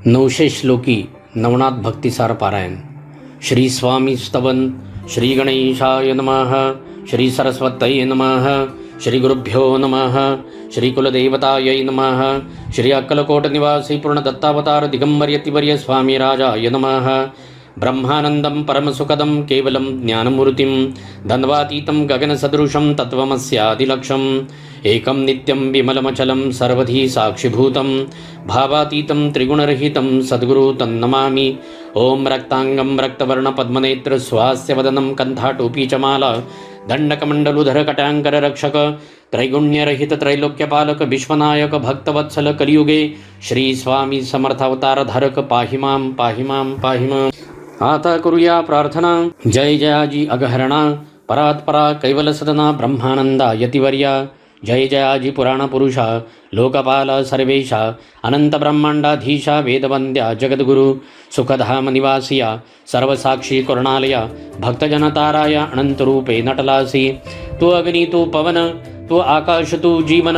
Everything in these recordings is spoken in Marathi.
900 श्लोकी नवनाथ भक्तिसार पारायण. श्री स्वामी स्तवन. श्री गणेशाय नमः. श्री सरस्वतये नमः. श्री गुरुभ्यो नमः. श्री कुलदेवतायै नमः. श्री अक्कलकोट निवासी पूर्ण दत्तावतार दिगंबर यतिवर्य स्वामी राजाय नमः. ब्रह्मानंदं परमसुखदं केवलं ज्ञानमूर्तिं द्वन्द्वातीतं गगनसदृशं तत्त्वमस्यादिलक्ष्यम् एकं नित्यं विमलमचलं सर्वधी साक्षिभूतं भावातीतं त्रिगुणरहितं सद्गुरु तन्नमामि. ओम रक्तांगं रक्तवर्णपद्मनेत्र स्वास्यवदनं कण्ठाटोपी च माला दंडकमंडलुधर कटांकर रक्षक त्रैगुण्यरहित त्रैलोक्यपालक विश्वनायक भक्तवत्सल कलियुगे श्री स्वामी समर्थावतार धारक पाहि मां पाहि मां पाहि मां. आता करूया प्रार्थना. जय जयाजी अगहरणा परात्परा कैवल सदना ब्रह्मानंदा यतिवर्या. जय जयाजी पुराण पुरुषा लोकपाल सर्वेशा अनंत ब्रह्मांडाधीशा वेदवंद्या जगद्गुरु सुखधाम निवासिया सर्वसाक्षी करुणालया भक्तजनताराया अनंतरूपे नटलासी. तू अग्नि तू पवन तू आकाश तू जीवन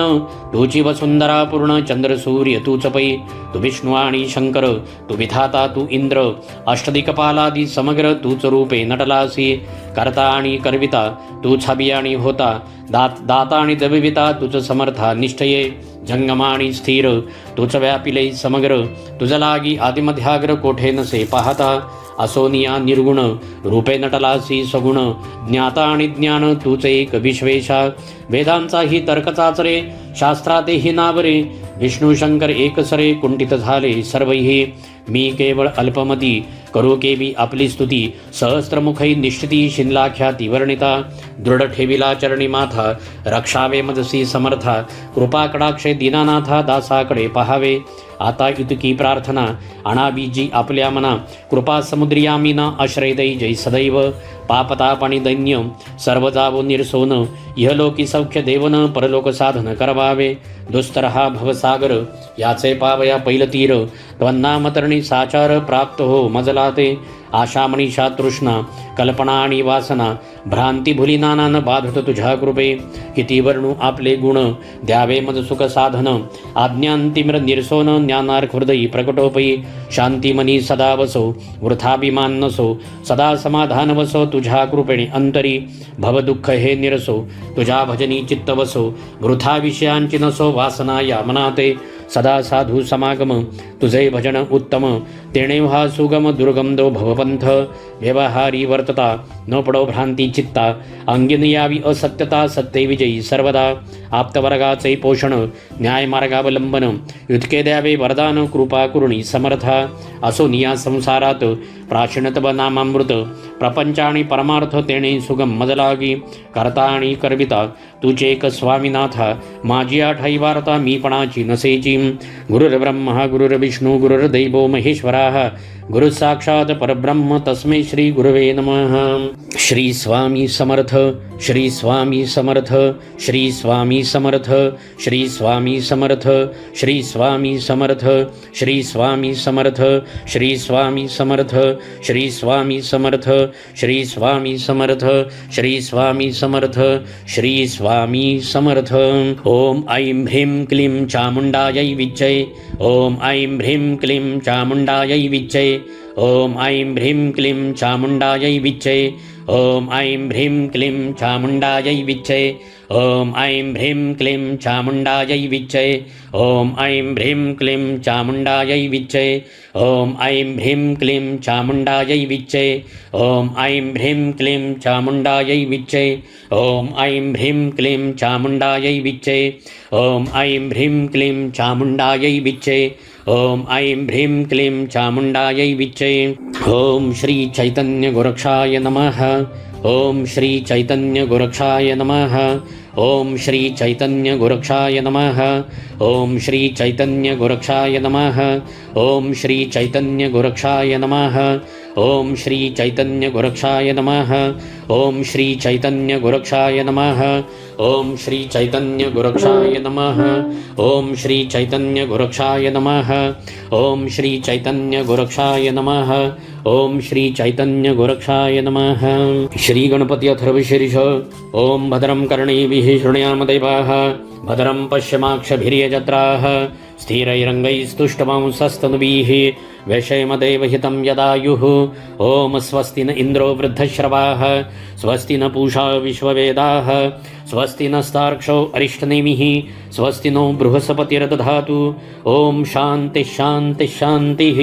तूची वसुंधरा पूर्ण चंद्र सूर्य तूच पै. तू विष्णू आणि शंकर तू विधाता तू इंद्र अष्टदिक्पालादी समग्र तूच रूपे नटलासी. करता आणि करविता तू छबी आणि होता दाता आणि दविविता तुझ समर्था निष्ठये जंगमा आणि स्थिर तुझ व्यापिले समग्र तुझ लागी आदिमध्याग्र कोठे नसे पाहता. असोनिया निर्गुण रूपे नटलासी सगुण ज्ञाता आणि ज्ञान तूच एक विश्वेशा. वेदांचाही तर्क चाचरे शास्त्रातेही नावरे विष्णू शंकर एकसरे कुंठित झाले सर्वही. मी केवळ अल्पमती करू केवी आपली स्तुती सहस्त्रमुखै निश्चिती शिनलाख्याती वर्णिता. दृढ ठेविला चरणी माथा रक्षावे मदसी समर्था कृपा कडाक्षे दीनानाथा दासाकडे पहावे. आता इतकी प्रार्थना अनाबीजी आपल्या मना कृपा समुद्रियामीना आश्रय दै जय सदैव. पापताप आणि दैन्य सर्व जावो निरसोन इहलोकी सौख्य देवन परलोक साधन करवावे. दुस्तर हा भवसागर याचे पावया पैलतीर त्वन्नामतरणी साचार प्राप्त हो मजलाते. आशा मनीषा तृष्णा कल्पना आणि वासना भ्रांती भुली नानान बाधत तुझ्या कृपे. किती वर्णू आपले गुण द्यावे मज सुख साधन आज्ञांतिम्र निरसोन ज्ञानार्क हृदयी प्रकटोपयी. शांती मनी सदा वसो वृथाभिमान नसो सदा समाधान वसो तुझ्या कृपेणे अंतरी. भवदुःख हे निरसो तुझ्या भजनी चित्त वसो वृथा विषयांची नसो वासना या मनाते. सदा साधू समागम तुझे भजन उत्तम तेणे व्हा सुगम दुर्गंधो भवपंथ. व्यवहारी वर्तता न पडो भ्रांती चित्ता अंगिन यावी असत्यता सत्य विजयी सर्वदा. आप्तवर्गाचे पोषण न्यायमार्गावलंबन युतके द्यावे वरदान कृपा कुरुणी समर्था. असोनिया संसारात प्राचीनतव नामामृत प्रपंच आणि परमार्थ तेणे सुगम मजलागी. करता आणि करविता तुझे एक स्वामीनाथा माझी आठाई वार्ता मीपणाची नसेची. गुरुर्ब्रह्मा गुरुर्विष्णू गुरुर्दैवो महेश्वराः गुरु साक्षात परब्रह्म तस्मै श्री गुरवे नमः. श्री स्वामी समर्थ. श्री स्वामी समर्थ. श्री स्वामी समर्थ. श्री स्वामी समर्थ. श्री स्वामी समर्थ. श्री स्वामी समर्थ. श्री स्वामी समर्थ. श्री स्वामी समर्थ. श्री स्वामी समर्थ. श्री स्वामी समर्थ. श्री स्वामी समर्थ. ओम ऐं ह्रीं क्लीं चामुंडायै विच्चे. ओम ऐं ह्रीं क्लीं चामुंडायै विच्चे. ओम ऐं ह्रीं क्लीं चामुंडायै विच्चे. ओम ऐं ह्रीं क्लीं चामुंडायै विच्चे. ओम ऐं ह्रीं क्लीं चामुंडायै विच्चे. ओम ऐं ह्रीं क्लीं चामुंडायै विच्चे. ओम ऐं ह्रीं क्लीं चामुंडायै विच्चे. ओम ऐं ह्रीं क्लीं चामुंडायै विच्चे. ओम ऐं ह्रीं क्लीं चामुंडायै विच्चे. ओम ऐं ह्रीं क्लीं चामुंडायै विच्चे. ओम ऐं ह्रीं क्लीं चामुंडायै विच्चे. ओम श्री चैतन्य गोरक्षाय नमः. ओम श्री चैतन्य गोरक्षाय नमः. ओम श्री चैतन्य गोरक्षाय नमः. ओम श्री चैतन्य गोरक्षाय नमः. ओम श्री चैतन्य गोरक्षाय नमः. ओम श्री चैतन्य गोरक्षाय नमः. ओम श्री चैतन्य गोरक्षाय नमः. ओम श्री चैतन्य गोरक्षाय नमः. ओम श्री चैतन्य गोरक्षाय नमः. ओम श्री चैतन्य गोरक्षाय नमः. ओम श्री चैतन्य गोरक्षाय नमः. श्री गणपती अथर्वशीर्ष. ओम भद्रं कर्णेभिः शृणुयाम देवाः भद्रं पश्यमाक्षभिर्यजत्राः स्थिरैरङ्गैस्तुष्टवंसस्तनुभिः वैषयमदेवहितं यदायुः। ॐ स्वस्ति न इन्द्रो वृद्धश्रवाः स्वस्ति न पूषा विश्ववेदाः स्वस्ति नस्तार्क्ष्यो अरिष्टनेमिः स्वस्ति नो बृहस्पतिर्दधातु। ॐ शान्तिः शान्तिः शान्तिः।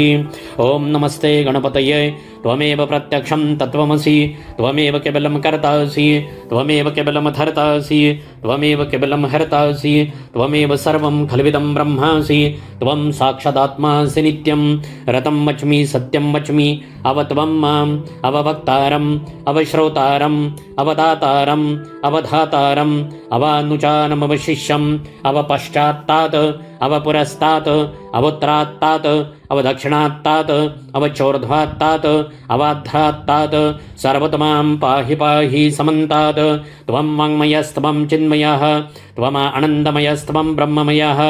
ॐ नमस्ते गणपतये त्वमेव प्रत्यक्षं तत्त्वमसि त्वमेव केवलं कर्तासि त्वमेव केवलं धर्तासि त्वमेव केवलं हर्तासि त्वमेव सर्वं खल्विदं ब्रह्मासि त्वं साक्षादात्मासि नित्यं रतं वच्मि सत्यं वच्मि अवत्वं माम् अववक्तारम् अवश्रोतारम् अवदातारम् अवधातारम् अवानुचानमवशिष्यम् अवपश्चात्तात् अवपुरस्तात् अवोत्तरात्तात् अवदक्षिणात्तात् अवचोर्ध्वात्तात् अवाध्रात्तात् सर्वतमां पाहि पाहि समन्तात्। त्वं वाङ्मयस्त्वं चिन्मयः त्वम् आनन्दमयस्त्वं ब्रह्ममयः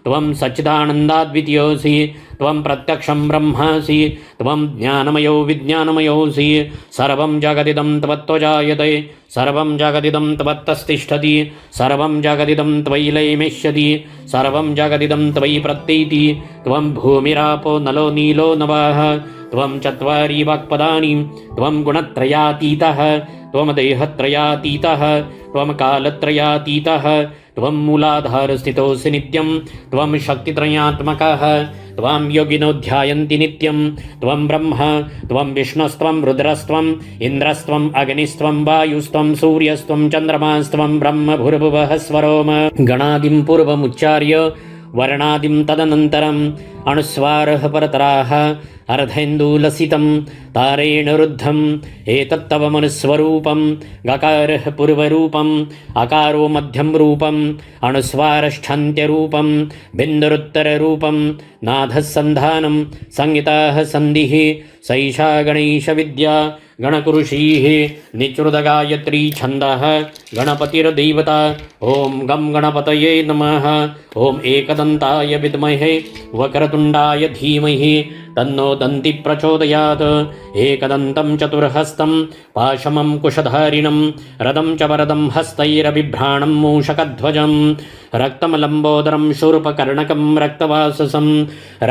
त्वं सच्चिदानन्दाद्वितीयोऽसि त्वं प्रत्यक्षं ब्रह्मासि त्वं ज्ञानमयो विज्ञानमयोऽसि। सर्वं जगदिदं त्वत्त्वजायते सर्वं जगदिदं त्वत्तस्तिष्ठति सर्वं जगदिदं त्वयि लयमेष्यति सर्वं जगदिदं त्वयि प्रत्येति। त्वं भूमिरापो नलो नीलो नभः त्वं चत्वारि वाक्पदानि त्वं गुणत्रयातीतः त्वं देहत्रयातीतः त्वं कालत्रयातीतः त्वं मूलाधारस्थितोऽसि नित्यं त्वं शक्तित्रयात्मकः त्वां योगिनो ध्यायन्ति नित्यं त्वं ब्रह्म त्वं विष्णुस्त्वं रुद्रस्त्वम् इन्द्रस्त्वम् अग्निस्त्वं वायुस्त्वं सूर्यस्त्वं चन्द्रमास्त्वं ब्रह्म भूर्भुवः स्वरोम। गणादिं पूर्वमुच्चार्य वर्णादिं तदनन्तरम् अनुस्वारः परतराः अर्धेन्दुलसितं तारेण रुद्धम् एतत्तव मनुस्वरूपं गकारः पूर्वरूपम् अकारो मध्यं रूपम् अनुस्वारश्छान्त्यरूपं बिन्दुरुत्तररूपं नाधः सन्धानं संहिताः सन्धिः सैषा गणेशविद्या गणकुरुषीः निचृतगायत्री छन्दः गणपतिर्देवता। ॐ गं गणपतये नमः। ॐ एकदन्ताय विद्महे वक्रतुण्डाय धीमहि तन्नो दन्ति प्रचोदयात्। एकदन्तं चतुर्हस्तं पाशमं कुशधारिणं रदं च वरदं हस्तैरबिभ्राणं मूषकध्वजं रक्तं लम्बोदरं शूर्पकर्णकं रक्तवाससं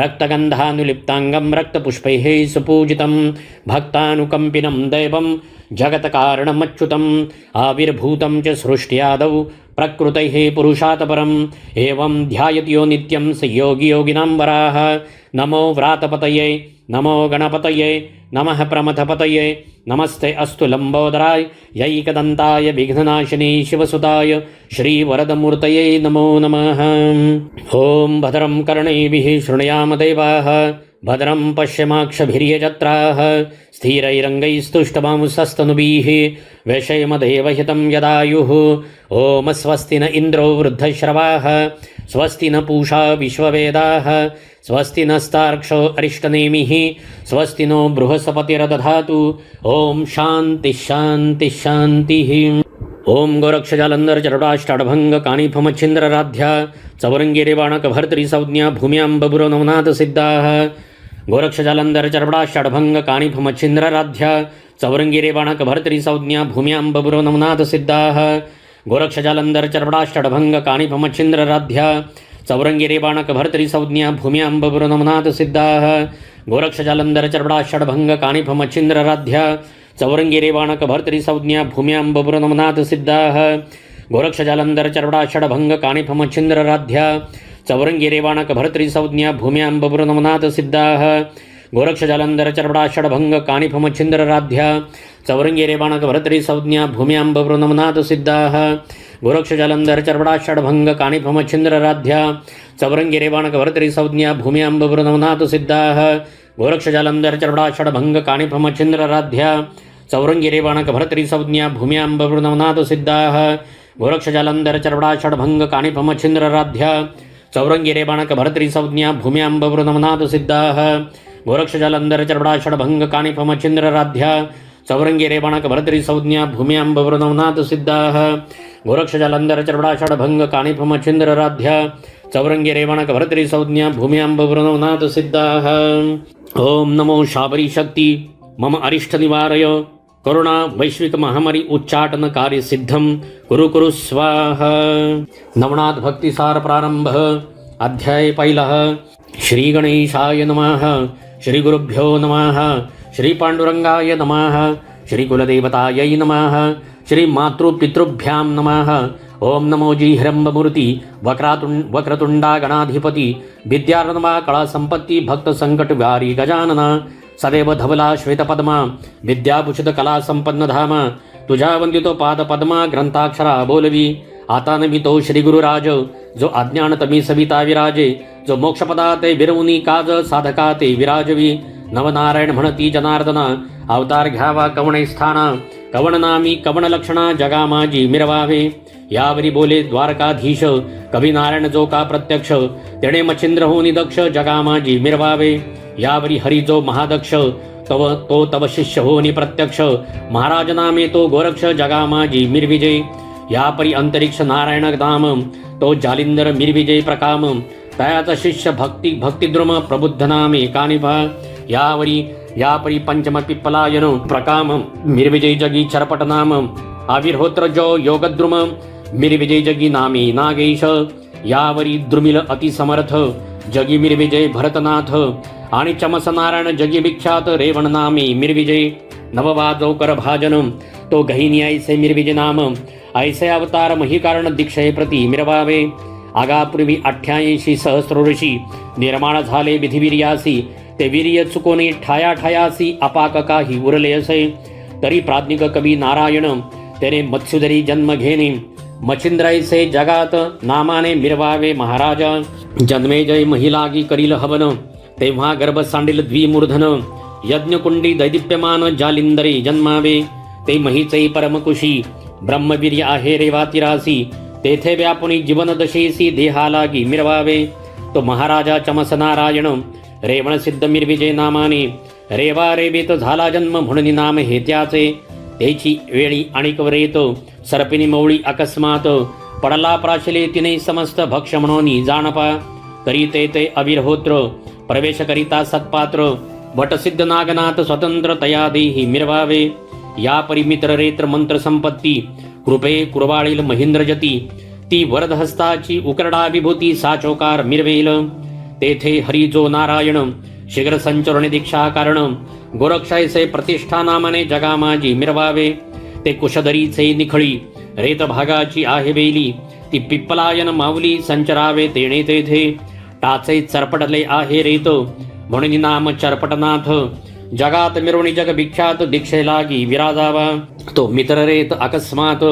रक्तगन्धानुलिप्ताङ्गं रक्तपुष्पैः सुपूजितं भक्तानुकम्पिनं दैवं जगत्कारणमच्युतम् आविर्भूतं च सृष्ट्यादौ प्रकृतेः पुरुषात् परम् एवं ध्यायत्यो नित्यं स योगी योगिनां वराः। नमो व्रातपतये नमो गणपतये नमः प्रमथपतये नमस्ते अस्तु लम्बोदराय यैकदन्ताय विघ्ननाशिनी शिवसुताय श्रीवरदमूर्तये नमो नमः। ॐ भद्रं कर्णैभिः शृणुयाम देवाः भद्रं पश्यमाक्षभिर्यजत्राः स्थिरैरङ्गैस्तुष्टवांसस्तनुभिः वैषयमदेवहितं यदायुः। ॐ स्वस्ति न इन्द्रो वृद्धश्रवाः स्वस्ति न पूषा विश्ववेदाः स्वस्ति नस्तार्क्ष्यो अरिष्टनेमिः स्वस्ति नो बृहस्पतिर्दधातु। ॐ शान्तिः शान्तिः शान्तिः। ओम गोरक्षजालंधर चरडाष्टाडभंग काणिफमच्छिन्द्रराध्या चौरंगिरेवाणकभर्तृसंज्ञा भूम्यां बबुरो नवनाथ सिद्धाः। गोरक्षजालंधर चरडाष्टाडभंग काणिफमच्छिन्द्रराध्या चौरंगिरेवाणकभर्तृसंज्ञा भूम्यां बबुरो नवनाथ सिद्धाः। गोरक्षजालंधर चरडाष्टाडभंग काणिफमच्छिन्द्रराध्या चौरंगिरेवाणकभर्तृसंज्ञा भूम्यां बबुरो नवनाथ सिद्धाः। गोरक्षजालंधर चरडाष्टाडभंग काणिफमच्छिन्द्रराध्या चौरंगिरेवाणकभर्तृसंज्ञा भूम्यां बबुरो नवनाथ सिद्धाः। गोरक्षजालंधर चरडाषडभंग काणिफमच्छिन्द्रराध्या चौरंगिरेवाणकभर्तृसंज्ञा भूम्यां बबुरो नवनाथ सिद्धाः। गोरक्षजालंधर चरडाषडभंग काणिफमच्छिन्द्रराध्या चौरंगिरेवाणकभर्तृसंज्ञा भूम्यां बबुरो नवनाथ सिद्धाः। गोरक्षजालंधर चरडाषडभंग काणिफमच्छिन्द्रराध्या चौरंगिरेवाणकभर्तृसंज्ञा भूम्यां बबुरो नवनाथ सिद्धाः। गोरक्षजालंधर चरडाषडभंग काणिफमच्छिन्द्रराध्या चौरंगिरेवाणकभर्तृसंज्ञा भूम्यां बबुरो नवनाथ सिद्धाः। गोरक्षजालंधर चरडाषडभंग काणिफमच्छिन्द्रराध्या चौरंगिरेवाणकभर्तृसंज्ञा भूम्यां बबुरो नवनाथ सिद्धाः। गोरक्षजालंधर चरडाषडभंग काणिफमच्छिन्द्रराध्या चौरंगिरेवाणकभर्तृसंज्ञा भूम्यां बबुरो नवनाथ सिद्धाः। गोरक्षजालंधर चरडाषडभंग काणिफमच्छिन्द्रराध्या चौरंगिरेवाणकभर्तृसंज्ञा भूम्यां बबुरो नवनाथ सिद्धाः। ओम नमो शाबरी शक्ति मम अरिष्ट निवारय कोरोना वैश्विक महामारी उच्चाटन कार्य सिद्धम कुरु कुरु स्वाहा। नवनाथ भक्तिसार प्रारंभ अध्याय पहिला. श्री गणेशाय नमः. श्री गुरुभ्यो नमः. श्री पांडुरंगाय नमः. श्री कुलदेवतायै नमः. श्री मातृपितृभ्यां नमः. ओम नमो जी हिरंबमूर्ति वक्रतुंडा गणाधिपती विद्यारणमा कळा संपत्ती भक्त संकट वारी गजानना सदैव धवला श्वेतपद्मा विद्याभूषित कला संपन्न धाम तुझ्या वंदितो पाद पद्मा ग्रंथाक्षरा बोलवी. आता नमितो श्री गुरुराज जो अज्ञान तमी सविता विराजे जो मोक्षपदा ते विरवुनी काज साधका ते विराजवी. नवनारायण म्हणती जनार्दना अवतार घ्यावा कवणे स्थाना कवण नामी कवण लक्षणा जगा माझी मिरवावे. यावरी बोले द्वारकाधीश कवी नारायण जो का प्रत्यक्ष तेणे मच्छिंद्र होनी दक्ष जगा माझी मिरवावे. यावरी हरी जो महादक्ष तव शिष्य होनी प्रत्यक्ष महाराज नामे तो गोरक्ष जगा माझी मिरविजय. यापरी अंतरिक्ष नारायण धाम तो जालिंदर मिरविजय प्रकाम तयाचा शिष्य भक्तिद्रुम प्रबुद्ध नामे कानिभा. यापरी पंचम पिप्पलायन प्रकाम मिरविजय जगी चरपट नाम आविर्होत्र जो योगद्रुम मिरविजय जगी नामे नागेश. यावरी द्रुमिल अतिसमर्थ जगी मिरविजय भरतनाथ आणि चमस नारायण जगी विख्यात रेवण नामे मिरविजय. नववाजो कर भाजन तो गहिनी ऐसे मिरविजय नाम ऐसे अवतार महिकारण दीक्षे प्रति मिरवावे. आगापूर्वी 88 सहस्रोऋषी निर्माण झाले विधिवीर्यासी ते वीर्य चुकोने ठायासी अपाक काही उरले असे. तरी प्राज्ञिक कवी नारायण तेने मत्स्युदरी जन्म घेणे मच्छिंद्रायसे जगात नामाने मिरवावे महाराजा. जन्मे जय महिलागी करील हवन तेव्हा गर्भ सांडील द्विमूर्धन यज्ञकुंडी दैदिप्यमान जालिंदरे जन्मावे. ते महीचे परमकुशी ब्रह्मवीर्य आहे रेवातिरासी तेथे व्यापुनी जीवन दशेसी देहालागी मिरवावे. तो महाराजा चमस नारायण रेवण सिद्ध मिरविजय नामाने रेवा रेवेत झाला जन्म म्हणून नाम हे त्याचे. त्याची वेळी आणिकवरेत सर्पिनी मौळी अकस्मात पडला प्राशले तिने समस्त भक्ष म्हणून जाणपा. करीते ते अविर्होत्र प्रवेश करिता सत्पात्र वटसिद्ध नागनाथ स्वतंत्र तया देही मिरवावे. या परिमित्र रेत्र मंत्र संपत्ती कृपे कुरवाळील महेंद्रजती ती वरदहस्ताची उकरडा विभूती साचोकार मिरवेल. तेथे हरी जो नारायण शीघ्र संचरणे दीक्षा कारण गोरक्षायसे प्रतिष्ठा नामाने जगा माझी मिरवावे. ते कुशधरीचे निखळी रेत भागाची आहे वेली ती पिप्पलायन माऊली संचरावे तेणे तेथे. टाचे चरपटले आहे रेत म्हणून नाम चरपटनाथ जगात मिरवणी जग विख्यात दीक्षे लागी विराजावा. तो मित्र रेत अकस्मात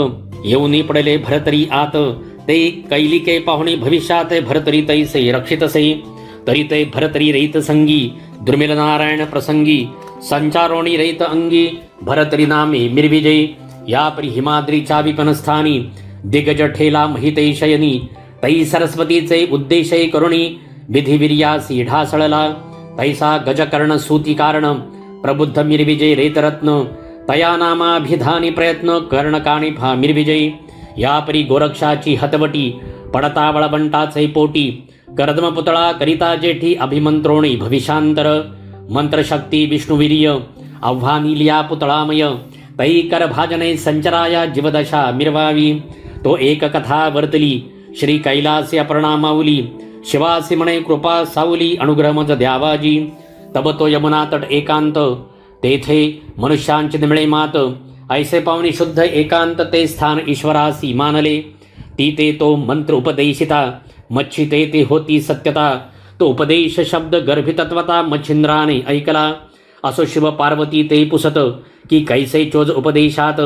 येऊनी पडले भरतरी आत ते कैलिके पाहुणे भविष्यात भरतरी तैसे रक्षितसे. तरी ते भरतरी रेत संगी दुर्मिल नारायण प्रसंगी संचारोणी रेत अंगी भरतरी नामे मिरविजय. यापरी हिमाद्रीच्या विपनस्थानी दिग्गज ठेला महिते शयनी तै सरस्वतीचे उद्देशय करुणी विधिवीर्यासी ढासळला. तैसा गजकर्ण सूती कारण प्रबुद्ध मिरविजय रेतरत्न तया नामाभिधानी प्रयत्न कर्णकाणी फा मिरविजय. यापरी गोरक्षाची हतवटी पडता वळबंटाचे पोटी कर्दम पुतळा करिता जेठी अभिमंत्रोणी भविष्यांतर. मंत्रशक्ती विष्णुवीर्य आव्हानी लिया पुतळामय तै कर भाजने संचराया जीवदशा मिरवावी. तो एक कथा वर्तली श्री कैलासी अपर्णा माऊली शिवासी म्हणे कृपा सावली अनुग्रह मज द्यावाजी. तब तो यमुना तट एकांत तेथे मनुष्यांची निमळे मात ऐसे पावनी शुद्ध एकांत ते स्थान ईश्वरासी मानले. ती ते तो मंत्र उपदेशिता मच्छी ते होती सत्यता. तो उपदेश शब्द गर्भितत्वता मच्छिंद्राने ऐकला. असो शिव पार्वती ते पुसत की कैसे चोज उपदेशात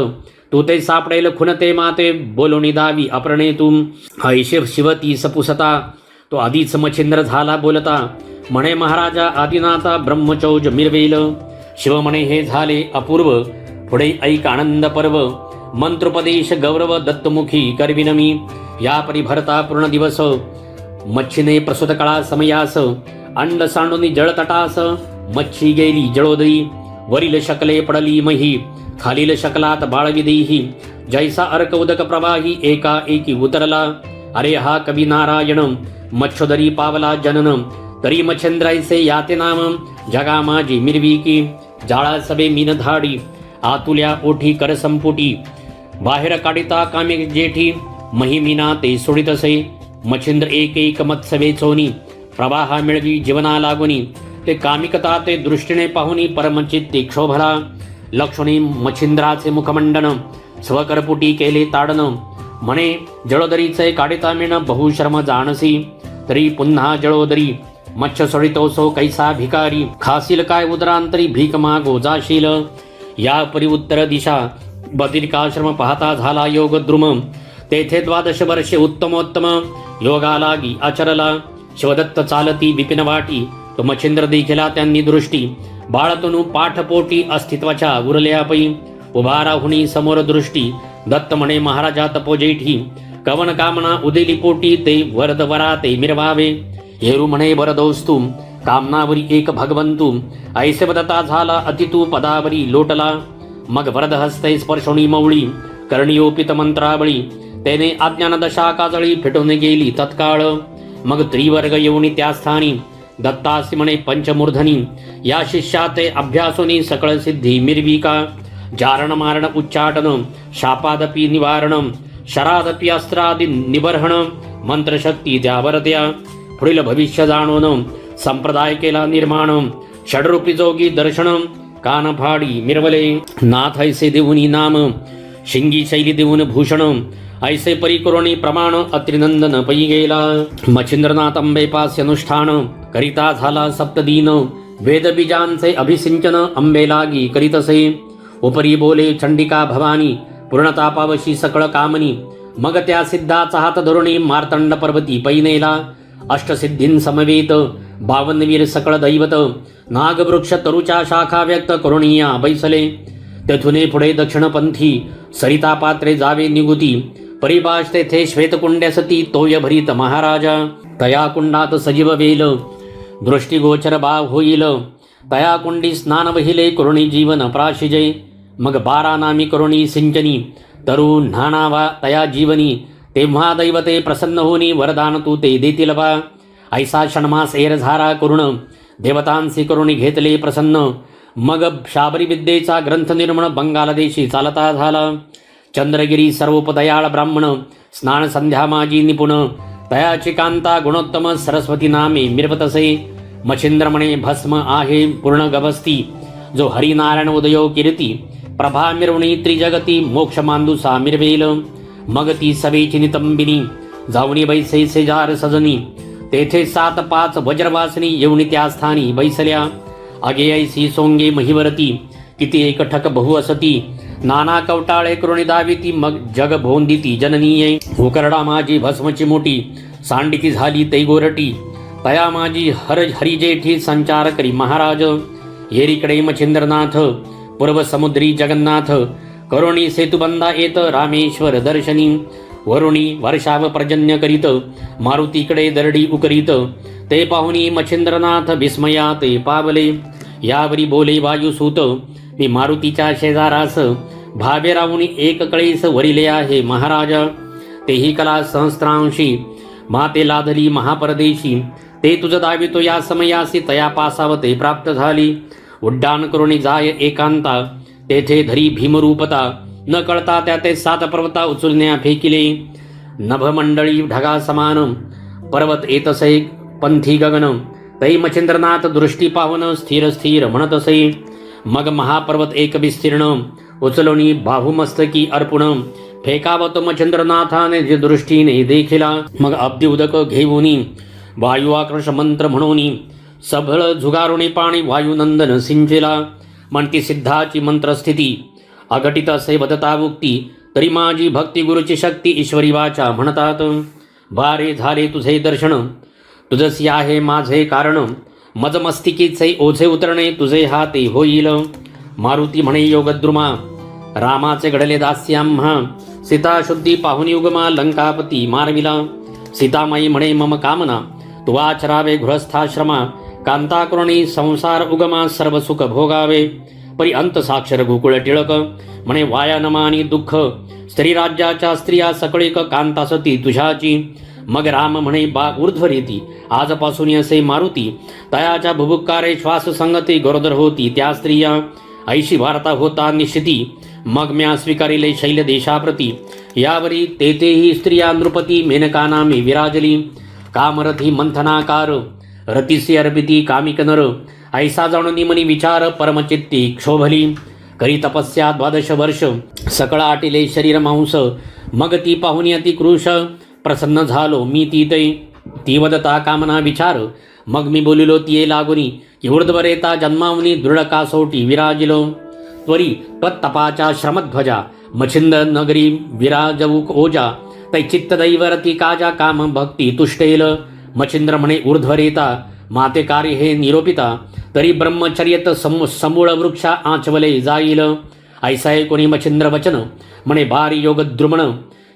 तू ते सापडेल खुनते माते बोलोणी दावी अप्रणे तुम. ऐशिव शिवती सपुसता तो आधीच मच्छिंद्र झाला बोलता म्हणे महाराजा आदिनाथा ब्रह्मचौज मिरवेल. शिव म्हणे हे झाले अपूर्व पुढे ऐक आनंद पर्व मंत्रोपदेश गौरव दत्तमुखी करविनमी. या परिभरता पूर्ण दिवस मच्छीने प्रसूत कळा समयास अंड सांडूनी जळतटास मच्छी गेली जळोदरी. वरील शकले पडली मही खालील शकलात बाळविदेही जैसा अर्क उदक प्रवाही एका एकी उतरला. अरे हा कवी नारायण मच्छोदरी पावला जनन तरी मच्छेंद्रायसे याते नाम जगा माझी मिरविकी. जाळा सबे मीन धाडी आतुल्या ओठी कर संपुटी बाहेर काढिता कामे जेठी महिमीना ते सोडितसे. मच्छिंद्र एक एक मत्सवे चोनी प्रवाहा मिळवी जीवना लागुनी ते कामिकता ते दृष्टीने पाहुनी परमचित्ती क्षोभला लक्षणी मच्छिंद्राचे मुखमंडन स्वकरपुटी केले ताडन म्हणे जळोदरीचे काढिता मिण बहुश्रम जाणसी तरी पुन्हा जळोदरी मच्छ सोडितो सो कैसा भिकारी खासील काय उदरांतरी भीक मागो जाशील या परी उत्तर दिशा बदिरिकाश्रम पाहता झाला योगद्रुम तेथे 12 वर्षे उत्तमोत्तम योगा लागी आचरला शिवदत्त चालती विपिन वाटी तो मच्छिंद्र देखिला त्यांनी दृष्टी बाळतनु पाठपोटी अस्तित्वाच्या उरल्या पै उभा राहुनी समोर दृष्टी दत्त म्हणे महाराजा तपोजेठी कवन कामना उदेली पोटी ते वरद वरा ते मिरवावे हेरू म्हणे वरदोस्तू कामनावरी एक भगवंतू ऐसे बदता झाला अतितू पदावरी लोटला मग वरद हस्ते स्पर्शोणी मवळी कर्णियोपित मंत्रावळी त्याने अज्ञान दशा काजळी फिटून गेली तत्काळ मग त्रिवर्ग येऊनी त्या स्थानी दत्तासी म्हणे पंचमूर्धनी या शिष्याते अभ्यासोनी सकळ सिद्धी मिरविका जारण मारण उच्चाटन शापादपी निवारण शरादपी अस्त्रादि निबर्हण मंत्रशक्ती त्यावर त्या पुढील भविष्य जाणून संप्रदाय केला निर्माण षडरूपी जोगी दर्शन कान फाडी मिरवले नाथ ऐसे देऊनी नाम शिंगी शैली देऊन भूषण ऐसे परिकरोणी प्रमाण अत्रिनंदन पै गेला मच्छिंद्रनाथ अंबेपास अनुष्ठान करिता झाला सप्तदीन वेदबीजांचे अभिसिंचन अंबे लागी करीतसे उपरी बोले चंडिका भवानी पूर्णता पावशी सकळ कामनी मग त्या सिद्धाचा हात धरुणी मार्तंड पर्वती पैनेला अष्टसिद्धीं समवेत 52 सकळ दैवत नागवृक्ष तरुच्या शाखा व्यक्त करुणीया बैसले तेथुने पुढे दक्षिणपंथी सरिता पात्रे जावे निगुती परिभाष तेथे श्वेतकुंड्या सती तोय भरीत महाराजा तया कुंडात सजीव वेल दृष्टिगोचर बाव होईल तया कुंडी स्नान वहिले करुणी जीवन प्राशिजे मग 12 नामी करुणी सिंचनी तरुण न्हाणावा तया जीवनी तेव्हा दैवते प्रसन्न होनी वरदान तू ते देतील बा ऐसा षण्मास एरझारा करुण देवतांसी करुणी घेतले प्रसन्न मग शाबरी विद्येचा ग्रंथ निर्मण बंगाल देशी चालता झाला चंद्रगिरी सर्वोपदयाळ ब्राह्मण स्नान संध्या माझी निपुण तयाची कांता गुणोत्तम सरस्वती नामे मिरवतसे मच्छिंद्र म्हणे भस्म आहे पूर्ण गवस्ती जो हरिनारायण उदयो कीर्ती प्रभा मिरवणी त्रिजगती मोक्ष मांदुसा मिरवेल मग ती सवेची नितंबिनी जावणी बैसे सेजार सजनी तेथे 7-5 वज्रवासनी येऊनी त्या स्थानी बैसल्या अगेयसी सोंगे महिवरती किती एकठक बहु असती नाना कवटाळे करुणी दाविती मग जग भोंदिती जननीये उकरडा माझी भस्मची मोठी सांडिती झाली तै गोरटी तया माझी हरिजेठी संचार करी महाराज येरीकडे मच्छिंद्रनाथ पूर्व समुद्री जगन्नाथ करुणी सेतुबंधा येत रामेश्वर दर्शनी वरुणी वर्षाव पर्जन्य करीत मारुतीकडे दरडी उकरीत ते पाहुनी मच्छिंद्रनाथ विस्मया ते पावले यावरी बोले वायुसूत मी मारुतीच्या शेजारास भावे राहुनी एक कळीस वरिले आहे महाराजा तेही कला सहस्त्रांशी माते लादली महापरदेशी ते तुझ दावितो या समयासी तया पासावते प्राप्त झाली उड्डाण करुणी जाय एकांता तेथे धरी भीमरूपता न कळता त्या ते 7 पर्वता उचलण्या फेकिले नभमंडळी ढगा समान पर्वत येतसे पंथी गगन तै मच्छिंद्रनाथ दृष्टी पावन स्थिर स्थिर म्हणतसे मग महापर्वत एक विस्तीर्ण उचलणी बाहुमस्तकी अर्पुण फेकावत मच्छिंद्रनाथाने जे दृष्टीने देखिला मग अब्दी उदक घेऊनी वायू आकर्ष मंत्र म्हणूनी सबळ झुगारुणी पाणी वायुनंदन सिंचिला म्हणती सिद्धाची मंत्रस्थिती अघटित असे वदता उक्ती तरी माझी भक्ती गुरुची शक्ती ईश्वरी वाचा म्हणतात बारे झाले तुझे दर्शन तुझसी आहे माझे कारण मजमस्तिकीचे ओझे उतरणे तुझे हाते होईल मारुती म्हणे योगद्रुमा रामाचे घडले दास्याम्हा सीता शुद्धी पाहुनी उगमा लंकापती मारविला सीतामाई म्हणे मम कामना तू आचरावे गृहस्थाश्रमा कांताकरुणी संसार उगमा सर्व सुख भोगावे परी अंत साक्षर गोकुळ टिळक म्हणे वाया नमानी दुःख स्त्री राज्याच्या स्त्रिया सकळीक कांता सती तुझ्याची मग राम म्हणे बा ऊर्ध्वरीती आजपासून असे मारुती तयाच्या भुभुक्कारे श्वास संगती गरोदर होती त्या स्त्रिया ऐशी वार्ता होता निश्चिती, मग म्या स्वीकारिले शैल देशाप्रती. यावरी तेथेही स्त्रिया नृपती मेनका नामे विराजली. कामरथी मंथनाकार रतीसी अर्पिती कामिक नर. ऐसा जाणून मनी विचार परमचित्ती क्षोभली. करी तपस्या 12 वर्ष सकळ आटिले शरीर मांस. मग ती पाहुनी अति क्रूश प्रसन्न झालो मी ती वदता कामना विचार. मग मी बोलिलो तिये लागुनी की ऊर्ध्वरेता जन्मावनी दृढ कासोटी विराजिलो. त्वरी त्वत्तपाच्या श्रमध्वजा मच्छिंद नगरी विराजवू ओजा. तै चित्तदैवरती काजा काम भक्ती तुष्टेल. मच्छिंद्र म्हणे ऊर्ध्वरेता माते कार्य हे निरोपिता. तरी ब्रह्मचर्यत समूळ वृक्षा आचवले जाईल. ऐसाय कोणी मच्छिंद्र वचन म्हणे बारी योग द्रुमण.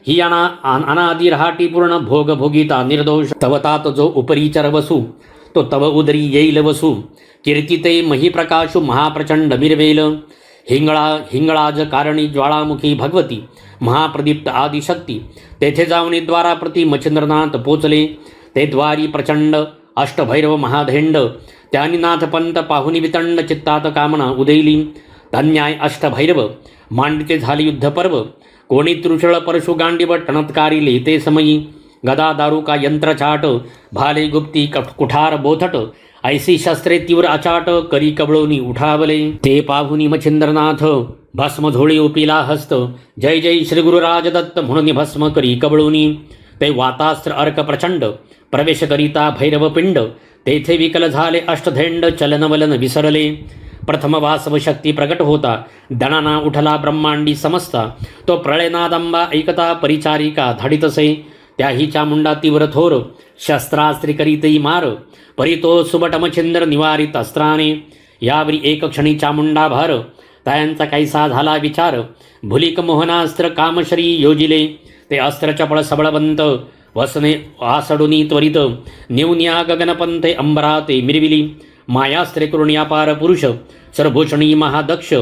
ही अनादि रहाटी पूर्ण भोग भोगिता निर्दोष. तवतात जो उपरीचर वसू तो तव उदरी येईल वसू. कीर्तिते महिप्रकाशु महाप्रचंड मिरवेल. हिंगळाज कारणी ज्वाळामुखी भगवती महाप्रदीप्त आदिशक्ती. तेथे जाऊन द्वाराप्रती मच्छिंद्रनाथ पोचले. ते द्वारी प्रचंड अष्टभैरव महाधेंड. त्यांनी नाथपंत पाहुनी वितंड चित्तात कामना उदैली. धन्याय अष्टभैरव मांडिते झाले युद्धपर्व. कोणी तृषळ परशु गांडीव टणत्कारिले ते समयी. गदा दारुका यंत्रचाट भाले गुप्ती कुठार बोथट. ऐसी शस्त्रे तीव्र अचाट करी कबळोनी उठावले. ते पाहुनी मच्छिंद्रनाथ भस्म झोळी उपिला हस्त. जय जय श्री गुरुराज दत्त म्हणून भस्म करी कबळोनी. ते वातास्त्र अर्क प्रचंड प्रवेश करिता भैरव पिंड. तेथे विकल झाले अष्टधेंड चलनवलन विसरले. प्रथम वासव शक्ती प्रकट होता दणाना उठला ब्रह्मांडी समजता. तो प्रळयनादंबा ऐकता परिचारिका धाडितसे. त्याही चामुंडा तीव्र थोर शस्त्रास्त्री करीतई मार. परी तो सुबट मच्छिंद्र निवारित अस्त्राने. यावरी एक क्षणी चामुंडा भार. त्यांचा कैसा झाला विचार. भुलिक मोहनास्त्र कामश्री योजिले. ते अस्त्र चपळ सबळवंत वसने आसडुनी त्वरित. निवन्या गगनपंथे अंबराते मिरविली. मायास्त्रे करुण्यापार पुरुष सरभूषणी महादक्ष.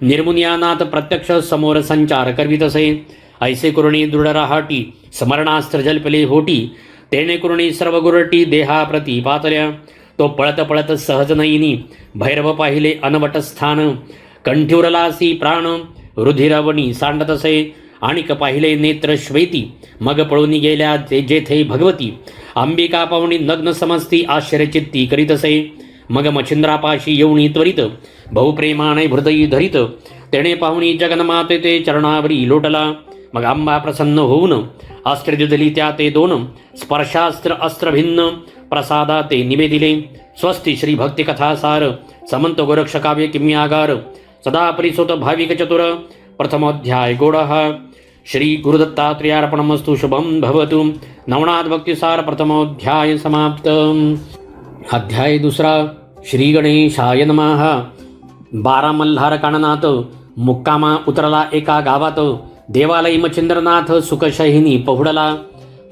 निर्मुनियानाथ प्रत्यक्ष समोर संचार करवितसे. ऐसे करुणी दृढ राहाटी स्मरणास्त्र जल्पले होटी. तेने करुणी सर्व गुरटी देहाप्रती पातल्या. तो पळत पळत सहज नयिनी भैरव पाहिले अनवट स्थान. कंठ्युरलासी प्राण रुधिरवणी सांडतसे. आणिक पाहिले नेत्र श्वेती. मग पळून गेल्या जेथे भगवती. अंबिका पाहुणी नग्न समजती आश्चर्यचित्ती करीतसे. मग मच्छिंद्रापाशी येऊनी त्वरित बहुप्रेमाने हृदयी धरित. तेणे पाहुणी जगन्माते ते चरणावरी लोटला. मग अंबा प्रसन्न होऊन अस्त्र दिली त्या ते दोन. स्पर्शास्त्र अस्त्र भिन्न प्रसादा ते निवेदिले. स्वस्ती श्री भक्ती कथासार समंत गोरक्ष काव्य किम्यागार. सदा परिसोत भाविक चतुर प्रथमोध्याय गोडः. श्री गुरुदत्तात्रेयार्पणमस्तु. शुभम भवतु. नवनाथ भक्तिसार प्रथमोध्याय समाप्त. अध्याय दुसरा. श्री गणेशाय नमः. 12 मल्हार काननाथ मुक्कामा उतरला एका गावात. देवालयी मच्छिंद्रनाथ सुखशहिनी पहुडला.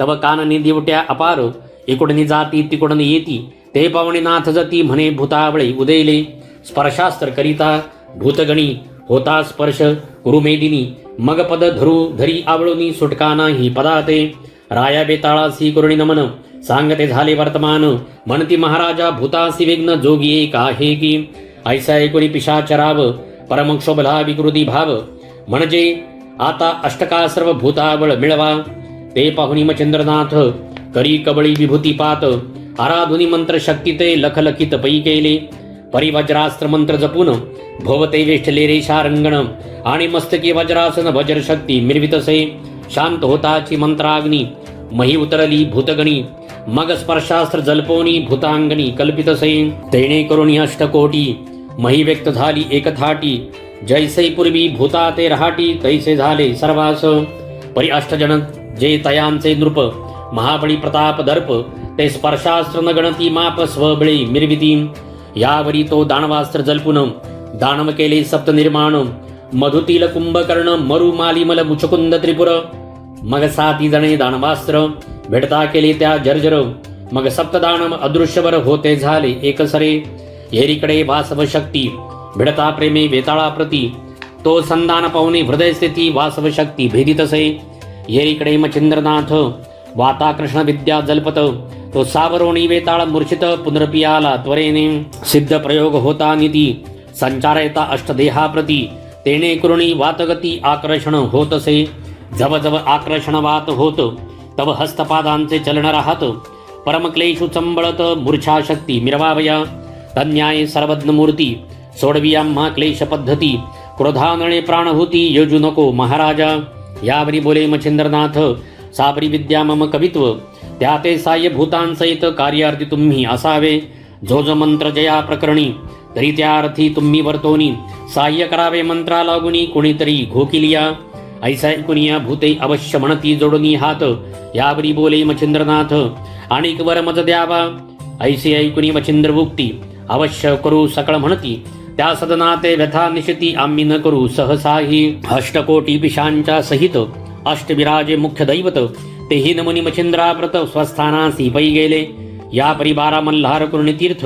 तव काननी दिवट्या अपार. इकडनी जाती तिकडून येती. ते पावणीनाथ जती म्हणे भूतावळे उदयले. स्पर्शास्त्र करिता भूतगणी होता स्पर्श कुरुमेदिनी. मग पद धरी आवळूनी सुटका नाही पदाते. राया बेताळासी करुणी नमन सांगते झाले वर्तमान. म्हणती महाराजा भूतासी विघ्न जोगी एक आहे की. ऐसा एकोणी पिशाचराव परमक्षोभला विकृती भाव. म्हणजे आता अष्टका सर्व भूताबळ मिळवा. ते पाहुनी मच्छिंद्रनाथ करी कबळी विभूती पात. आराधुनी मंत्र शक्ती ते लखलखित पै केले. परिवज्रास्त्र मंत्र जपून भोवते वेष्टले रेषा रंगण. आणि मस्तकी वज्रासन वज्र शक्ती मिरवितसे. शांत होताची मंत्राग्नी मही उतरली भूतगणी. मग स्पर्शास्त्र जल्पोनी भूतांगणी कल्पितसे. तेणे करुणी अष्टकोटी मही व्यक्त झाली एकथाटी. जैसे पूर्वी भूता ते रहाटी तैसे झाले सर्वास. परी अष्टजन जे तयांचे नृप महाबळी प्रताप दर्प. ते स्पर्शास्त्र न गणती माप स्वबळी मिरविती. यावरी तो दानवास्त्र जल्पुन दानव केले सप्त निर्माण. मधुतील कुंभकर्ण मरु मालिमल मुचकुंद त्रिपुर. मग 7 जणे दानवास्त्र भेटता केले त्या जर्जर. मग सप्तदानव अदृश्यवर होते झाले एकसरे. येरीकडे वासव शक्ती भिडता प्रेमे वेताळाप्रती. तो संधान पाहुणे हृदय स्थिती वासव शक्ती भेदितसे. येरीकडे मच्छिंद्रनाथ वाता कृष्ण विद्या जल्पत. तो सावरोणी वेताळ मूर्छित पुनर्पियाला त्वरेने. सिद्ध प्रयोग होता निती संचारयता अष्टदेहाप्रती तेने करुणी वातगती आकर्षण होतसे. जव जव आकर्षण वात होत तव हस्तपादांचे चलन राहत. परमक्लेशु चंबळत मूर्छा शक्ती मिरवावया. तन्याय सर्वज्ञ मूर्ती सोडविया मा क्लेश पद्धती. क्रोधानळे प्राणहुती योजू नको महाराजा. यावरी बोले मच्छिंद्रनाथ साबरी विद्या मम कवित्व. त्या ते साह्य भूतांसहित कार्यार्थी तुम्ही असावे. जो जो मंत्र जया प्रकरणी तरी त्या अर्थी तुम्ही वर्तोनी. साह्य करावे मंत्रा लागुनी कुणीतरी घोकिलिया. ऐसा ऐकुनिया भूते अवश्य म्हणती जोडुनी हात. यावरी बोले मच्छिंद्रनाथ आणिक वर मज द्यावा. ऐसे ऐकुनी मच्छिंद्र भुक्ती अवश्य करू सकळ म्हणती. त्या सदनाते व्यथा निशिती आम्ही न करू सहसाही. अष्टकोटी पिशांच्या सहित अष्टविराजे मुख्य दैवत. तेही नमुनी मच्छिंद्राप्रत स्वस्थानासी पै गेले. या परिवारा मल्हार कुर्णी तीर्थ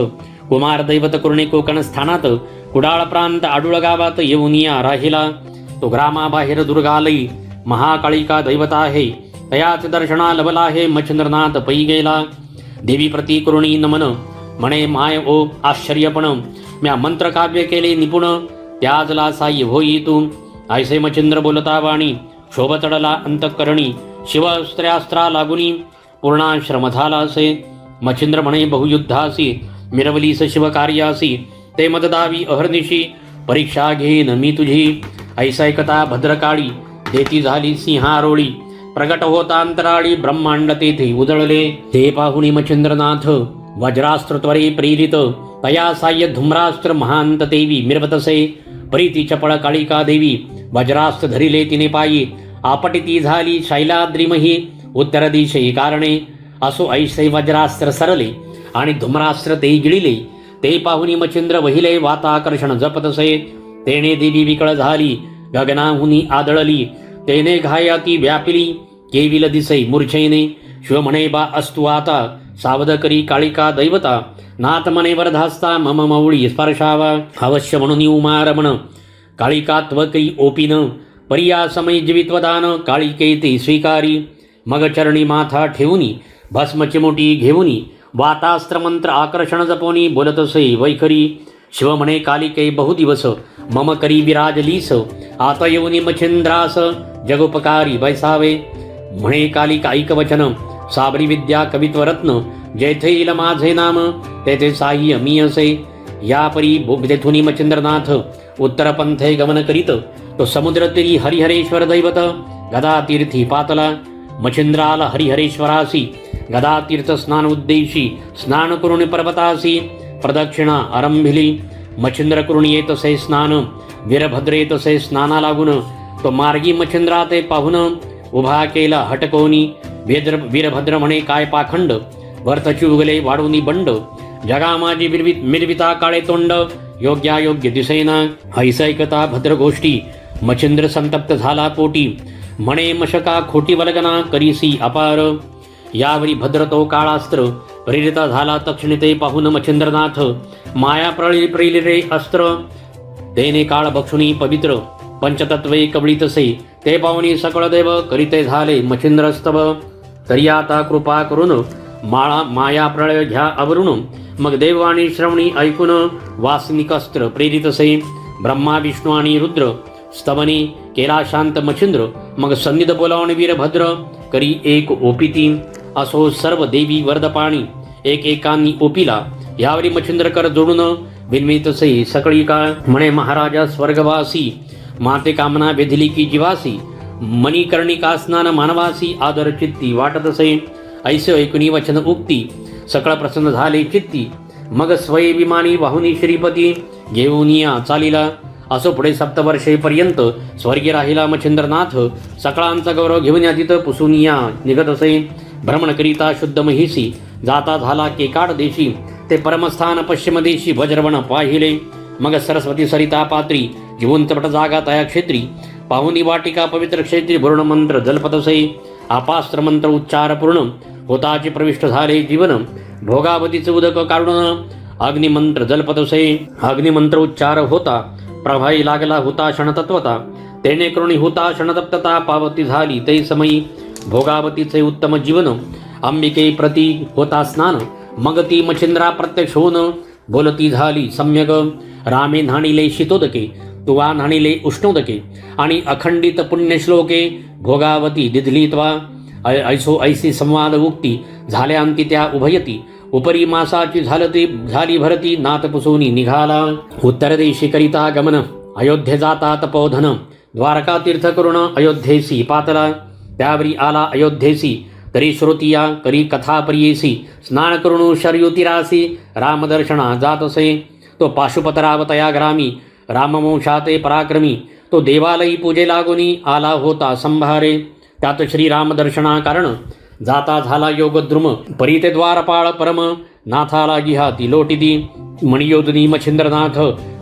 कुमार दैवत कुर्णी कोकण स्थानात. कुडाळ प्रांत आडुळ गावात येऊनिया राहिला. तो ग्रामाबाहेर दुर्गालयी महाकाळिका दैवत आहे. तयाच दर्शना लभला आहे मच्छिंद्रनाथ पै गेला. देवी प्रती कुर्णी नमन म्हणे माय ओ आश्चर्यपण. म्या मंत्र काव्य केले निपुण त्याजला साह्य होई तू. ऐसे मच्छिंद्र बोलता वाणी शोभ चढला अंतःकरणी. शिवस्त्र्यास्त्रा लागुनी पूर्णाश्रम झाला असे. मच्छिंद्र म्हणे बहुयुद्धासी मिरवलीस शिवकार्यासी. ते मददावी अहर्निशी परीक्षा घेईन मी तुझी. ऐसैकता भद्रकाळी देती झाली सिंहारोळी. प्रगट होता अंतराळी ब्रह्मांड तेथे उजळले. ते पाहुणी मच्छिंद्रनाथ वज्रास्त्र त्वरे प्रेरित. तया साह्य धूम्रास्त्र महांत देवी मिरवतसे. प्रीती चपळ काळिका देवी वज्रास्त्र धरिले तिने पायी. आपटिती झाली शैलाद्रिमही उत्तर दिशे कारणे. असो ऐसे वज्रास्त्र सरले आणि धूम्रास्त्र ते गिळिले. ते पाहुणी मच्छिंद्र वहिले वाताकर्षण जपतसे. तेने देवी विकळ झाली गगनाहुनी आदळली. तेने घायाती व्यापिली केविल दिसे मूर्छेने. शिव म्हणे बा असतु आता सावध करी काळिका दैवता. नाथ मने वरधास्ता मम मौळी स्पर्शावा. अवश्य म्हणून उमारमण काळिका त्वकरी ओपिन. परिया समय जीवित्वदान काळिके ते स्वीकारी. मग चरणी माथा ठेवूनी भस्म चिमुटी घेऊनी. वातास्त्र मंत्र आकर्षण जपोनी बोलतसे वैखरी. शिव म्हणे कालिके बहुदिवस मम करी विराजलीस. आता येऊनी मच्छिंद्रास जगोपकारी बैसावे. म्हणे कालिका ऐकवचन साबरी विद्या कवित्वरत्न. जेथे येईल माझे नाम तेथे साह्य मी असे. या परी तेथुनी मच्छिंद्रनाथ उत्तर पंथे गमन करीत. तो समुद्र तीरी हरिहरेश्वर दैवत गदातीर्थी पातला. मच्छिंद्राला हरिहरेश्वरासी गदातीर्थ स्नान उद्देशी. स्नान करून पर्वतासी प्रदक्षिणा आरंभिली. मच्छिंद्र करून येतसे स्नान वीरभद्र येतसे स्नाना लागून. तो मार्गी मच्छिंद्रा ते पाहून उभा केला हटकोनी. वीरभद्र म्हणे काय पाखंड वरतची उगले वाढवणी बंड. जगा माझी मिरविता काळे तोंड योग्यायोग्य दिसेना. ऐसैकता भद्र गोष्टी मच्छिंद्र संतप्त झाला पोटी. म्हणे मशका खोटी वल्गना करीसी अपार. यावरी भद्र तो काळास्त्र प्रेरित झाला तक्षणी. ते पाहून मच्छिंद्रनाथ माया प्रेरिरे अस्त्र. तेने काळ भक्षुनी पवित्र पंचतत्वे कबळीतसे. ते पाहुणी सकळ देव करीते झाले मच्छिंद्रस्तव. तरी आता कृपा करून माया प्रळय घ्या आवरून. मग देव आणि श्रवणी ऐकून वासनिकस्त्र प्रेरितसे. ब्रह्मा विष्णू आणि रुद्र स्तवनी केला शांत मच्छिंद्र. मग सन्निध बोलावून वीरभद्र करी एक ओपिती. असो सर्व देवी वरदपाणी एक एकांनी ओपिला. यावरी मच्छिंद्र कर जोडून विन्मितसे सकळी काळ. म्हणे महाराजा स्वर्गवासी माते कामना वेधिली की जीवासी. मणिकर्णिका स्नान मानवासी आदर चित्ती वाटतसे. ऐसे ऐकुनी वचन उक्ती सकळ प्रसन्न झाले चित्ती. मग स्वये विमानी वाहुनी श्रीपती घेऊनिया चालिला. असो पुढे सप्तवर्षेपर्यंत स्वर्गी राहिला मच्छिंद्रनाथ. सकळांचा गौरव घेऊन या तिथं पुसूनिया निघत असे. भ्रमण करिता शुद्ध महिसी जाता झाला केकाड देशी. ते परमस्थान पश्चिम देशी वज्रवण पाहिले. मग सरस्वती सरिता पात्री घेऊन तपट जागा तया क्षेत्री. पाहुनी वाटिका पवित्र क्षेत्री भूर्ण मंत्र जलपतसे. आपास्त्र मंत्र उच्चार पूर्ण होताचे प्रविष्ट झाले जीवन. भोगावतीचे उदक काढून अग्निमंत्र जलपतसे. अग्निमंत्र उच्चार होता प्रभाई लागला हुता क्षणतत्वता. तेने करुणी हुता क्षणतप्तता पावती झाली ते समयी. भोगावतीचे उत्तम जीवन अंबिके प्रती होता स्नान. मग ती मच्छिंद्रा प्रत्यक्ष होऊन बोलती झाली सम्यक. रामे न्हाणिले शीतोदके, तुवा न्हाणिले उष्णोदके, आणि अखंडित पुण्यश्लोके भोगावती दिधली त्वा. ऐसो ऐसी संवाद उक्ती झाल्यांती त्या उभयती. उपरी मासाची झाली भरती, नाथ पुसोनी निघाला. उत्तर देशी करिता गमन, अयोध्ये जाता तपोधन. द्वारका तीर्थ करुण अयोध्येसी पातला. त्यावरी आला अयोध्येसी, तरी श्रोतिया करी कथा प्रियेसी. स्नान करुण शर्युतिरासी, रामदर्शना जातसे. तो पाशुपतरावतया ग्रामी, रामवंशाते पराक्रमी. तो देवालयी पूजे लागुनी, आला होता संभारे. त्यात श्रीरामदर्शना कारण, जाता झाला योगद्रुम. परीते द्वारपाळ परम, नाथाला गिहाती लोटिती. मणियोधनी मच्छिंद्रनाथ,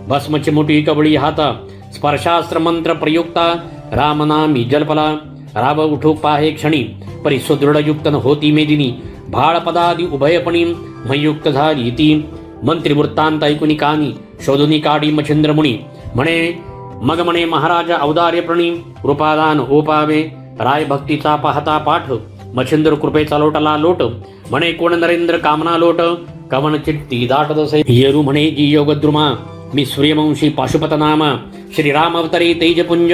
भस्मची मुठी कबळी हाता. स्पर्शास्त्र मंत्र प्रयुक्ता, रामनामी जलपला. राव उठू पाहे क्षणी, परी सुदृढयुक्त होती मेदिनी. भाळपदादी उभयपणी, मयुक्त झाली ती. मंत्री वृत्तांत ऐकुनी कानी, शोधुनी काढी मच्छिंद्रमुनी. मग म्हणे महाराज औदार्य प्रणी, कृपादान ओपावे. राय भक्तीचा पाहता पाठ, मच्छिंद्र कृपेचा लोटला लोट. म्हणे कोण नरेंद्र कामना लोट, कवन चित्ती दाटत असे. येरू म्हणे जी योगद्रुमा, मी सूर्यवंशी पाशुपत नामा. श्रीराम अवतरे तेजपुंज,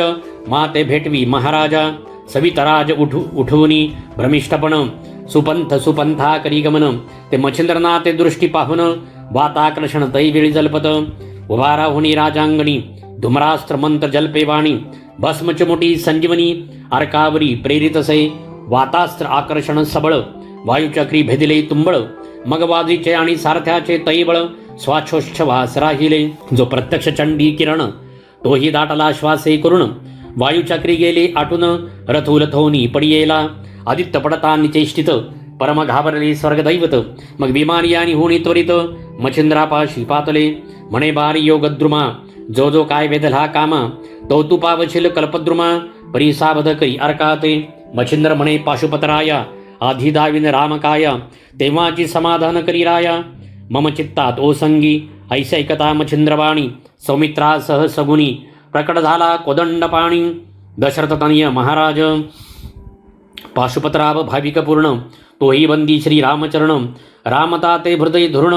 माते भेटवी महाराजा. सवितराज उठवूनी भ्रमिष्ठपण, सुपंथा करी गमन. ते मच्छिंद्रनाथे दृष्टी पाहुन, वाताकर्षण तैवेळी जलपत. उभा राहुनी राजांगणी, धुम्रास्त्र मंत्र जलपेवाणी. भस्मचमुटी संजीवनी, अर्कावरी प्रेरितसे. वातास्त्र आकर्षण सबळ, वायुचक्री भेदिले तुंबळ. मग वाजीचे आणि सारथ्याचे तैबळ, स्वाच्छोच्छवास राहिले. जो प्रत्यक्ष चंडी किरण, तोही दाटला श्वासे करुण. वायुचक्री गेले आटून, रथोलथोनी पडियेला. आदित्य पडता निचेष्टित, परम घाबरले स्वर्गदैवत. मग विमानी आणि होणी त्वरित, मच्छिंद्रापाशी पातले. म्हणे बारी योगद्रुमा, जो जो काय वेधला कामा. तो तू पावशील कल्पद्रुमा, परी सावध करी अर्काते. मच्छिंद्र म्हणे पाशुपतराया, आधी दाविन रामकाया. तेव्हाची समाधान करी राया, मम चित्तात ओसंगी. ऐसे ऐकता मच्छिंद्रवाणी, सौमित्रासह सगुनी. प्रकट झाला कोदंड पाणी, दशरथ तनय महाराज. पाशुपतराव भाविकपूर्ण, तोही बंदी श्री रामचरण. रामता ते हृदय धुरण,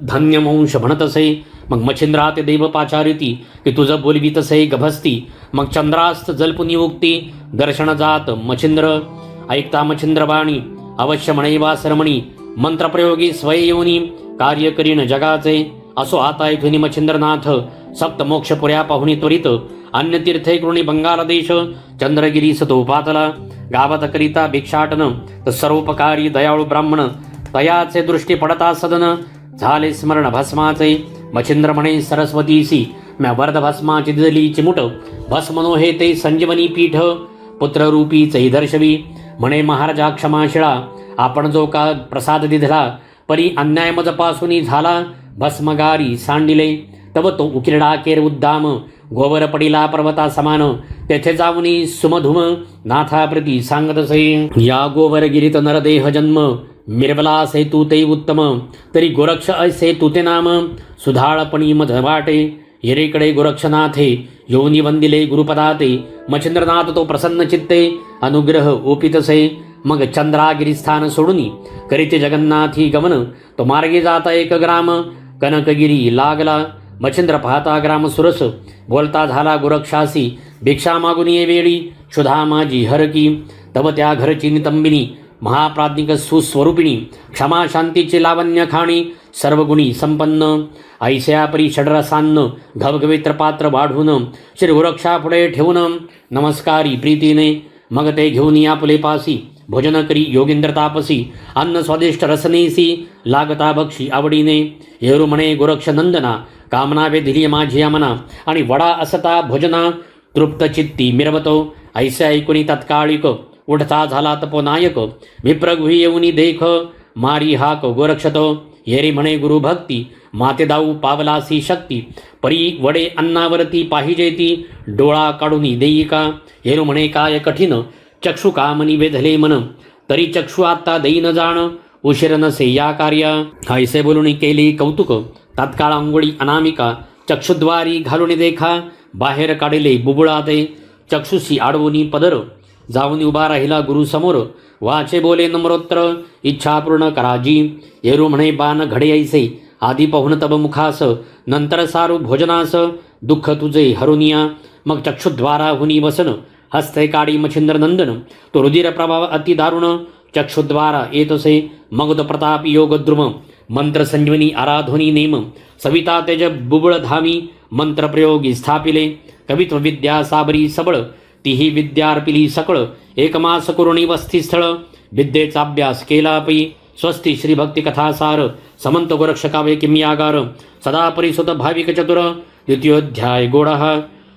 धन्यमंश म्हणतसे. मग मच्छिंद्रा ते देव पाचारिती, की तुझं बोलवीतसे गभस्ती. मग चंद्रास्त जल्पुनी उक्ती, दर्शन जात मच्छिंद्र. ऐकता मच्छिंद्रवाणी, अवश्य म्हणेवा सरमणी. मंत्रप्रयोगी स्वययोनी, कार्य करीन जगाचे. असो आता ऐथुनी मच्छिंद्रनाथ, सप्त मोक्षपुऱ्या पाहुणी त्वरित. अन्य तीर्थे कृणी बंगाल देश, चंद्रगिरी सतो पातला. गावात करिता भिक्षाटन, तर सर्वोपकारी दयाळू ब्राह्मण. तयाचे दृष्टी पडता सदन, झाले स्मरण भस्माचे. मच्छिंद्र म्हणे सरस्वतीसी, म्या वर्ध भस्माची दिली चिमुट. भस्मनो हे ते संजीवनी पीठ, पुत्ररूपीचे दर्शवी. म्हणे महाराजा क्षमाशिळा, आपण जो का प्रसाद दिधला. परी अन्याय मजपासून झाला, भस्मगारी सांडिले. तव तो उकिरडा केर उद्दाम, गोवर पडिला पर्वता समान. तेथे जाऊनी सुमधुम, नाथाप्रती सांगतसे. या गोवरगिरीत नरदेह जन्म, मिरवला से तू ते उत्तम. तरी गोरक्ष ऐसे तू ते नाम, सुधाळपणी मध वाटे. येरेकडे गोरक्षनाथे, योनी वंदिले गुरुपदाते. मच्छिंद्रनाथ तो प्रसन्न चित्ते, अनुग्रह ओपितसे. मग चंद्रागिरीस्थान सोडूनी, करीते जगन्नाथी गमन. तो मार्गे जाता एक ग्राम, कनकगिरी लागला. मच्छिंद्र पाहता ग्राम सुरस, बोलता झाला गोरक्षासी. भिक्षा मागुनी ये वेळी, क्षुधा माझी हरकी. तव त्या घरची नितंबिनी, महाप्राज्ञिक सुस्वरूपिणी. क्षमा शांतीचे लावण्य खाणी, सर्वगुणी संपन्न. ऐस्या परी षडरसान्न, घवघवित्र पात्र वाढून. श्री गोरक्षा पुढे ठेवून, नमस्कारी प्रीतीने. मग ते घेऊन आपले पासी, भोजन करी योगींद्र तापसी. अन्न स्वादिष्ट रसनेसी, लागता बक्षी आवडीने. येरू म्हणे गोरक्ष नंदना, कामना वेधिली माझी मना. आणि वडा असता भोजना, तृप्त चित्ती मिरवतो. ऐसे ऐकुनी तत्काळिक, उठता झाला तपोनायक. विप्रगृही येऊनी देख, मारी हाक गोरक्षतो. येरी म्हणे गुरुभक्ती, माते दाऊ पावलासी शक्ती. परी वडे अन्नावरती पाहिजे ती, डोळा काढूनी देई का. येरू म्हणे काय कठीण, चक्षु कामनी वेधले मन. तरी चक्षु आता देई न जाण, उशीर नसे या कार्या. ऐसे बोलून केली कौतुक, तात्काळ अंगोळी अनामिका. चक्षुद्वारी घालून देखा, बाहेर काढले बुबुळाते. चक्षुशी आडवूनी पदर, जाऊन उभा राहिला गुरुसमोर. वाचे बोले नम्रोत्र, इच्छा पूर्ण कराजी. येरू म्हणे बाण घडे ऐसे, आधी पाहून तब मुखास नंतर सारू भोजनास दुःख तुझे हरुनिया मग चक्षुद्वारा हुनी वसन हस्ते काडी मच्छिंद्र नंदन तो रुधिर प्रभाव अति दारुण चक्षुद्वारा येतसे मग तो प्रताप योग द्रुम मंत्र संजीवनी आराधोनी नेम सविता तेज बुबळ धामी मंत्र प्रयोगी स्थापिले कवित्व विद्या साबरी सबळ तीही विद्यार्पिली सकळ एकमास करुणी वस्तीस्थळ विद्येचा अभ्यास केला पै स्वस्ती श्री भक्ती कथासार समंत गोरक्षकावे किम्यागार सदा परिसुत भाविक चतुर द्वितीयोध्याय गोडः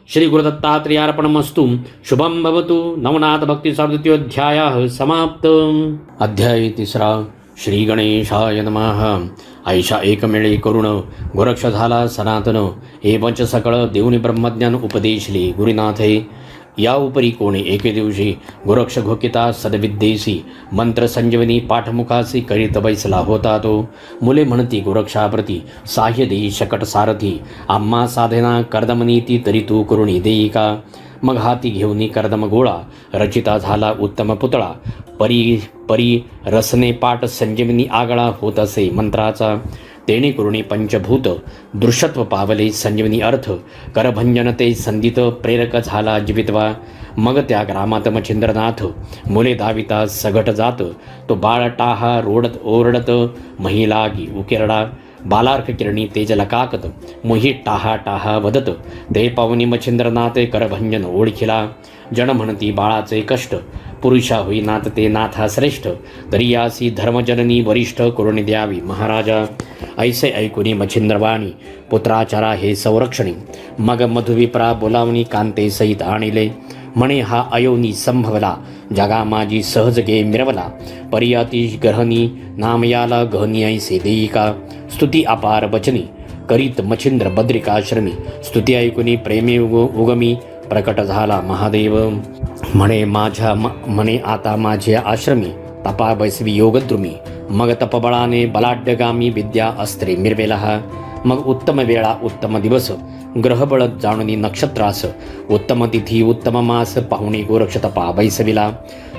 श्री गुरुदत्तात्रेयार्पणमस्तु शुभम भवतु नवनाथ भक्तिसार द्वितीयोध्यायः समाप्त अध्याय तिसरा श्री गणेशाय नमः ऐशा एकमेळे करुण गोरक्ष झाला सनातन हे पंच सकळ देऊनी ब्रह्मज्ञान उपदेशले गुरुनाथे या उपरी कोणी एके दिवशी गोरक्ष घोकिता सदविद्येसी मंत्र संजीवनी पाठमुखासी करीत बैसला होता तो मुले म्हणती गोरक्षाप्रती साह्य देई शकट सारथी आम्हा साधना कर्दमनीती तरी तू करुणी देई का मग हाती घेऊनी कर्दम गोळा रचिता झाला उत्तम पुतळा परी परी रसने पाठ संजीवनी आगळा होत असे मंत्राचा तेणे करुणी पंचभूत दृश्यत्व पावले संजीवनी अर्थ करभंजन ते संदित प्रेरक झाला जीवितवा मग त्या ग्रामात मच्छिंद्रनाथ मुले दाविता सगट जात तो बाळ टाहा रोडत ओरडत महिलागी उकिरडा बालार्क किरणी तेज लकाकत मोही टाहा टाहा वदत ते पावनी मच्छिंद्रनाथ करभंजन ओळखिला जन म्हणती बाळाचे कष्ट पुरुषा होईनात ते नाथा श्रेष्ठ तरी यासी धर्मजननी वरिष्ठ करुणी द्यावी महाराजा ऐसे ऐकुनी मच्छिंद्रवाणी पुत्राचारा हे संरक्षणी मग मधुविप्रा बोलावणी कांते सहित आणिले म्हणे हा अयोनी संभवला जगा माझी सहज गे मिरवला परियाती ग्रहणी नामयाला गहनी ऐसे देईका स्तुती अपार वचनी करीत मच्छिंद्र बद्रिकाश्रमी स्तुती ऐकुनी प्रेमी उगमी प्रकट झाला महादेव म्हणे आता माझ्या आश्रमी तपा बैसवी योगद्रुमी मग तपबळाने बलाढ्यगामी विद्या अस्त्रे मिरवेला मग उत्तम वेळा उत्तम दिवस ग्रहबळ जाणुनी नक्षत्रास उत्तम तिथी उत्तम मास पाहुणे गोरक्ष तपा बैसविला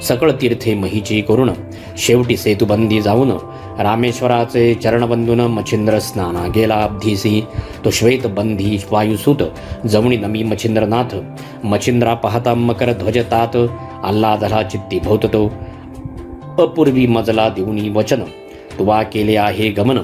सकळ तीर्थे महीची करुण शेवटी सेतुबंदी जाऊन रामेश्वराचे चरणबंधून मच्छिंद्र स्नाना गेला अब्धीसी तो श्वेत बंधी वायुसूत जवणी नमी मच्छिंद्रनाथ मच्छिंद्रा पाहता मकर ध्वजतात आल्हादला चित्ती भोवतो अपूर्वी मजला देऊनी वचन तुवा केले आहे गमन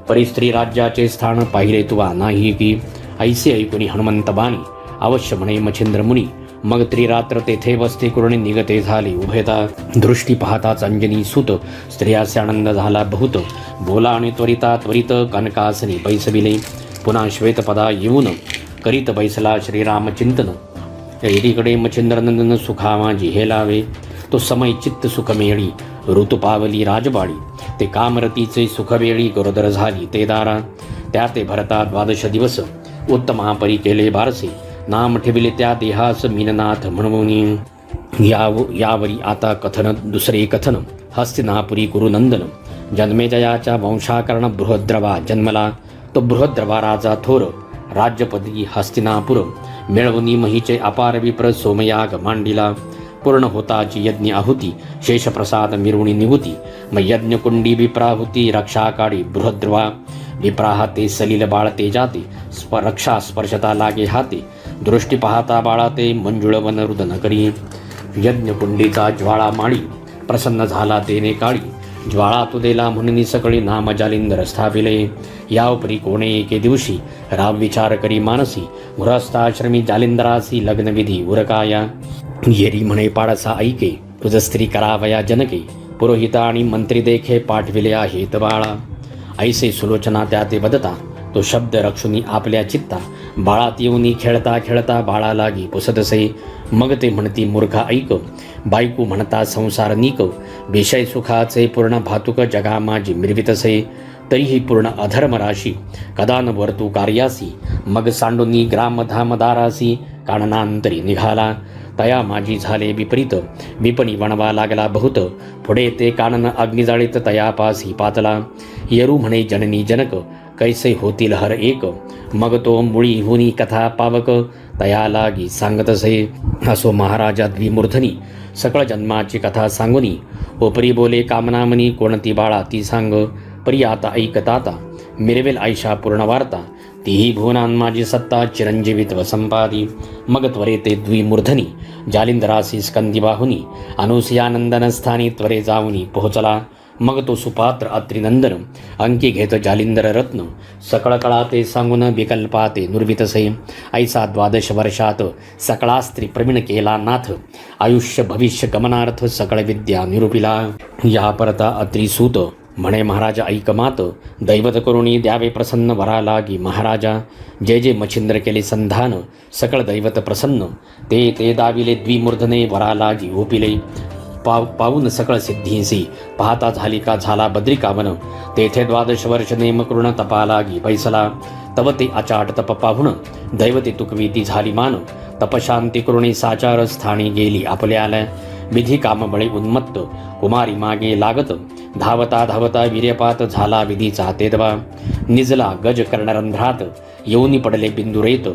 परिस्त्री राज्याचे स्थान पाहिले तुवा नाही की ऐसे ऐकुनी हनुमंत बाणी अवश्य म्हणे मच्छिंद्र मुनी मग त्रिरात्र तेथे वस्ती करुणी निगते झाले उभयता दृष्टी पाहताच अंजनी सुत स्त्रियासे आनंद झाला बहुत बोला आणि त्वरिता त्वरित कनकासनी बैसविले पुन्हा श्वेतपदा येऊन करीत बैसला श्रीराम चिंतन एकीकडे मच्छिंद्रनंदन सुखा माझी हेलावे तो समय चित्त सुखमेळी ऋतू पावली राजबाडी ते कामरतीचे सुखवेळी गरोदर झाली ते दारा त्या ते भरता द्वादश दिवस उत्तमापरी केले बारसे नाम ठेविले त्या देहास मीननाथ म्हणून यावरी आता कथन दुसरे कथन हस्तिनापुरी कुरुनंदन जन्मेजयाच्या वंशाकर्ण बृहद्रवा जन्मला तो बृहद्रवा राजा थोर राज्यपदी हस्तिनापुर मिळवणी महीचे अपार विप्र सोमयाग मांडिला पूर्ण होताची यज्ञ आहुती शेषप्रसाद मिरवणी निवृत्ती मग यज्ञकुंडी विप्राहुती रक्षा काढी बृहद्रवा विप्राहा ते सलील बाळ ते जाते रक्षा स्पर्शता लागे हाते दृष्टी पाहता बाळा ते मंजुळ वनरुदन करी यज्ञकुंडीचा ज्वाळा माळी प्रसन्न झाला तेने काळी ज्वाळा तुदेला म्हणून सकळी नाम जालिंदर स्थापिले यावपरी कोणे एके दिवशी राव विचार करी मानसी गृहस्थाश्रमी जालिंदरासी लग्नविधी उरकाया येरी म्हणे पाडसा ऐके तुझ स्त्री करावया जनके पुरोहिता आणि मंत्री देखे पाठविले आहेत बाळा ऐसे सुलोचना त्या ते बदता तो शब्द रक्षुनी आपल्या चित्ता बाळात येऊनी खेळता खेळता बाळा लागी पुसतसे मग ते म्हणती मूर्खा ऐक बायकू म्हणता संसार नीक विषय सुखाचे पूर्ण भातुक जगा माझी मिरवितसे तरीही पूर्ण अधर्म राशी कदा न वर्तू कार्यासी मग सांडुनी ग्रामधामदारासी काननांतरी निघाला तया माझी झाले विपरीत विपणी वणवा लागला बहुत पुढे ते कानन अग्निजाळीत तयापासी पातला येरू म्हणे जननी जनक कैसे होतील हर एक मग तो मुळी हुनी कथा पावक तया लागी सांगतसे असो महाराजा द्विमूर्धनी सकळ जन्माची कथा सांगुनी ओपरी बोले कामनामनी कोणती बाळा ती सांग परी आता ऐकताता मिरवेल आयशा पूर्ण वार्ता, तीही भुवनान माझी सत्ता चिरंजीवित्व संपादी. मग त्वरे ते द्विमूर्धनी जालिंदरासी स्कंदी बाहुनी, अनुसयानंदन स्थानी त्वरे जाऊनी पोहोचला. मग तो सुपात्र अत्रिनंदन अंकी घेत जालिंदर रत्न, सकळ कळा ते सांगून विकल्पा ते नुर्वितसे. ऐसा 12 वर्षात सकळा स्त्री प्रवीण केला नाथ, आयुष्य भविष्य गमनार्थ सकळ विद्या निरूपिला. या परता अत्रिसूत म्हणे महाराजा ऐकमात, दैवत करुणी द्यावे प्रसन्न वरा लागी महाराजा. जे जे मच्छिंद्र केले संधान सकळ दैवत प्रसन्न, ते ते दाविले द्विमूर्धने वरा लागी ओपिले. पाहून सकळ सिद्धींसी पाहता झाली का झाला बद्रिकावन, तेथे 12 वर्ष नेमकृण तपा लागी बैसला. तव ते अचाट तप पाहुण दैवते तुकवी ती झाली मान, तपशांती करुणी साचार स्थानी गेली आपल्याला. विधी कामबळे उन्मत्त कुमारी मागे लागत, धावता धावता वीर्यपात झाला विधीचा तेदवा. निजला गज कर्णरंध्रात येऊनी पडले बिंदुरेत,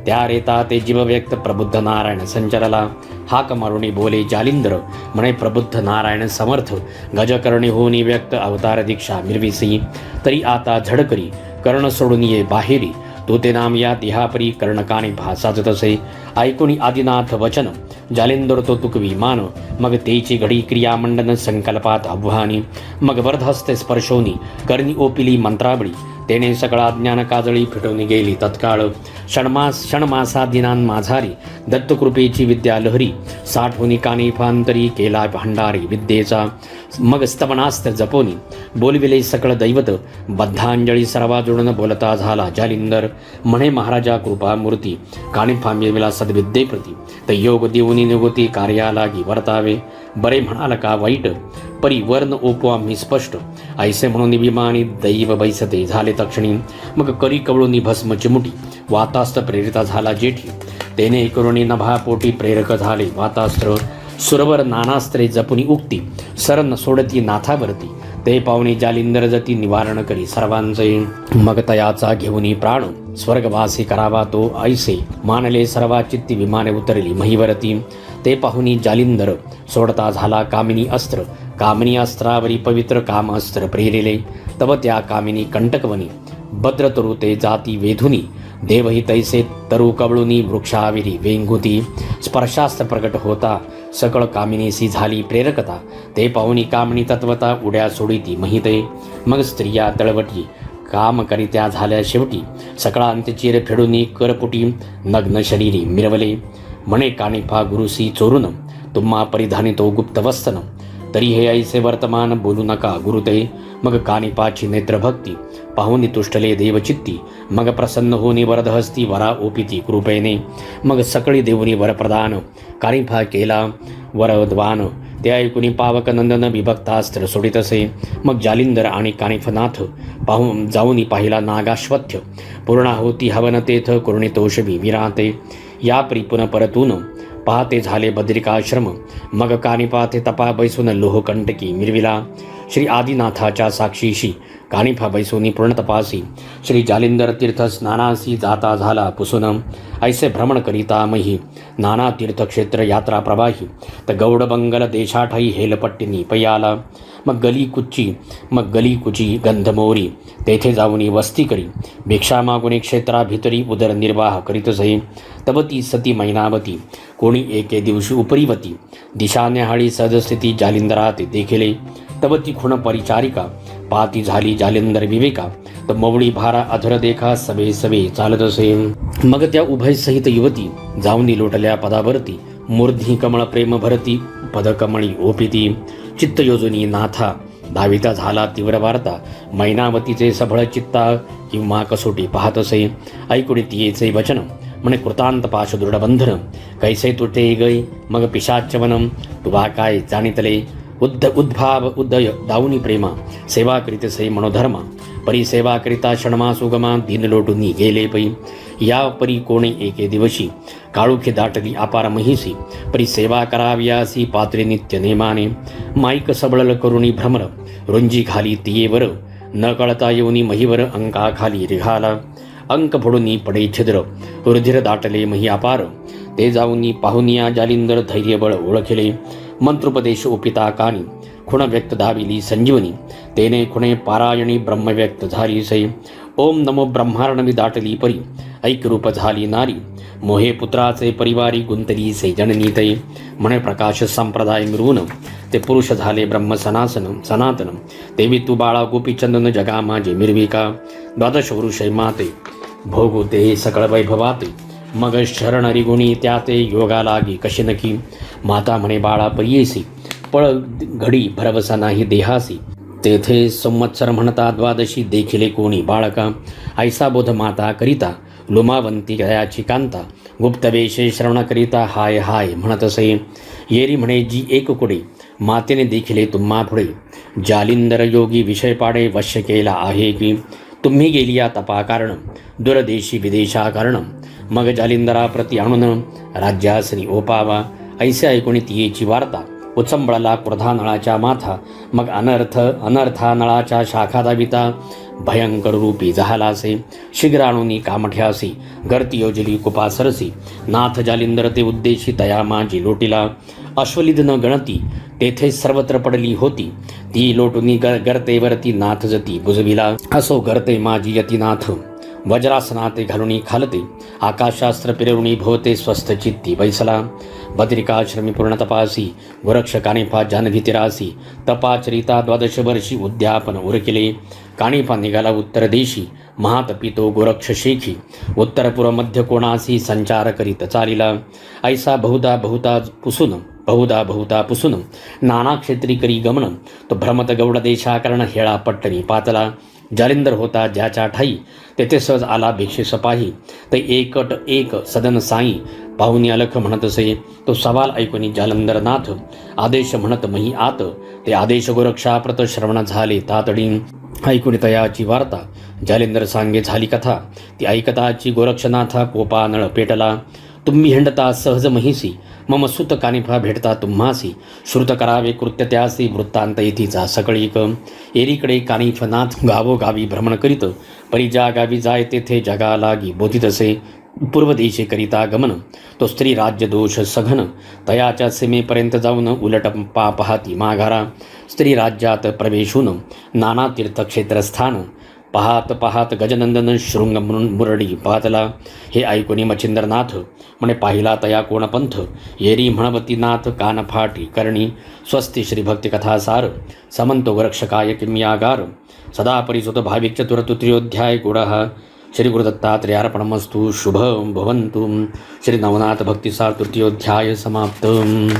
त्या रेता ते जीव व्यक्त प्रबुद्ध नारायण संचरला. हाक मारुणी बोले जालिंदर म्हणे प्रबुद्ध नारायण समर्थ, गजकर्णी होनी व्यक्त अवतार दीक्षा मिरविसी. तरी आता झडकरी कर्ण सोडून ये बाहेरी, तो ते नाम या तिहापरी कर्णकानी भासाच तसे. ऐकुणी आदिनाथ वचन जालिंदर तो तुकवी मान, मग तेची घडी क्रियामंडन संकल्पात आव्हानी. मग वरदहस्ते स्पर्शोनी कर्णी ओपिली मंत्रावळी, तेने सगळा ज्ञान काजळी फिटवून गेली तत्काळ. षणमासादिनान माझारी दत्तकृपेची विद्या लहरी, साठवून कानिफांतरी केला भांडारी विद्येचा. मग स्तवनास्त्र जपोनी बोलविले सकळ दैवत, बद्धांजळी सर्वा जोडून बोलता झाला जालिंदर. म्हणे महाराजा कृपा मूर्ती कानिफा मिळविला सद्विद्येप्रती, तर योग देऊनी निगोती कार्या लागी वर्तावे. बरे म्हणाल का वाईट परी वर्ण ओपवा मी स्पष्ट, ऐसे म्हणून विमानी दैव बैसते झाले तक्षणी. मग करी कवळूनी भस्म चिमुटी वातास्त्र प्रेरिता झाला जेठी, तेने करुणी नभापोटी प्रेरक झाले वातास्त्र. सुरवर नानास्त्रे जपुनी उक्ती सरन सोडती नाथावरती, ते पावणे जालिंदर जती निवारण करी सर्वांचे. मग तयाचा घेऊनी प्राण स्वर्गवासी करावा तो ऐसे, मानले सर्वा चित्ती विमाने उतरली महिवरती. ते पाहुनी जालिंदर सोडता झाला कामिनी अस्त्र, कामिनी अस्त्रावरी पवित्र काम अस्त्र प्रेरिले. तव त्या कामिनी कंटकवनी भद्र तरु ते जाती वेधुनी, देवही तैसे तरु कवळुनी वृक्षाविरी वेंगुती. स्पर्शास्त्र प्रकट होता सकळ कामिनीसी झाली प्रेरकता, ते पाहुनी कामिनी तत्वता उड्या सोडिती महिते. मग स्त्रिया तळवटी काम करित्या झाल्या शेवटी, सकळांत चिर फेडुनी करपुटी नग्न शरीरी मिरवले. म्हणे कानिफा गुरुसी चोरून तुम्हा परिधानितो गुप्तवस्तन, तरी हे ऐसे वर्तमान बोलू नका गुरुते. मग कानिपाची नेत्रभक्ती पाहुनी तुष्टले देवचित्ती, मग प्रसन्न होनी वरदहस्ती वरा ओपिती कृपेने. मग सकळी देऊनी वरप्रदान कानिफा केला वरद्वान, ते ऐकुनी पावक नंदन विभक्तास्त्र सोडितसे. मग जालिंदर आणि कानिफनाथ जाऊनी पाहिला नागाश्वत्थ, पूर्णाहुती हवन तेथ कुर्णितोषवी विराते. या प्रिपुन परतून पाहते झाले बद्रिकाश्रम, मग कानिपाथे तपा बैसून लोहकंटकी मिरविला. श्री आदिनाथाच्या साक्षीशी कानिफा बैसोनी पूर्ण तपासी, श्री जालिंदर तीर्थ स्नानासी जाता झाला पुसून. ऐसे भ्रमण करिता मही नाना तीर्थक्षेत्र यात्रा प्रवाही, तर गौडबंगल देशाठाई हेलपट्टीनी पयाला. मग गली कुची गंधमोरी, तेथे जाऊनी वस्ती करी, भिक्षा मागुनी क्षेत्राभितरी उदरनिर्वाह करीतसे. तव ती सती मैनावती कोणी एके दिवशी उपरीवती, दिशान्याहाळी सहजस्थिती जालिंदरात देखिले. तव ती खुण परिचारिका पाती झाली जालिंदर विवेका, तर मवळी भारा अधर देखा सवे सवे चालत असे. मग त्या उभय सहित युवती जाऊनी लोटल्या पदावरती, मूर्धी कमळ प्रेम भरती पदकमळी ओपिती. चित्त योजनी नाथा धाविता झाला तीव्र वार्ता, मैनावतीचे सबळ चित्ता किंवा कसोटी पाहत असे. ऐकुणी तियेचे वचन म्हणे कृतांत पाश दृढबंधन, कैसे तुटे गै मग पिशाच्यवनम, तुवा काय जाणितले उद्भाव उदय दाऊनी प्रेमा, सेवा करीतसे मनोधर्मा, परी सेवा करिता क्षणमा सुगमा दिन लोटूनी गेले पै. या परी कोणे एके दिवशी काळुखी दाटली अपार महिसी, परी सेवा कराव्यासी पात्रे नित्य नेमाने. माईक सबळल करुणी भ्रमर रुंजी खाली तियेवर, न कळता येऊनी महिवर अंका खाली रिघाला. अंक फोडूनी पडे छिद्र रुधिर दाटले मही अपार, ते जाऊनी पाहुनिया जालिंदर धैर्यबळ ओळखले. मंत्रोपदेश उपिता कानी खुण व्यक्त धाविली संजीवनी, तेने खुणे पारायणी ब्रह्मव्यक्त झाली सै. ओम नमो ब्रह्मार्णवी दाटली परी ऐक्यरूप झाली नारी मोहे पुत्राचे परिवारी गुंतली से जननीतये म्हणे प्रकाश संप्रदाय मिळवून ते पुरुष झाले ब्रह्म सनातन देवी तू बाळा गोपीचंदन जगा माझे मिरविका द्वादश वृषय माते भोगू ते सकळ वैभवाते मग शरण रिगुणी त्याते योगा लागी कशी नकी माता म्हणे बाळा परियेसी पळ घडी भरवसा नाही देहासी तेथे संवत्सर म्हणता द्वादशी देखिले कोणी बाळका ऐसा बोध माता करिता लुमावंती गयाची कांता गुप्तवेशे श्रवण करिता हाय हाय म्हणत असे येरी म्हणे जी एक कुडे मातेने देखिले तुम्हा पुढे जालिंदर योगी विषय पाडे वश्य केला आहे की तुम्ही गेली या तपा कारण दुरदेशी विदेशा कारण मग जालिंदरा प्रति आणून राज्यासनी ओपावा ऐसे ऐकून तियेची वार्ता उचंबळला क्रोधा नळाच्या माथा मग अनर्था नळाच्या शाखा दाविता भयंकर रूपी जहालासे शीघ्राणुनी कामठ्यासी गर्ती योजली कुपासरसी नाथ जालिंदर ते उद्देशी तया माझी लोटीला अश्वलिद न गणती तेथे सर्वत्र पडली होती ती लोटुनी गर्तेवरती नाथ जती बुजविला असो गर्ते माझी यतीनाथ वज्रासनाते घालुनी खालते आकाशास्त्र पिरवणी भोवते स्वस्थ चित्ती बैसला बद्रिकाश्रमी पूर्ण तपासी गोरक्ष कानिफा जानवी तिरासी तपाचरिता द्वादश वर्षी उद्यापन उरकिले कानिफा निघाला उत्तर देशी महातपितो गोरक्ष शेखी उत्तरपूर्व मध्य कोणासी संचार करीत चालिला ऐसा बहुधा पुसून नाना क्षेत्री करी गमन तो भ्रमत गौड देशाकरण हेळा पट्टणी पातला जालिंदर होता ज्याच्या ठाई तेथे सहज आला भिक्षे सपाही ते एकट एक सदन साई पाहुणी अलख म्हणत असे तो सवाल ऐकून जालंधरनाथ आदेश म्हणत मही आत ते आदेश गोरक्षाप्रत श्रवण झाले तातडी ऐकून तयाची वार्ता जालिंदर सांगे झाली कथा ती ऐकताची गोरक्षनाथा कोपा नळ पेटला तुम्ही हिंडता सहज महिसी मम सुत कानिफा भेटता तुम्हासी श्रुत करावे कृत्य त्यासी वृत्तांत येथीचा सकळीक एरीकडे कानिफनाथ गावोगावी भ्रमण करीत परी ज्या गावी जाय तेथे जगा लागी बोधित असे पूर्व देशे करिता गमन तो स्त्री राज्य दोष सघन तयाच्या सीमेपर्यंत जाऊन उलट पाहाती माघारा स्त्री राज्यात प्रवेशून नाना तीर्थक्षेत्रस्थान पाहात गजनंदन शृंग मुरडी पाहतला हे ऐकून मच्छिंद्रनाथ म्हणे पाहिला तया कोण पंथ येरी म्हणवती नाथ कानफाटी करणी स्वस्ती श्रीभक्ती कथासार समंतो गोरक्षकाय किम्यागार सदा परिसुत भाविक चतुर तृतीयोध्याय गुडः श्री गुरुदत्तात्रेयार्पणमस्तु शुभ भवन्तु श्री नवनाथ भक्तिसार तृतीयोध्याय समाप्त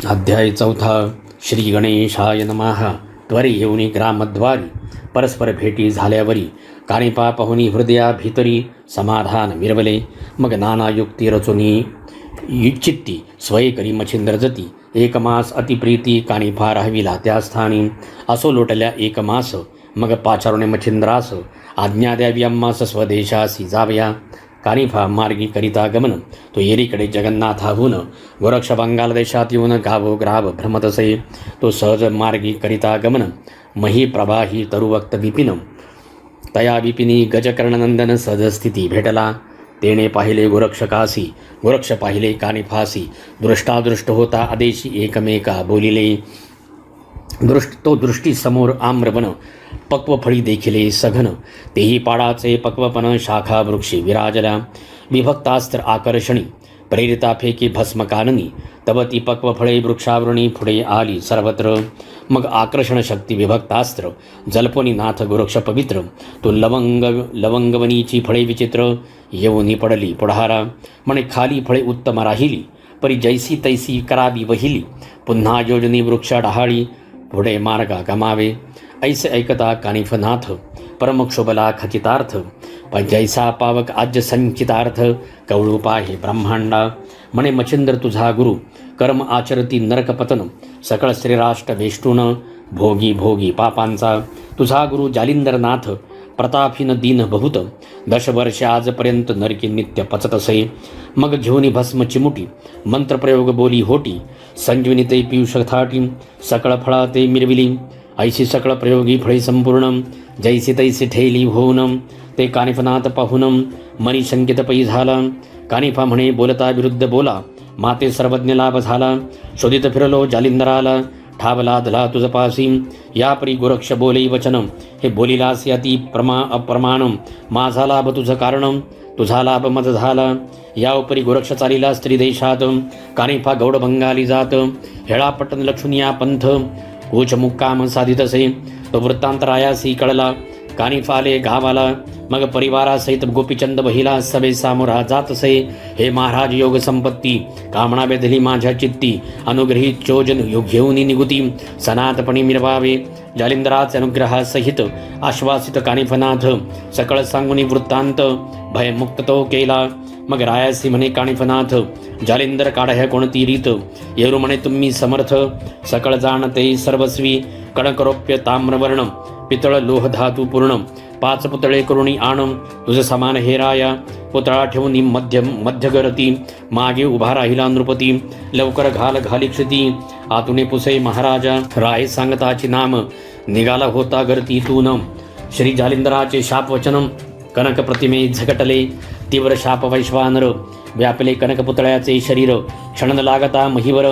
अध्याय चौथा श्री गणेशाय नमः त्वरी येऊनी ग्रामद्वारी परस्पर भेटी झाल्यावरी कानिपा पाहुनी हृदया भीतरी समाधान मिरवले मग नाना युक्ती रचुनी चित्ती स्वये करी मच्छिंद्र जती एक मास अतिप्रीती कानिफा राहविला त्या स्थानी असो लोटल्या एक मास मग पाचारुणे मच्छिंद्रास आज्ञा द्यावी आम्हास स्वदेशासी जावया कानिफा मार्गी करिता गमन तो येरीकडे जगन्नाथाहून गोरक्ष बंगाल देशात येऊन गावोग्राव भ्रमत असे तो सहज मार्गी करिता गमन मही प्रवाही तरुवक्त विपिन तया विपिनी गजकर्णनंदन सहजस्थिती भेटला तेने पाहिले गोरक्षकासी गोरक्ष पाहिले कानिफासी दृष्टादृष्ट होता आदेशी एकमेका बोलिले तो दृष्टी समोर आम्रवन पक्वफळी देखिले सघन तेही पाडाचे पक्वपन शाखा वृक्षी विराजला विभक्तास्त्र आकर्षणी प्रेरिता फेकी भस्मकाननी तव ती पक्वफळे वृक्षावृणी पुढे आली सर्वत्र मग आकर्षण शक्ती विभक्तास्त्र जल्पोनी नाथ गोरक्ष पवित्र तो लवंगवनीची फळे विचित्र येऊनी पडली पुढारा म्हणे खाली फळे उत्तम राहिली परी जैसी तैसी करावी वहिली पुन्हा योजनी वृक्ष डहाळी पुढे मार्गा गमावे ऐसे ऐकता कानिफनाथ परमक्षोभला खचितार्थ पण जैसा पावक आज्य संचितार्थ कवळू पाहे ब्रह्मांडा म्हणे मच्छिंद्र तुझा गुरु कर्म आचरती नरकपतन सकळ श्रीराष्ट्र वेष्टून भोगी भोगी पापांचा तुझा गुरु जालिंदरनाथ प्रतापहीन दीन बहुत 10 वर्षे आजपर्यंत नरकी नित्य पचत असे मग घेऊनी भस्म चिमुटी मंत्रप्रयोग बोली होटी संजीवनी ते पियुष थाटी सकळ फळा ते मिरविली ऐशी सकळ प्रयोगी फळे संपूर्ण जैसी तैसी ठेली होऊन ते कानिफनाथ पाहून मनी शंकित पै झाला कानिफा म्हणे बोलता विरुद्ध बोला माते सर्वज्ञ लाभ झाला शोधित फिरलो जालिंदराला ठावला धला तुझपासी यापरी गोरक्ष बोले वचन हे बोलिलास याती अप्रमाण माझा लाभ तुझं कारण तुझा लाभ मज झाला या उपरी गोरक्ष चालिला स्त्री देशात कानिफा गौड बंगाली जात हेळापट्टण लक्ष्मीया पंथ कोच मुक्काम साधितसे तो वृत्तांत रायासी कळला कानिफाले गावाला मग परिवारासहित गोपीचंद बहिला सभे सामोरा जातसे हे महाराज योग संपत्ती कामना बेधली माझ्या चित्ती अनुग्रहित चोजन घेऊन निगुती सनातपणी मिरवावे जालिंदराचे अनुग्रहासहित आश्वासित कानिफनाथ सकळ सांगुनी वृत्तांत भयमुक्त तो केला मग रायासी म्हणे कानिफनाथ जालिंदर काढ्या कोणती रीत येरू म्हणे तुम्ही समर्थ सकळ जाणते सर्वस्वी कणकरोप्य ताम्रवर्ण पितळ लोह धातू पूर्ण 5 पुतळे करुणी आण तुझ समान हे राया पुतळा ठेवून मध्यगरती मागे उभा राहिला नृपती लवकर घाली क्षिती आतुने पुसे महाराजा राय सांगताची नाम निघाला होता गर्तीतून श्री जालिंदराचे शाप वचन कनक प्रतिमे झगटले तीव्र शाप वैश्वानर व्यापले कनक पुतळ्याचे शरीर क्षण लागता महिवर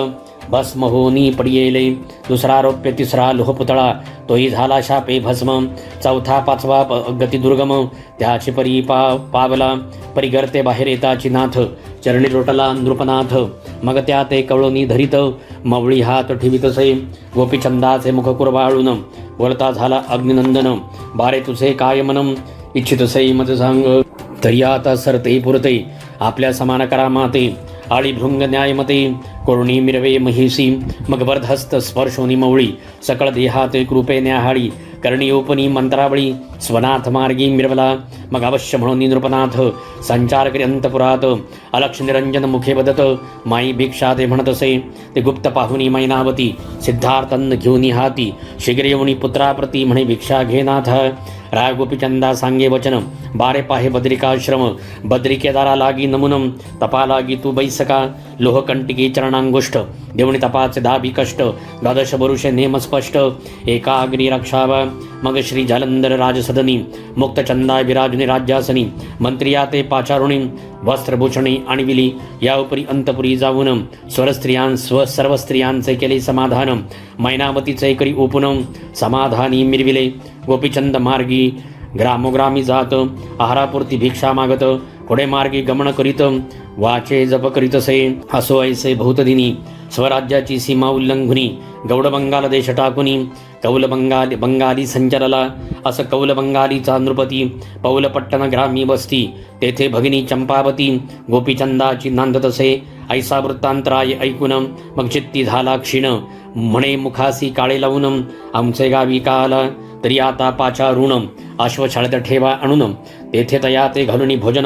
भस्म होनी पडियेले दुसरा रौप्य तिसरा लोहपुतळा तोही झाला शापे भस्म चौथा 5वा गती दुर्गम त्याची पावला परिगरते बाहेर येताची नाथ चरणी लोटला नृपनाथ मग त्या ते कवळोनी धरित मवळी हात ठेवितसे गोपीचंदाचे मुख कुरवाळून बोलता झाला अग्निनंदन बारे तुझे काय मनम इच्छितसे मज सांग तरी आता सरते पुरते आपल्या समान करामाते आळी भृंग न्यायमते कोरुणी मिरवे महिसी मग वर्धस्त स्पर्शोनी मवळी सकळ देहाते कृपे न्याहाळी करणी ओपनी मंत्रावळी स्वनाथ मार्गी मिरवला मग अवश्य म्हणून नृपनाथ संचार करी अंतपुरात अलक्ष निरंजन मुखे बदत माई भिक्षा ते म्हणतसे ते गुप्त पाहुनी मैनावती सिद्धार्थन घेऊनी हाती शीघ्र येऊनी पुत्राप्रती म्हणे भिक्षा घे नाथ राय गोपीचंदा सांगे वचन बारे पाहे बद्रिकाश्रम बद्रिकेदारा लागी नमुनम तपा लागी तू बैसका लोहकंटिकी चरणांगुष्ठ देवणी तपाचे दाबी कष्ट द्वादश वरुषे नेम स्पष्ट एका अग्नी रक्षावा मग श्री जालंधर राजसदनी मुक्तचंदा विराजुनी राज्यासनी मंत्रिया ते पाचारुणी वस्त्रभूषणी आणविली या उपरी अंतपुरी जाऊन सर्व स्त्रियांचे केले समाधान मैनावतीचे करी ओपुन समाधानी मिरविले गोपीचंद मार्गी ग्रामोग्रामी जात आहारापुरती भिक्षा मागत पुढे मार्गी गमन करीत वाचे जप करीतसे असो ऐसे बहुतदिनी स्वराज्याची सीमा उल्लंघुनी गौड बंगाल देश टाकुनी कौल बंगाली संचरला असं कौल बंगालीचा नृपती पौलपट्टण ग्रामी वस्ती तेथे भगिनी चंपावती गोपीचंदाची नांदतसे ऐसा वृत्तांतराय ऐकून मग चित्ती झाला क्षीण म्हणे मुखासी काळे लावून आमचे गावी का आला तरी आता पाचा ऋण अश्वछाळत ठेवा आणून तेथे तया ते घालुनी भोजन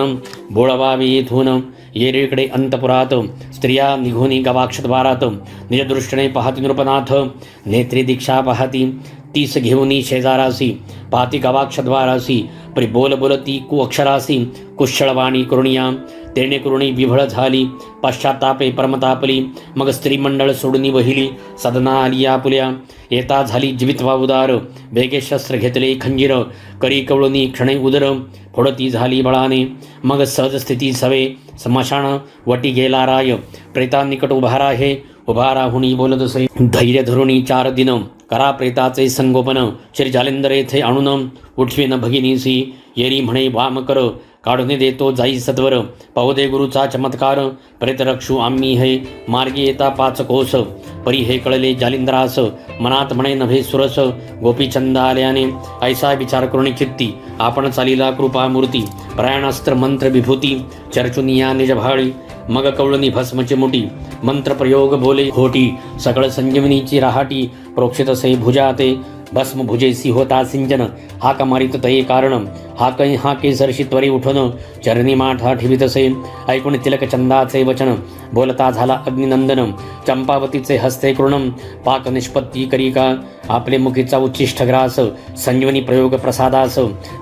बोळवावे येथून येरीकडे अंतपुरात स्त्रिया निघुनी गवाक्षद्वारात निजदृष्टीने पाहती नृपनाथ नेत्री दीक्षा पाहती 30 घेऊनी शेजारासी पाहती गवाक्षद्वारासी परी बोलती कुअक्षरासी कुशळवाणी करुणिया तेणे करुणी विभळ झाली पश्चातापे परमतापली मग स्त्रीमंडळ सोडून वहिली सदना आली आपुल्या येता झाली जीवितवा उदार वेगे शस्त्र घेतले खंजीर करी कवळुनी क्षणे उदर फोडती झाली बळाने मग सहज स्थिती सवे स्मशान वटी गेला राय प्रेता निकट उभारा हे उभा राहुनी बोलतसे धैर्य धरुणी 4 दिन करा प्रेताचे संगोपन श्री जालिंदर येथे आणून उठवीन भगिनीसी येरी म्हणे वाम कर काढून देतो जाई सत्वर पाहुदे गुरुचा चमत्कार प्रेतरक्षू आम्ही हे मार्गी येता 5 कोस परी हे कळले जालिंदरास मनात म्हणे नभे सुरस गोपीचंद आल्याने ऐसा विचार करुणी चित्ती आपण चालीला कृपा मूर्ती प्रयाणास्त्र मंत्र विभूती चर्चुनिया निज भाळी मग कवळणी भस्मची मुठी मंत्र प्रयोग बोले होटी सकळ संजीवनीची राहाटी प्रोक्षित से भुजाते भस्म भुजेसी होता सिंचन हाक मारित तये कारण हा केसरशी त्वरी उठून चरणी माठा ठेवितसे ऐकून तिलक चंदाचे वचन बोलता झाला अग्निनंदन चंपावतीचे हस्ते कृणम पाक निष्पत्ती करी का आपले मुखीचा उच्चिष्ट ग्रास संजीवनी प्रयोग प्रसादास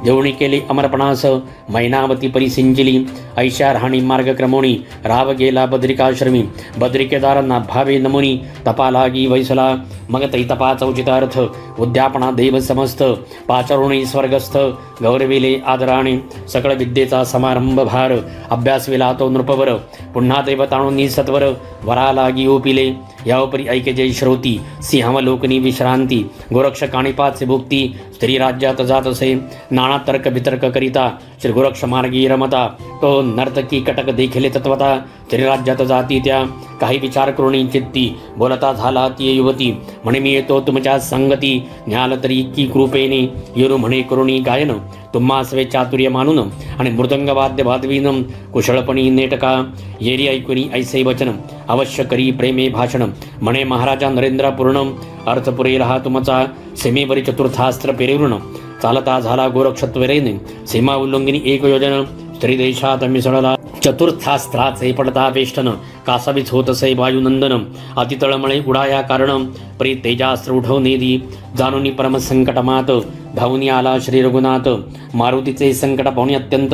जेवणी केले अमरपणास मैनावती परी सिंचिली ऐशा राहणी मार्गक्रमोणी राव गेला बद्रिकाश्रमी बद्रिकेदारांना भावे नमुनी तपा लागी वैसला मग तैतपाचा उचितार्थ उद्यापना देव समस्त पाचरुणी स्वर्गस्थ गौरविले आदराणे सकळ विद्येचा समारंभ भार अभ्यास विला तो नृपवर पुन्हा देवताणुनी सत्वर वरा लागी ओपिले यावपरी ऐक्यजय श्रोती सिंहावलोकनी विश्रांती गोरक्ष काणिपाचे भुक्ती स्त्री राज्यात जात असे नाना तर्क वितर्क करिता श्री गोरक्ष मार्गी रमता तो नर्तकी कटक देखिले तत्वता स्त्री राज्यात जाती त्या काही विचार करुणी चित्ती बोलता झाला ती युवती म्हणे मी येतो तुमच्या संगती न्याल तरी की कृपेने येरू म्हणे करुणी गायन तुम्हा स्वे चातुर्य मानून आणि मृदंग वाद्य वादवीन कुशळपणी नेटका येरी ऐकुनी ऐसे वचन अवश्य करी प्रेमे भाषण म्हणे महाराजा नरेंद्र पूर्ण अर्थ पुरेल हा तुमचा सीमेवरी चतुर्थास्त्र पेरेवृण चालता झाला गोरक्षत्वरेने सीमा उल्लंघिनी एक योजन स्त्री देशात मिसळला चतुर्थास्त्राचे पडता वेष्टन कासावीच होत असे वायुनंदन अतितळमळे उडाया कारण परी तेजास्त्र उठवनेदी जाणूनी परमसंकटमात धावून आला श्री रघुनाथ मारुतीचे संकट पाहुणे अत्यंत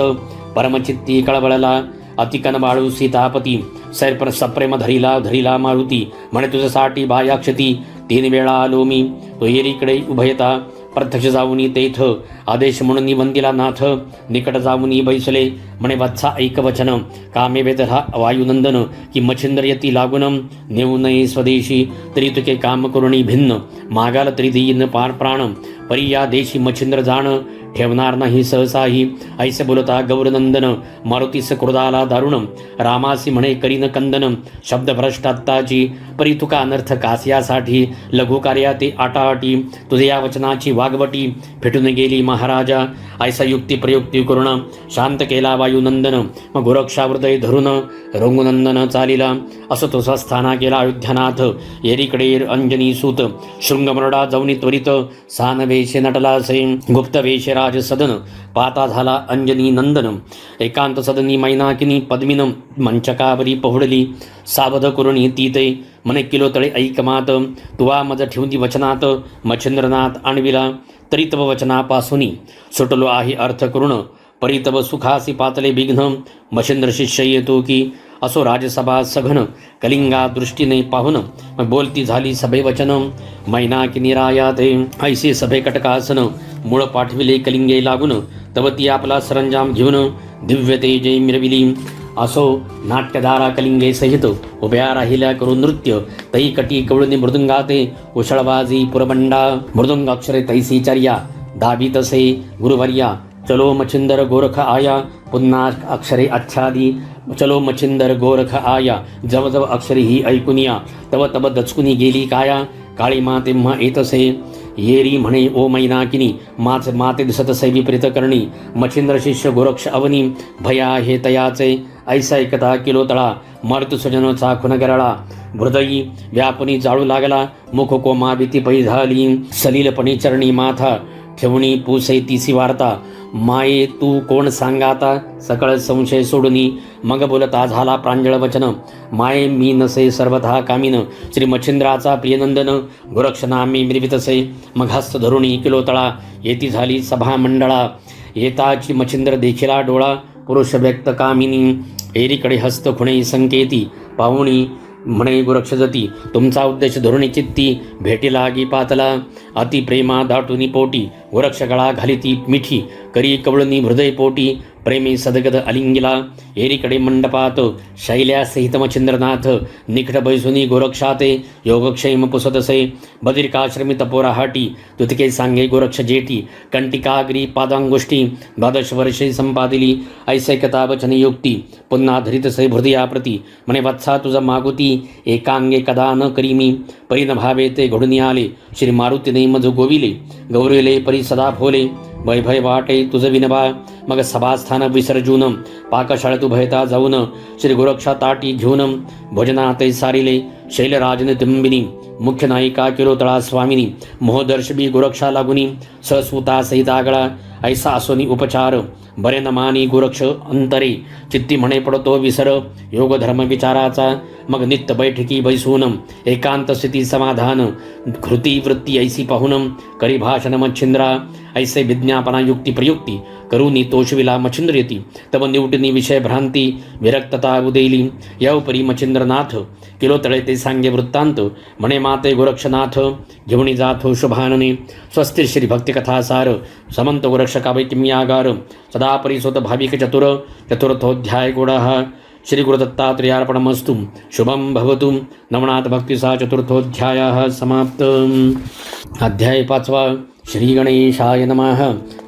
परमचित्ती कळवळला अतिकन बाळू सीतापती सैरपर सप्रेम धरिला मारुती म्हणे तुझ्यासाठी बायाक्षती 3 वेळा आलो मी तो येरीकडे उभयता प्रत्यक्ष जाऊनी तेथ आदेश म्हणून वंदिला नाथ निकट जाऊनी बैसले म्हणे वत्सा ऐक वचन कामे वेदहा वायुनंदन की मच्छिंद्र यती लागून नेऊ नये स्वदेशी तरी तुके काम करुणी भिन्न मागाल तरी देईन पार प्राण परी या देशी मच्छिंद्र जाण ठेवणार नाही सहसाही ऐसे बोलता गौरनंदन मारुतीस क्रोधाला दारुण रामासी म्हणे करीन कंदन शब्द भ्रष्टात्ताची परी तुका अनर्थ कास्यासाठी लघु कार्या ते आटाआटी तुझे या वचनाची वागवटी फेटून गेली महाराजा ऐसा युक्ती प्रयुक्ती करुण शांत केला वायुनंदन मग गोरक्षा हृदय धरून रंगुनंदन चालिला असं तो स्थाना केला अयोध्यानाथ येरीकडे अंजनी सूत शृंगमरडा जाऊनी त्वरित सानवेशे नटला असे गुप्त वेश राज सदन पाता झाला अंजनी नंदन एकांत सदनी मैनाकिनी पद्मिन मंचकावरी पहुडली सावध करुणी तीते मने किलो तळे ऐकमात तुवा मज ठेवती वचनात मच्छिंद्रनाथ आणविला तरी तव वचनापासूनी सुटलो आहे अर्थ करुण परी तव सुखासी पातले विघ्न मच्छिंद्र शिष्य येतो की असो राजसभा सघन कलिंगा दृष्टीने पाहून बोलती झाली सभे वचन मैनाकिनी रायाते ऐसे सभे कटकासन मूळ पाठविले कलिंगे लागून तव ती आपला सरंजाम घेऊन दिव्य तेजे मिरविली असो नाट्यधारा कलिंगे सहित उभ्या राहिल्या करून नृत्य तई कटी कवळणी मृदुंगाते कुशळबाजी पुरबंडा मृदुंग अक्षरे तैसी चर्या दाबी तसे गुरुवर्या चलो मच्छिंदर गोरख आया पुन्हा अक्षरे आच्छादी चलो मच्छिंदर गोरख आया जव जव अक्षरे ही ऐकुनिया तव तब दचकुनी गेली काया काळी माते तेव्हा येतसे येरी म्हणे ओ मैनाकिनी माते दिसतसे विपरीत करणी मच्छिंद्र शिष्य गोरक्ष अवनी भया हे तयाचे ऐसा एकता किलो तळा मर्तु सुजन चाखुन गरळा हृदयी व्यापनी जाळू लागला मुख कोमा भीती पै झाली सलीलपणी चरणी माथा ठेवणी पुसे तिसी वार्ता माये तू कोण सांगाता सकळ संशय सोडूनी मग बोलता झाला प्रांजळ वचन माये मी नसे सर्वथा कामीन श्री मच्छिंद्राचा प्रियनंदन गोरक्षनामी मिरवितसे मग हस्त धरुणी किलो तळा येती झाली सभा मंडळा येताची मच्छिंद्र देखिला डोळा पुरुष व्यक्त कामिनी एरीकडे हस्त खुणे संकेती पाहुणी म्हणे गोरक्षजती तुमचा उद्देश धोरणी चित्ती भेटी लागी पातला अति प्रेमा दाटुनी पोटी गोरक्ष गळा घालिती मिठी करी कवळणी हृदय पोटी प्रेमी सदगद अलिंगिला एरीकडे मंडपात शैल्यासहित मच्छिंद्रनाथ निकट बैसुनी गोरक्षाते योगक्षेम पुसतसे बदिरिकाश्रमी तपोराहाटी तुतके सांगे गोरक्ष जेठी कंटिकाग्री पादांगुष्टी 12 वर्षे संपादिली ऐसैकता वचन युक्ती पुन्हा धरितसे हृदयाप्रती म्हणे वत्सा तुझा मागुती एकांगे कदा न करीमी परी न भावे ते घडून आले श्री मारुतीने मज गोविले गौरविले परी सदा भोले वैभय वाटे तुझ विनबा मग सभास्थान विसर्जून पाकशाळेत उभयता जाऊन श्री गोरक्षा ताटी घेऊन भोजनाते सारिले शैलराजन तिंबिनी मुख्य नायिका किलोतळा स्वामिनी मोहदर्शबी गोरक्षा लागुनी सहसुता सहित आगळा ऐसा असोनी उपचार बरे न मानी गोरक्ष अंतरे चित्ती म्हणे पडतो विसर योग धर्म विचाराचा मग नित्य बैठकी बैसून एकांत स्थिती समाधान कृती वृत्ती ऐसी पाहून करी भाषण मच्छिंद्रा ऐसे विज्ञापना युक्ती प्रयुक्ती करूनी तोषविला मच्छिंद्र येती तब निवटनी विषय भ्रांती विरक्तता उदेली यवपरी मच्छिंद्रनाथ किलो तळे ते सांगे वृत्तांत म्हणे माते गोरक्षनाथ घेऊनी जाथो शुभानने स्वस्तिर श्री भक्तिकथासार समंत गोरक्ष काव्य किम्यागार सदा परिसोत भाविक चतुर्थोध्याय गुणः श्री गुरुदत्तात्रेयार्पणमस्तु शुभम भवतु नवनाथ भक्तिसा चतुर्थोध्यायः समाप्त। अध्याय 5 श्री गणेशाय नमः।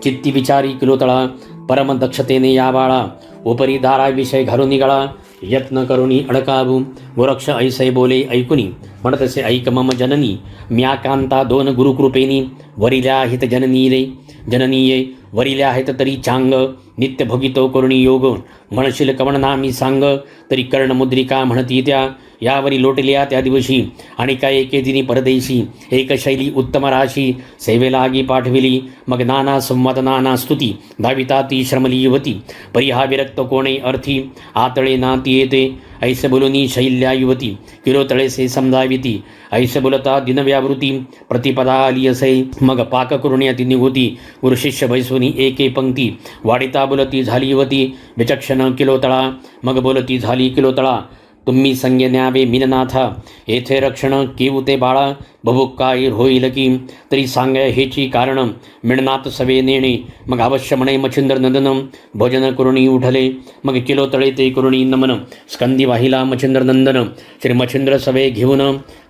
चित्ती विचारी किलोतळा परम दक्षतेने या बाळा उपरी दारा विषय घालून निघाला यत्न करुणी अडकावू गोरक्ष ऐसे बोले ऐकुनी म्हणतसे ऐक मम जननी म्या कांता 2 गुरुकृपेनी वरिल्या हित जननीये वरिल्या आहेत तरी चांग नित्य भोगितो करुणी योग म्हणशील कवणना मी सांग तरी कर्णमुद्रिका म्हणती त्या यावरी लोटल्या त्या दिवशी आणि काय एके दिनी परदेशी एक शैली उत्तम राशी सेवेलागी पाठविली मग नाना संवाद नाना स्तुती धाविता ती श्रमली युवती परी हा विरक्त कोणे अर्थी आतळे नाती येते ऐसे बोलुनी शैल्या युवती किलो तळेसे समजाविती ऐसे बोलता दिनव्यावृत्ती प्रतिपदा आली असे मग पाक करुण्याती निघोती गुरुशिष्य बैसुनी एके पंक्ती वाडिता बोलती झाली युवती विचक्षण किलोतळा मग बोलती झाली किलोतळा तुम्ही संज्ञ न्यावे मीननाथा येथे रक्षण केऊ ते बाळा बभुक्काई होईल की तरी सांगाय हेची कारण मिळनात सवे नेणे मग अवश्य म्हणे मच्छिंद्र नंदन भोजन करुणी उठले मग किलो तळे ते करुणी नमन स्कंदी वाहिला मच्छिंद्र नंदन श्री मच्छिंद्र सवे घेऊन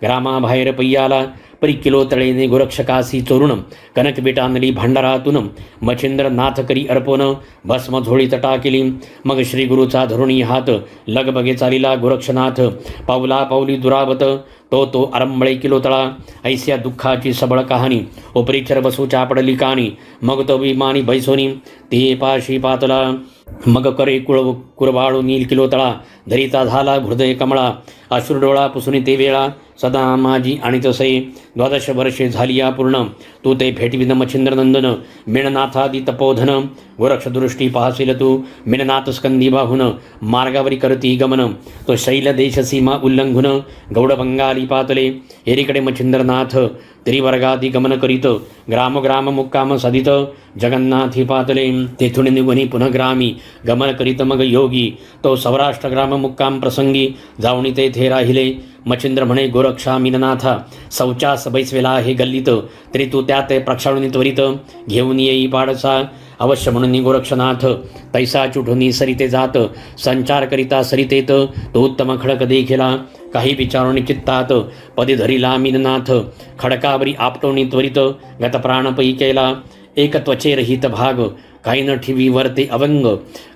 ग्रामाबाहेर पय्याला परी किलो तळेने गोरक्षकासी चोरुण कनक बेटानली भांडारातून मच्छिंद्र नाथ करी अर्पण भस्म झोळी तटा केली मग श्री गुरुचा धरुणी हात लगबगे चालिला गोरक्षनाथ पावला पावली दुरावत तो आरंबळे किलोतळा ऐस्या दुःखाची सबळ कहाणी उपरीक्षर बसूच्या पडली कानी मग तो विमानी बैसोनी ते पाशी पातला मग करे कुरवाळू नील किलोतळा धरिता झाला हृदय कमळा अश्रुडोळा पुसुनी ते वेळा सदा माझी आणि तसे 12 वर्षे झाली या पूर्ण तू ते भेटविन मच्छिंद्र नंदन मिणनाथादी तपोधन गोरक्षदृष्टी पाहशील तू मिणनाथ स्कंदी बाहुन मार्गावरी करती गमन तो शैल देश सीमा उल्लंघुन गौड बंगाली पातले एरीकडे मच्छिंद्रनाथ त्रिवर्गादी गमन करीत ग्राम मुक्काम सदित जगन्नाथी पातले तेथून निघुनी पुनः ग्रामी गमन करीत मग योगी तो सौराष्ट्र ग्राम मुक्काम प्रसंगी जाऊनी तेथे राहिले मच्छिंद्र म्हणे गोरक्षा मीननाथा शौचास बैसवेला हे गल्लीत तरी तू त्यात प्रक्षाळून त्वरित घेऊन येई पाडसा अवश्य म्हणून गोरक्षनाथ तैसा चुठून सरिते जात संचार करिता सरितेत तो उत्तम खडक देखिला काही विचारून चित्तात पदी धरिला मीननाथ खडकावरी आपटोनी त्वरित गत प्राणपै केला एक त्वचे रहित भाग काही न ठिवी वरते अवंग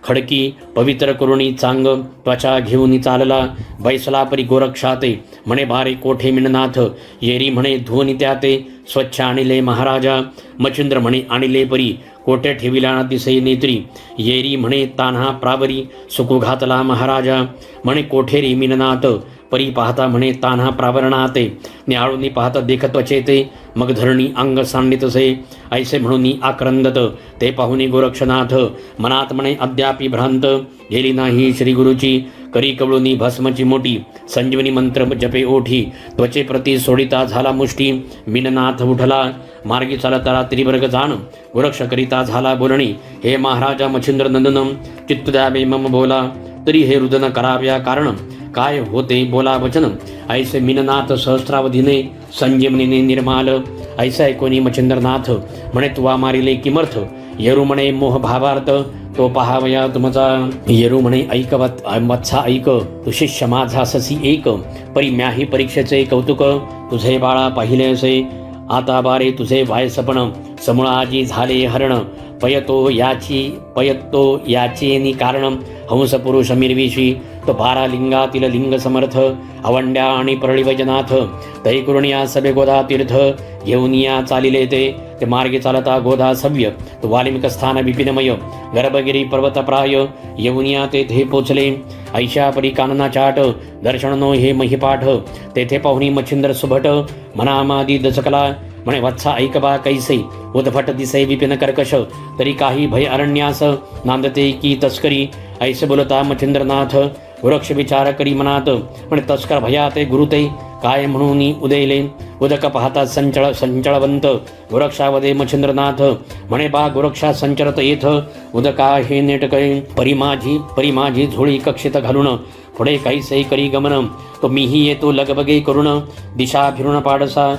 खडकी पवित्र करुणी चांग त्वचा घेऊन चालला बैसला परी गोरक्षाते म्हणे बारे कोठे मिणनाथ येरी म्हणे धुवनी त्याते स्वच्छ आणिले महाराजा मच्छिंद्र म्हणे आणिले परी कोठे ठेविला दिसे नेत्री येरी म्हणे तान्हा प्रावरी सुकू घातला महाराजा म्हणे कोठे रे मिणनाथ परी पाहता म्हणे तान्हा प्रावरणाते न्याळूनी पाहता देखत वचेते मग धरणी अंग सांडितसे ऐसे म्हणून आक्रंदत ते पाहुनी गोरक्षनाथ मनात म्हणे अद्यापि भ्रांत गेली नाही श्री गुरुची करी कवळुनी भस्मची मोठी संजीवनी मंत्र जपे ओठी त्वचे प्रती सोडिता झाला मुष्टी मीननाथ उठला मार्गी चालता त्रिवर्ग जाण गोरक्ष करिता झाला बोलणी हे महाराजा मच्छिंद्र नंदन चित्त द्यावे मम बोला तरी हे रुदन कराव्या कारण काय होते बोला वचन ऐसे मीननाथ सहस्रावधीने संजीवनीने निर्माल ऐसा ऐकोनी मच्छिंद्रनाथ म्हणे तुवा मारिले किमर्थ येरू म्हणे मोह भावार्थ तो पहावया तुमचा येरू म्हणे ऐकवत वत्सा ऐक तू शिष्य माझा ससी एक परी म्याही परीक्षेचे कौतुक तुझे बाळा पाहिले असे आता बारे तुझे वायसपण समुळाजी झाले हरण पयतो याचेनी कारण हंस पुरुष मिरविशी तो 12 लिंगातील लिंग समर्थ अवंड्या आणि परळी वैजनाथ तै करुणिया सभे गोदा तीर्थ घेऊन या चालिले ते मार्गे चालता गोदा सव्य तो वाल्मिक स्थान विपिनमय गर्भगिरी पर्वत प्राय येऊनिया तेथे पोचले ऐशा परी कानना चाट दर्शन नो हे महिपाठ तेथे पाहुणी मच्छिंद्र सुभट मनामादी दचकला म्हणे वत्सा ऐकबा कैसे उद्भट दिसे विपिन कर्कश तरी काही भय अरण्यास नांदते की तस्करी ऐसे बोलता मच्छिंद्रनाथ वृक्ष विचार करी मनात म्हणे तस्कर भयाते गुरुते काय म्हणून उदयले उदक पाहता संचळवंत गोरक्षावदे मच्छिंद्रनाथ म्हणे बा गोरक्षा संचरत येथ उदका हे नेटकळे परिमाझी झोळी कक्षित घालून पुढे काहीसे करी गमन तो मीही येतो लगबगे करून दिशा फिरून पाडसा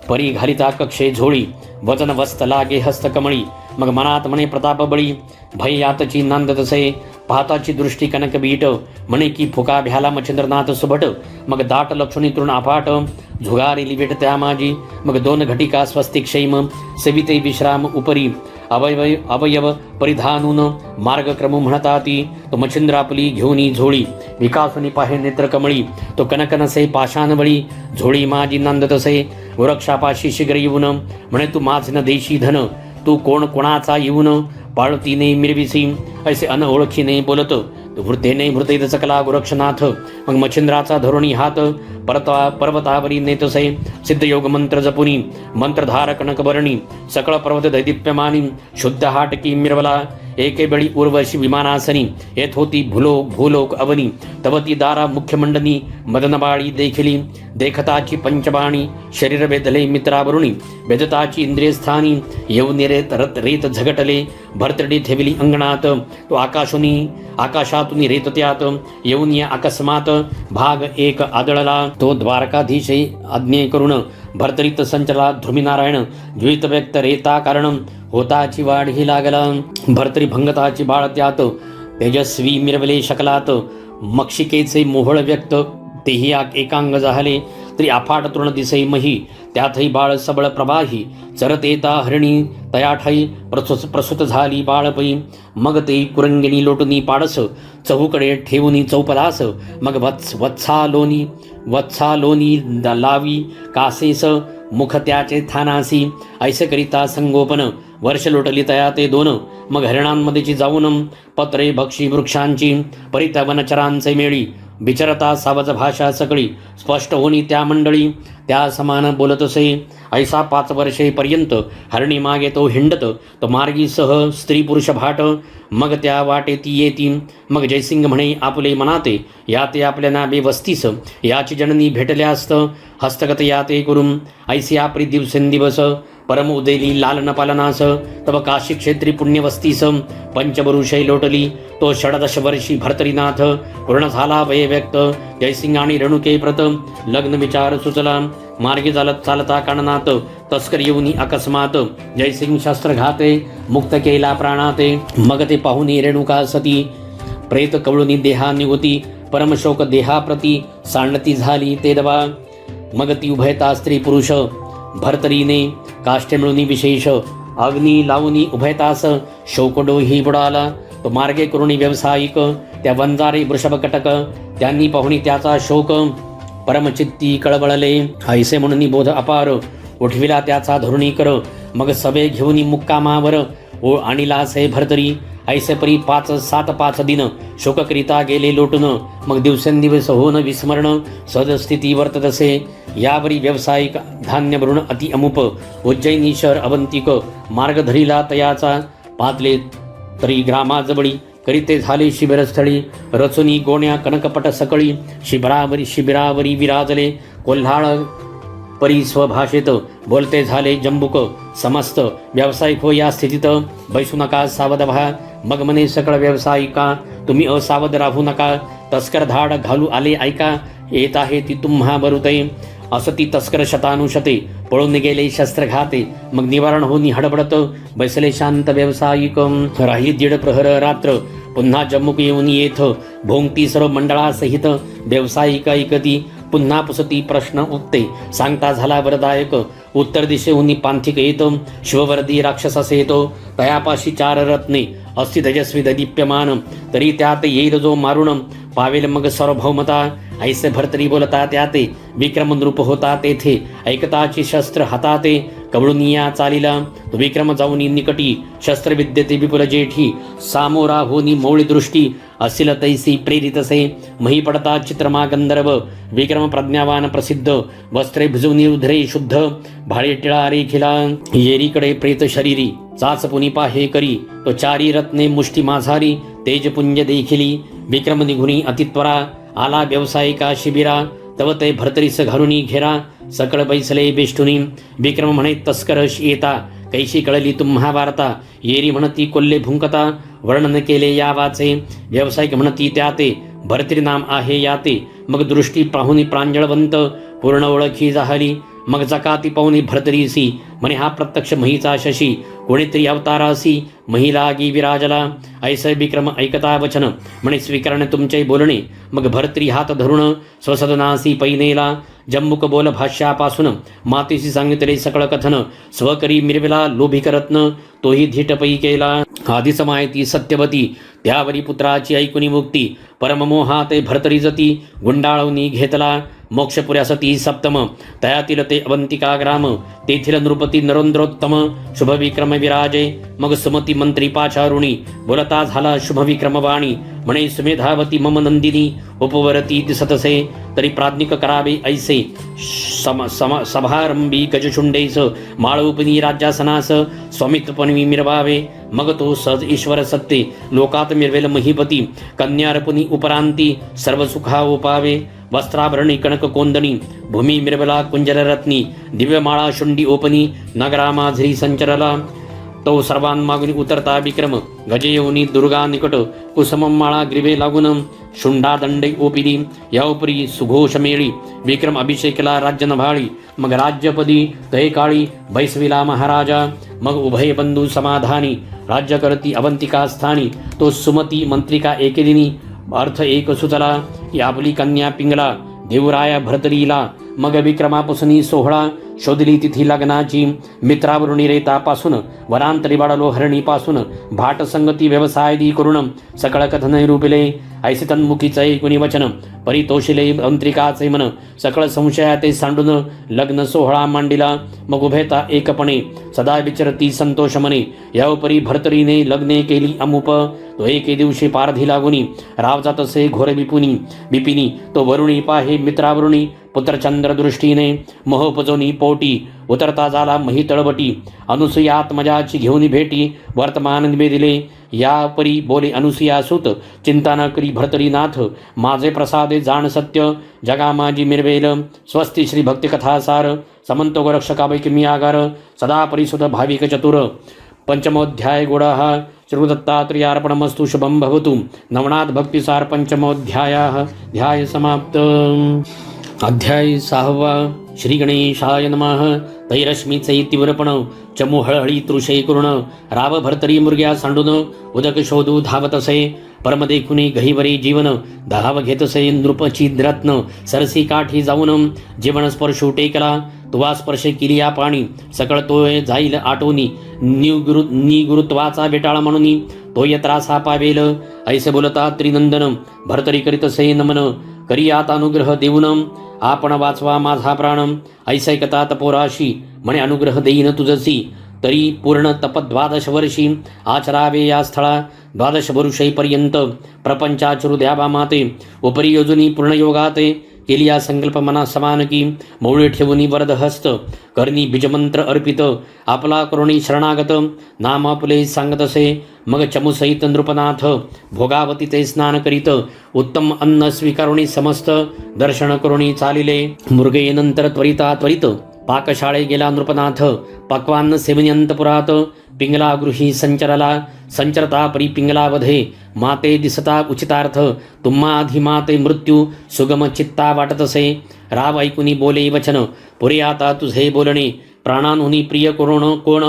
परी घालिता कक्षे झोळी वजन वस्त लागे हस्तकमळी मग मनात म्हणे प्रताप बळी भय यातची नांद तसे पाहताची दृष्टी कनक बीट म्हणे की फुका भ्याला मच्छिंद्रनाथ सुभट मग दाट लक्षणी तरुण अफाट झुगारी लिवेट त्या माझी मग दोन घटिका स्वस्तिक शैम सेविते विश्राम उपरी अवयव परिधानून मार्गक्रम म्हणता ती तो मच्छिंद्र आपली घेऊनी झोळी विकासुनी पाहे नेत्र कमळी तो कनकनसे पाषाण बळी झोळी माझी नांद तसे वृक्षापाशी शीघ्र येऊन म्हणे तू माझ न देशी धन तू कोण कोणाचा येऊन पाळतीने मिरविसी ऐसे अनओळखीने बोलत वृत्तेने मृतेत चकला गोरक्षनाथ मग मच्छिंद्राचा धोरणी हात पर्वतावरी नेतसे सिद्धयोग मंत्र जपुनी मंत्रधार कनकबरणी सकळ पर्वत दैदिप्यमानी शुद्ध हाटकी मिरवला एके बेळी उर्वशी विमानासनी येत होती भूलोक अवनी तवती दारा मुख्यमंडनी मदनबाळी देखिली देखताची पंचबाणी शरीर वेधले मित्रावरुणी वेदताची इंद्रियस्थानी येऊन रेत झगटले भरतडी ठेविली अंगणात तो आकाशातून रेत त्यात येऊन या अकस्मात भाग एक आदळला तो द्वारकाधीशे आज्ञे करून भरतरीत संचला ध्रुमीनारायण द्वित व्यक्त रेता कारण होताची वाढ ही लागला भरतरी भंगताची बाळ त्यात तेजस्वी मिरवले शकलात मक्षिकेचे मोहळ व्यक्त तेही एकांग झाले तरी अफाट तृण दिसे मही त्यातही बाळ सबळ प्रवाही चरत येता हरिणी तयाठाई प्रसूत झाली बाळपई मग ते कुरंगिणी लोटुनी पाडस चहूकडे ठेवूनी चौपलास मग वत्सालोनी लावी कासेस मुख त्याचे थानासी ऐसे करिता संगोपन वर्ष लोटली तया ते दोन मग हरिणांमध्येची जाऊन पत्रे भक्षी वृक्षांची परिता वनचरांचे मेळी विचरता सावज भाषा सकळी स्पष्ट होनी त्या मंडळी त्या समान बोलत असे ऐसा 5 वर्षेपर्यंत हरणी मागे तो हिंडत तो मार्गी सह स्त्री पुरुष भाट मग त्या वाटे ती येती मग जयसिंग म्हणे आपले मनाते याते आपल्या नाबे वस्तीस याची जननी भेटल्यास्त हस्तगत याते करून ऐसी आपली दिवसेंदिवस परम उदेली लालन पालनास तव काशी क्षेत्री पुण्यवस्तीस पंचबरुषै लोटली तो 16 वर्षी भर्तरीनाथ पूर्ण झाला वय व्यक्त जयसिंग आणि रेणुके प्रत लग्न विचार सुचला मार्गी चालता काननात तस्कर येऊनी अकस्मात जयसिंग शस्त्र घाते मुक्त केला प्राणाते मग ते पाहुनी रेणुका सती प्रेत कवळुनी देहा निगुती परमशोक देहाप्रती सांडती झाली ते दवा मग ती उभयता स्त्री पुरुष भरतरीने काष्टे मिळूनी विशेष अग्नी लावूनी उभयतास शोकडो ही बुडाला तो मार्गे करुणी व्यावसायिक त्या वंजारे वृषभकटक त्यांनी पाहुणी त्याचा शोक परमचित्ती कळबळले ऐसे म्हणून बोध अपार उठविला त्याचा धोरणी कर मग सभे घेऊनी मुक्कामावर ओ आणिलासे भरतरी ऐसे परी 5 दिन शोककरिता गेले लोटून मग दिवसेंदिवस होऊन विस्मरण सदस्थिती वर्ततसे यावरी व्यावसायिक धान्य भरून अति अमुप उज्जैनी शहर अवंतिक मार्ग धरिला तयाचा पातले तरी ग्रामाजवळी करीते झाले शिबिरस्थळी रचुनी गोण्या कनकपट सकळी शिबिरावरी विराजले कोल्हाळ परी स्वभाषेत बोलते झाले जंबुक समस्त व्यावसायिक हो या स्थितीत बैसू नका सावध व्हा मग म्हणे सकळ व्यावसायिका तुम्ही असावध राहू नका तस्कर धाड घालू आले ऐका येत आहे ती तुम्हा बरुते असती तस्कर शतानुशते पळून गेले शस्त्रघाते मग निवारण होऊन हडबडत बैसले शांत व्यावसायिक राही 1.5 प्रहर रात्र पुन्हा जम्मुक येऊन येथ भोंगती सर्व मंडळासहित व्यावसायिक ऐकती पुन्हा पुसती प्रश्न उत्ते सांगता झाला वरदायक उत्तर दिशेहून पांथिक येतो शिववर्दी राक्षसास येतो तयापाशी 4 रत्ने अस्ति तेजस्वी दीप्यमान तरी त्यात येईल जो मारुण पावेल मग सार्वभौमता ऐसे भरतरी बोलता त्या ते विक्रम नृप होता तेथे ऐकताची शस्त्र हाताते कवळुनिया चालिला तो विक्रम जाऊन निकटी शस्त्रविद्यते विपुल जेठी सामोरा होनी मौळी दृष्टी असिल तैसी प्रेरितसे मही पडता चित्रमा गंधर्व विक्रम प्रज्ञावान प्रसिद्ध वस्त्रे भिजवनी उधरे शुद्ध भाळे टिळा रे खिला येरीकडे प्रेत शरीरी चाच पुनी पाहे करी तो चारी रत्ने मुष्टी माझारी तेजपुंज देखिली विक्रम निघुनी अतित्वरा आला व्यावसायिका शिबिरा तव ते भरतरीस घालुनी घेरा सकळ बैसले बेष्टुनी विक्रम म्हणे तस्करश येता कैशी कळली तुम्हा वार्ता येरी म्हणती कोल्हे भुंकता वर्णन केले या वाचे व्यावसायिक म्हणती त्या ते भरतरी नाम आहे याते मग दृष्टी पाहुनी प्रांजळवंत पूर्ण ओळखी जाहली मग जकाती पाहुनी भरतरीसी म्हणे हा प्रत्यक्ष महीचा शशी कोणीतरी अवतारासी महिलागी विराजला ऐसे विक्रम ऐकता वचन म्हणे स्वीकारणे तुमचे बोलणे मग भरतरी हात धरून स्वसदनासी पैनेला जम्मुक बोल भाष्यापासून मातेशी सांगितले सकळ कथन स्वकरी मिरविला लोभिकरत्न तोही धीटपै केला आधीच माहिती सत्यवती त्यावरी पुत्राची ऐकुनी मुक्ती परममोहाते भरतरी जती गुंडाळवनी घेतला मोक्षपुऱ्या सती सप्तम तयातील ते अवंतिका ग्राम तेथील नृपती नरेंद्रोत्तम शुभविक्रम विराजे मग सुमती मंत्री पाचारुणी बोलता झाला शुभविक्रमवाणी म्हणे सुमेधावती मम नंदिनी उपवरती दिसतसे तरी प्राज्ञिक करावे ऐसे सभारंभी गजशुंडेस माळोपनी राज्यासनास स्वामित्वपणी मिरवावे मग तो सहज ईश्वर सत्ते लोकात मिरवेल महिपती कन्यार्पणी उपरांती सर्व सुखा उपावे वस्त्राभरणी कणक कोंदणी भूमी मिरवला कुंजररत्नी दिव्यमाळा शुंडी ओपनी नगरामाझरी संचरला तो सर्वांमागुनी उतरता विक्रम गजयोनी दुर्गा निकट कुसमम माळा ग्रीवे लागून शुंडा दंडे ओपिली याउपरी सुघोष मेळी विक्रम अभिषेकला राज्य नभाळी मग राज्यपदी तहे काळी बैसविला महाराजा मग उभय बंधू समाधानी राज्य करती अवंतिका स्थानी तो सुमती मंत्रिका एकेदिनी अर्थ एक सुचला याबली कन्या पिंगला देवराया भरतरीला मग विक्रमापासून सोहळा शोधली तिथी लग्नाची मित्रावरुणी रेतापासून वनांतरी वाढलो हरणीपासून भाट संगती व्यवसायदी करून सकळ कथन रूपिले ऐसे तन्मुखीच ऐकुनी वचन परितोषिले अंत्रिकाचे मन सकळ संशयाते सांडून लग्न सोहळा मांडिला मग उभेता एकपणे सदा विचरती संतोष मने याउपरी भरतरीने लग्ने केली अमुप तो एके दिवशी पारधी लागुनी रावजा तसे घोर बिपिनी तो वरुणी पाहे मित्रावरुणी पुत्रचंद्र दृष्टीने मोहोपजोनी पोटी उतरता झाला मही तळबटी अनुसुयात्मजाची घेऊन भेटी वर्तमान निवेदिले या परी बोले अनुसुया सुत चिंता न करी भरतरीनाथ माझे प्रसादे जाण सत्य जगा माझी मिरवेल स्वस्ती श्री भक्ती कथासार समंत गोरक्षकापैकी मी आगार सदा परिसुत भाविक चतुर पंचमोध्याय गुडः श्रीदत्तात्रेयार्पणमस्तु शुभं भवतु नवनाथ भक्तिसार पंचमोध्यायः ध्याय समाप्त अध्याय 6 श्री गणेशाय नमः तैरश्मीचे तीव्रपण चमू हळहळी तृषे करुण राव भरतरी मुर्ग्या सांडून उदक शोधू धावतसे परम देखुनी गहिवरी जीवन धाव घेतसे नृपची रत्न सरसी काठी जाऊन जीवन स्पर्शू टेकला तुवा स्पर्श केली या पाणी सकळ तोय जाईल आटोनी निगुरुत्वाचा बेटाळा म्हणून तो यत्रासा पावेल ऐसे बोलता त्रिनंदन भरतरी करीतसे नमन करी आता अनुग्रह देऊन आपण वाचवा माझा प्राण ऐसैकता तपोराशी म्हणे अनुग्रह देईन तुझसी तरी पूर्ण तप 12 वर्षी आचरावे या स्थळा 12 वर्षेपर्यंत प्रपंचाचरू द्यावा माते उपरी योजनी पूर्ण योगाते केली या संकल्प मना समान की मौळे ठेवून वरद हस्त करणी बीजमंत्र अर्पित आपला करुणी शरणागत नाम आपले सांगतसे मग चमुसहित नृपनाथ भोगावती ते स्नान करीत उत्तम अन्न स्वीकारुणी समस्त दर्शन करुणी चालिले मृगेनंतर त्वरित पाकशाळे गेला नृपनाथ पक्वान्न सेवन्यंतपुरात पिंगला गृही संचरता परी पिंगला वधे माते दिसता उचितार्थ तुम्हा आधी माते मृत्यू सुगम चित्ता वाटतसे राव ऐकुनी बोले वचन पुरे आता तुझे बोलणे प्राणांहुनी प्रिय कोण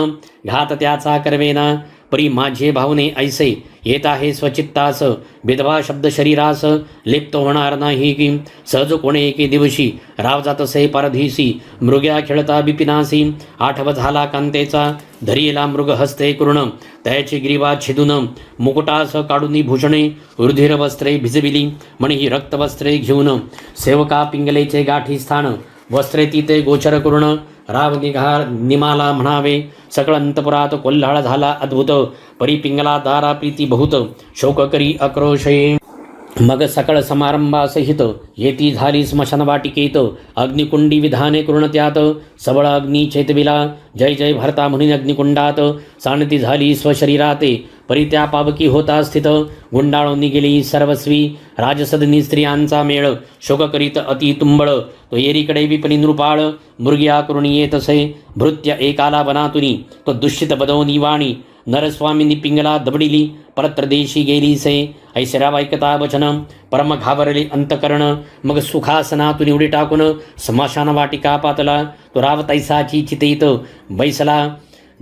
घात त्याचा करवेना परी माझे भावने ऐसे येत आहे स्वचित्तास, विधवा शब्द शरीरास लिप्त होणार नाही की. सहज कोणे एके दिवशी राव जातसे परधीसी, मृग्या खेळता बिपिनासी. आठव झाला कांतेचा, धरियला मृग हस्ते कृण. त्याची ग्रीवा छिदून मुकुटास काढून भूषणे, रुधिर वस्त्रे भिजविली म्हणी ही रक्तवस्त्रे घेऊन. सेवका पिंगलेचे गाठी स्थान, वस्त्रे तिथे गोचर करून. राव निघार निमाला म्हणावे, सकळ अंतपुरात कोल्हाळ झाला अद्भुत. परी पिंगला दारा प्रीती बहुत, शोक करी अक्रोशये. मग सकळ समारंभासहित येती झाली स्मशान वाटिकेत. अग्निकुंडी विधाने करून त्यात, सबळ अग्नी चैतविला. जय जय भरता म्हणून अग्निकुंडात, सानती झाली स्वशरीराते. परी त्या पावकी होता स्थित, गुंडाळून गेली सर्वस्वी. राजसदनी स्त्रियांचा मेळ, शोक करीत अति तुंबळ. तो येरीकडे विपणी नृपाळ, मृग्या करून येत असे. भृत्य एकाला वनातुनी, तो दुष्टित बदवनी वाणी. नरस्वामींनी पिंगला दबडिली, परत्रदेशी गेली से. ऐश्वर्या ऐकता वचन, परम घाबरले अंतकरण. मग सुखासनातून उडी टाकून स्मशान वाटिका पातला. तो राव तैसाची चितेत बैसला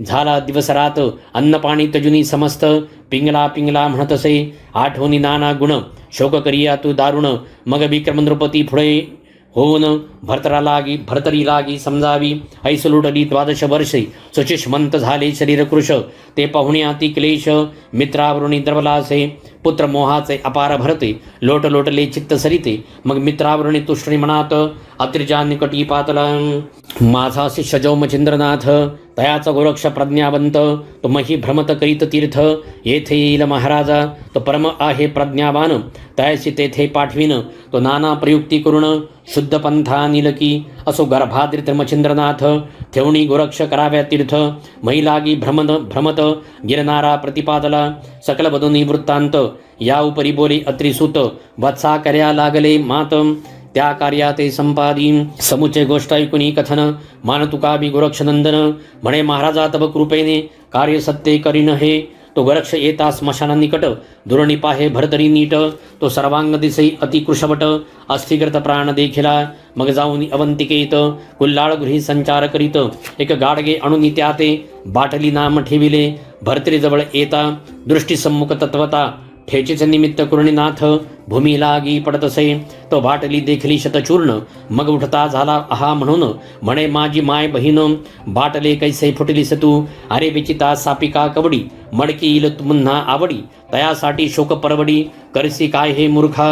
झाला दिवसरात. अन्न पाणी तजुनी समस्त, पिंगला पिंगला म्हणत असे. आठवणी नाना गुण, शोक करिया तू दारुण. मग विक्रम नृपती पुढे होऊन भरतरी लागी समजावी. ऐस लुटली 12 वर्षे, सुचिष्मंत झाले शरीरकृश. ते पाहुण्याती क्लेश, मित्रावरुणी द्रवलासे. पुत्र मोहाचे अपार भरते, लोट लोटले चित्त सरिते. मग मित्रावरुणी तुष्णी मनात, अत्रिजा निकटी पातला. माझा शिष्य जो मचिंद्रनाथ, तयाचा गोरक्ष प्रज्ञावंत. तो मही भ्रमत करीत तीर्थ, येथे येईल महाराजा. तो परम आहे प्रज्ञावान, तयाशी तेथे पाठविन. तो नाना प्रयुक्ती करून, शुद्ध पंथा निलकी. असो गर्भाद्रित मचिंद्रनाथ, ठेवणी गोरक्ष कराव्या तीर्थ. महिलागी भ्रमत गिरनारा प्रतिपादला. सकल बदुनी वृत्तांत, या उपरी बोले अत्रिसुत. वत्सा कर्या लागले मात, त्या कार्याते संपादी. समुचे गोष्ट ऐकुनी कथन, मान तुकाबी गोरक्षनंदन. म्हणे महाराजा तब कृपेने, कार्य सत्य करीन हे. तो गोरक्ष येता स्मशाना निकट, दुरणी पाहे भरतरी नीट. तो सर्वांग दिसे अति कृशवट, अस्थिग्रत प्राण देखिला. मग जाऊन अवंतिकेत, कुल्लाळ गृही संचार करीत. एक गाडगे अणुनी त्याते, बाटली नाम ठेविले. भरतरी जवळ येता, दृष्टी सम्मुख तत्वता. ठेचेचे निमित्त कुरणीनाथ, भूमी लागी पडतसे. तो बाटली देखली शतचूर्ण, मग उठता झाला आहा म्हणून. म्हणे माझी माय बहीण, बाटले कैसे फुटलीस तू. अरे विचिता सापिका कवडी, मडकी येईल पुन्हा आवडी. तयासाठी शोक परवडी, करसी काय हे मूर्खा.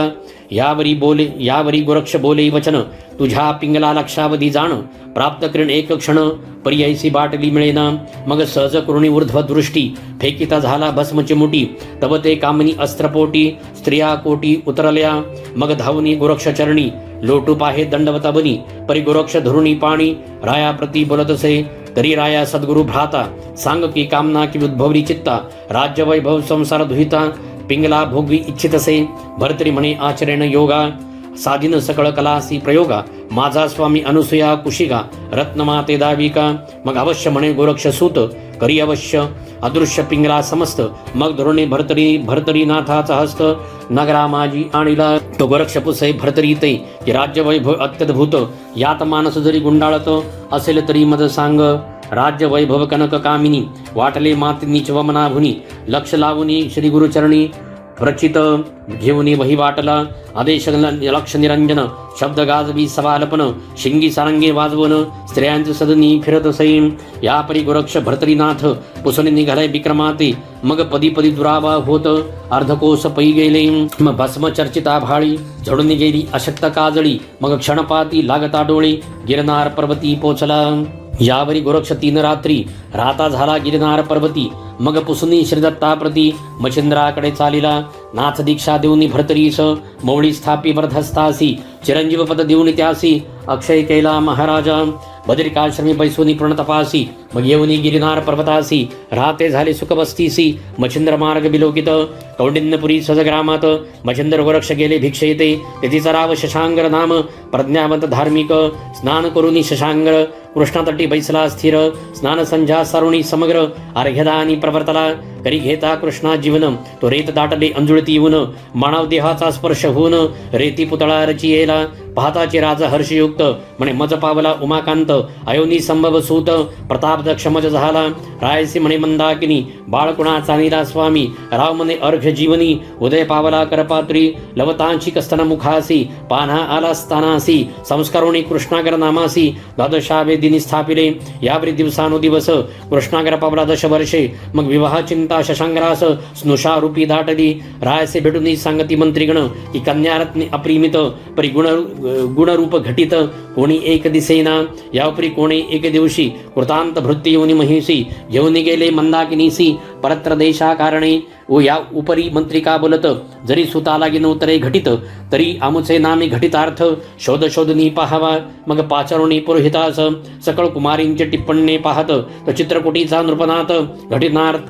यावरी गोरक्ष बोले वचन, तुझ्या पिंगला लक्षावधी जाण. प्राप्त करीण एक क्षण, पर्यायसी बाटली मिळेना. मग सहज करुणी ऊर्ध्व दृष्टी, फेकिता झाला भस्म चिमुटी. तव ते कामनी अस्त्रपोटी, स्त्रिया कोटी उतरल्या. मग धावनी गोरक्ष चरणी, लोटू पाहे दंडवता बनी. परी गोरक्ष धरुणी पाणी, राया प्रती बोलतसे. तरी राया सद्गुरु भ्राता, सांग की कामना की उद्भवली चित्ता. राज्य वैभव संसार दुहिता, पिंगला भोगवी इच्छितसे. भरतरी म्हणे आचरण योगा, साधिन सकळ कलासी प्रयोगा. माझा स्वामी अनुसूया कुशिगा, रत्नमाते दाविका. मग अवश्य म्हणे गोरक्ष सूत, करी अवश्य. अदृश्य पिंगला समस्त, मग धोरणे भरतरी नाथाचा हस्त. नगरा माझी आणिला, तो गोरक्ष पुसे भरतरी ते. की राज्य वैभव अत्यद्भुत, यात मानस जरी गुंडाळत. असेल तरी मद सांग, राज्य वैभव कनक कामिनी. वाटले मातीनीच वमनाभुनी, लक्ष लावुनी श्री गुरुचरणी. प्रचित घेऊनी वही वाटला, आदेश लक्ष निरंजन. शब्द गाजवी सवालपन, शिंगी सारंगी वाजवून. स्त्रियांचे सदनी फिरत सैन, यापरी गोरक्ष भरतरीनाथ. पुसणे निघाले विक्रमाते, मग पदी पदी दुरावा होत. अर्धकोश पै गेले, मग भस्म चर्चिता भाळी. झडून गेली अशक्त काजळी, मग क्षणपाती लागता डोळे. गिरनार पर्वती पोचला, यावरी गोरक्ष 3 रात्री. राहता झाला गिरनार पर्वती, मग पुसुनी श्रीदत्ताप्रती. मच्छिंद्राकडे चालिला, नाथ दीक्षा देऊनी भरतरीस. मौळी स्थापी वर्धस्तासी, चिरंजीव पद देऊनी त्यासी. अक्षय केला महाराजा, बद्रिकाश्रमी बैसोनी प्रणतपासी. मग येऊनी गिरिनार पर्वतासी, राहते झाले सुखबस्तीसी. मच्छिंद्र मार्ग विलोकित, कौंडिन्यपुरी सजग्रामात. मच्छिंद्र गोरक्ष गेले भिक्षेते, तिचा राव शशांगर नाम. प्रज्ञावंत धार्मिक, स्नान करुनी शशांगर. कृष्णातटी बैसला स्थिर, स्नान संध्या सारुणी समग्र. अर्घ्यदानी प्रवर्तला, करी घेता कृष्णा जीवन. तो रेत दाटले अंजुळती येऊन, मानव देहाचा स्पर्श होऊन. रेती पुतळा रचियेला, पाहताचे राजा हर्षयुक्त म्हणे मज पावला उमाकांत अयोनी संभव सूत प्रताप दक्ष मज झाला रायसी म्हणे मंदाकिनी बाळकुणाचा नीला स्वामी राव म्हणे अर्घ जीवनी उदय पावला करपात्री लवतांची कस्तन मुखासी पान्हा आला स्थानासी संस्कारोणी कृष्णागर नामासी द्वादशावे दिनी स्थापिले यावरी दिवसानुदिवस कृष्णागर पावला 10 वर्षे मग विवाह चिंता शशांगरास स्नुषा रूपी दाटली रायसे भेटून सांगती मंत्रीगण की कन्यारत्नी अप्रिमित परी गुणरूप घटित कोणी एक दिसेना यापरी कोणी एक दिवशी कृतांत भृत्य योनी महिषी घेऊन गेले मंदाकिनीसी परत्र देशा कारणे व या उपरी मंत्रिका बोलत जरी सुता लागे नवतरे घटित तरी आमुचे नामे घटितार्थ शोधनी पाहावा मग पाचारुणी पुरोहितास सकळ कुमारींचे टिप्पणे पाहत तो चित्रकुटीचा नृपनाथ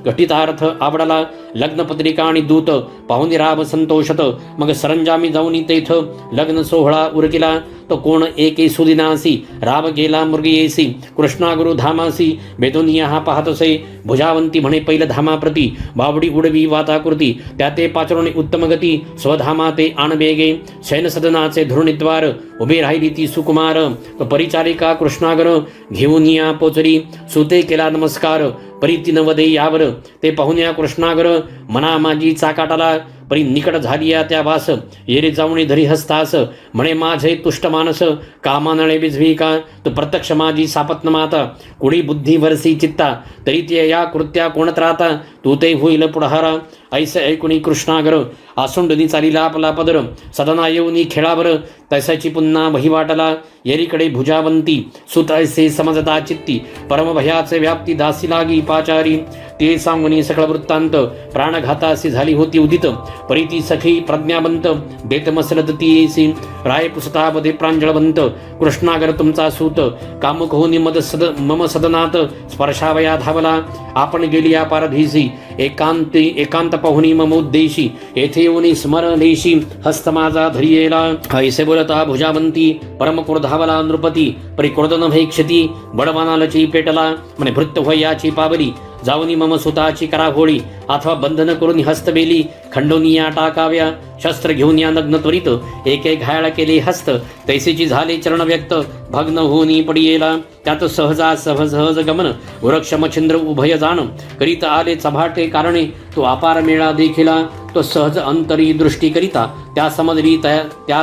घटितार्थ आवडला लग्नपत्रिका आणि दूत पाहुणी राब संतोषत मग सरंजामी जाऊन तेथ लग्न सोहळा उरकिला तो कोण एके सुदिनासी राब गेला मृगयेसी कृष्णा गुरु धामासी बेदोनिया हा पाहतसे भुजावंती म्हणे पैल धामाप्रती बावडी उडवी वाताकृती त्याते पाचरोणी उत्तम गती स्वधामा ते आणबेगे शयन सदनाचे धुरणीद्वार उभे राहिली ती सुकुमार तो परिचारिका कृष्णागर घेऊन या पोचरी सुते केला नमस्कार परीती नवदे यावर ते पाहुण्या कृष्णागर मना माझी चाकाटाला परी निकट झालिया त्या वास येरे जाऊणी धरी हस्तास म्हणे माझे तुष्ट मानस कामानळे बिझवी का तो प्रत्यक्ष माझी सापत्न माता कुडी बुद्धी वरसी चित्ता तरी ते या कृत्या कोणत्राता तू ते होईल पुढहारा ऐसे ऐकुणी कृष्णागर आसुंडनी चालीला आपला पदर सदना येऊनी खेळावर तैसाची पुन्हा वहिवाटला येरीकडे भुजावंती सुत ऐसे समजता चित्ती परमभयाचे व्याप्ती दासी लागी पाचारी ते सांगुनी सकळ वृत्तांत प्राणघातासी झाली होती उदित परिती सखी प्रज्ञावंत देत मसलत ती राय पुसतामध्ये प्रांजळवंत कृष्णागर तुमचा सूत कामुक होनी मम सदनात स्पर्शावया धावला आपण गेली या पारधीसी एकांत पाहुणी मम उद्देशी येथे येऊनी स्मरणेशी हस्त माझा धरियेला ऐसे बोलता भुजावंती परम क्रोधावला नृपती परी क्रोधन भैक्षती बडवानालची पेटला म्हणे भृत्य वयाची पावली जाऊनी मम सुताची कराभोळी अथवा बंधन करून हस्तबेली खंडोनिया टाकाव्या शस्त्र घेऊन या नग्न त्वरित एक घायाळ केले हस्त तैसेची झाले चरण व्यक्त भग्न होनी पडियेला त्यात सहज गमन वृक्ष मच्छिंद्र उभय जाण करीत आले चभाटे कारणे तो अपार मेळा देखिला तो सहज अंतरी दृष्टी करिता त्या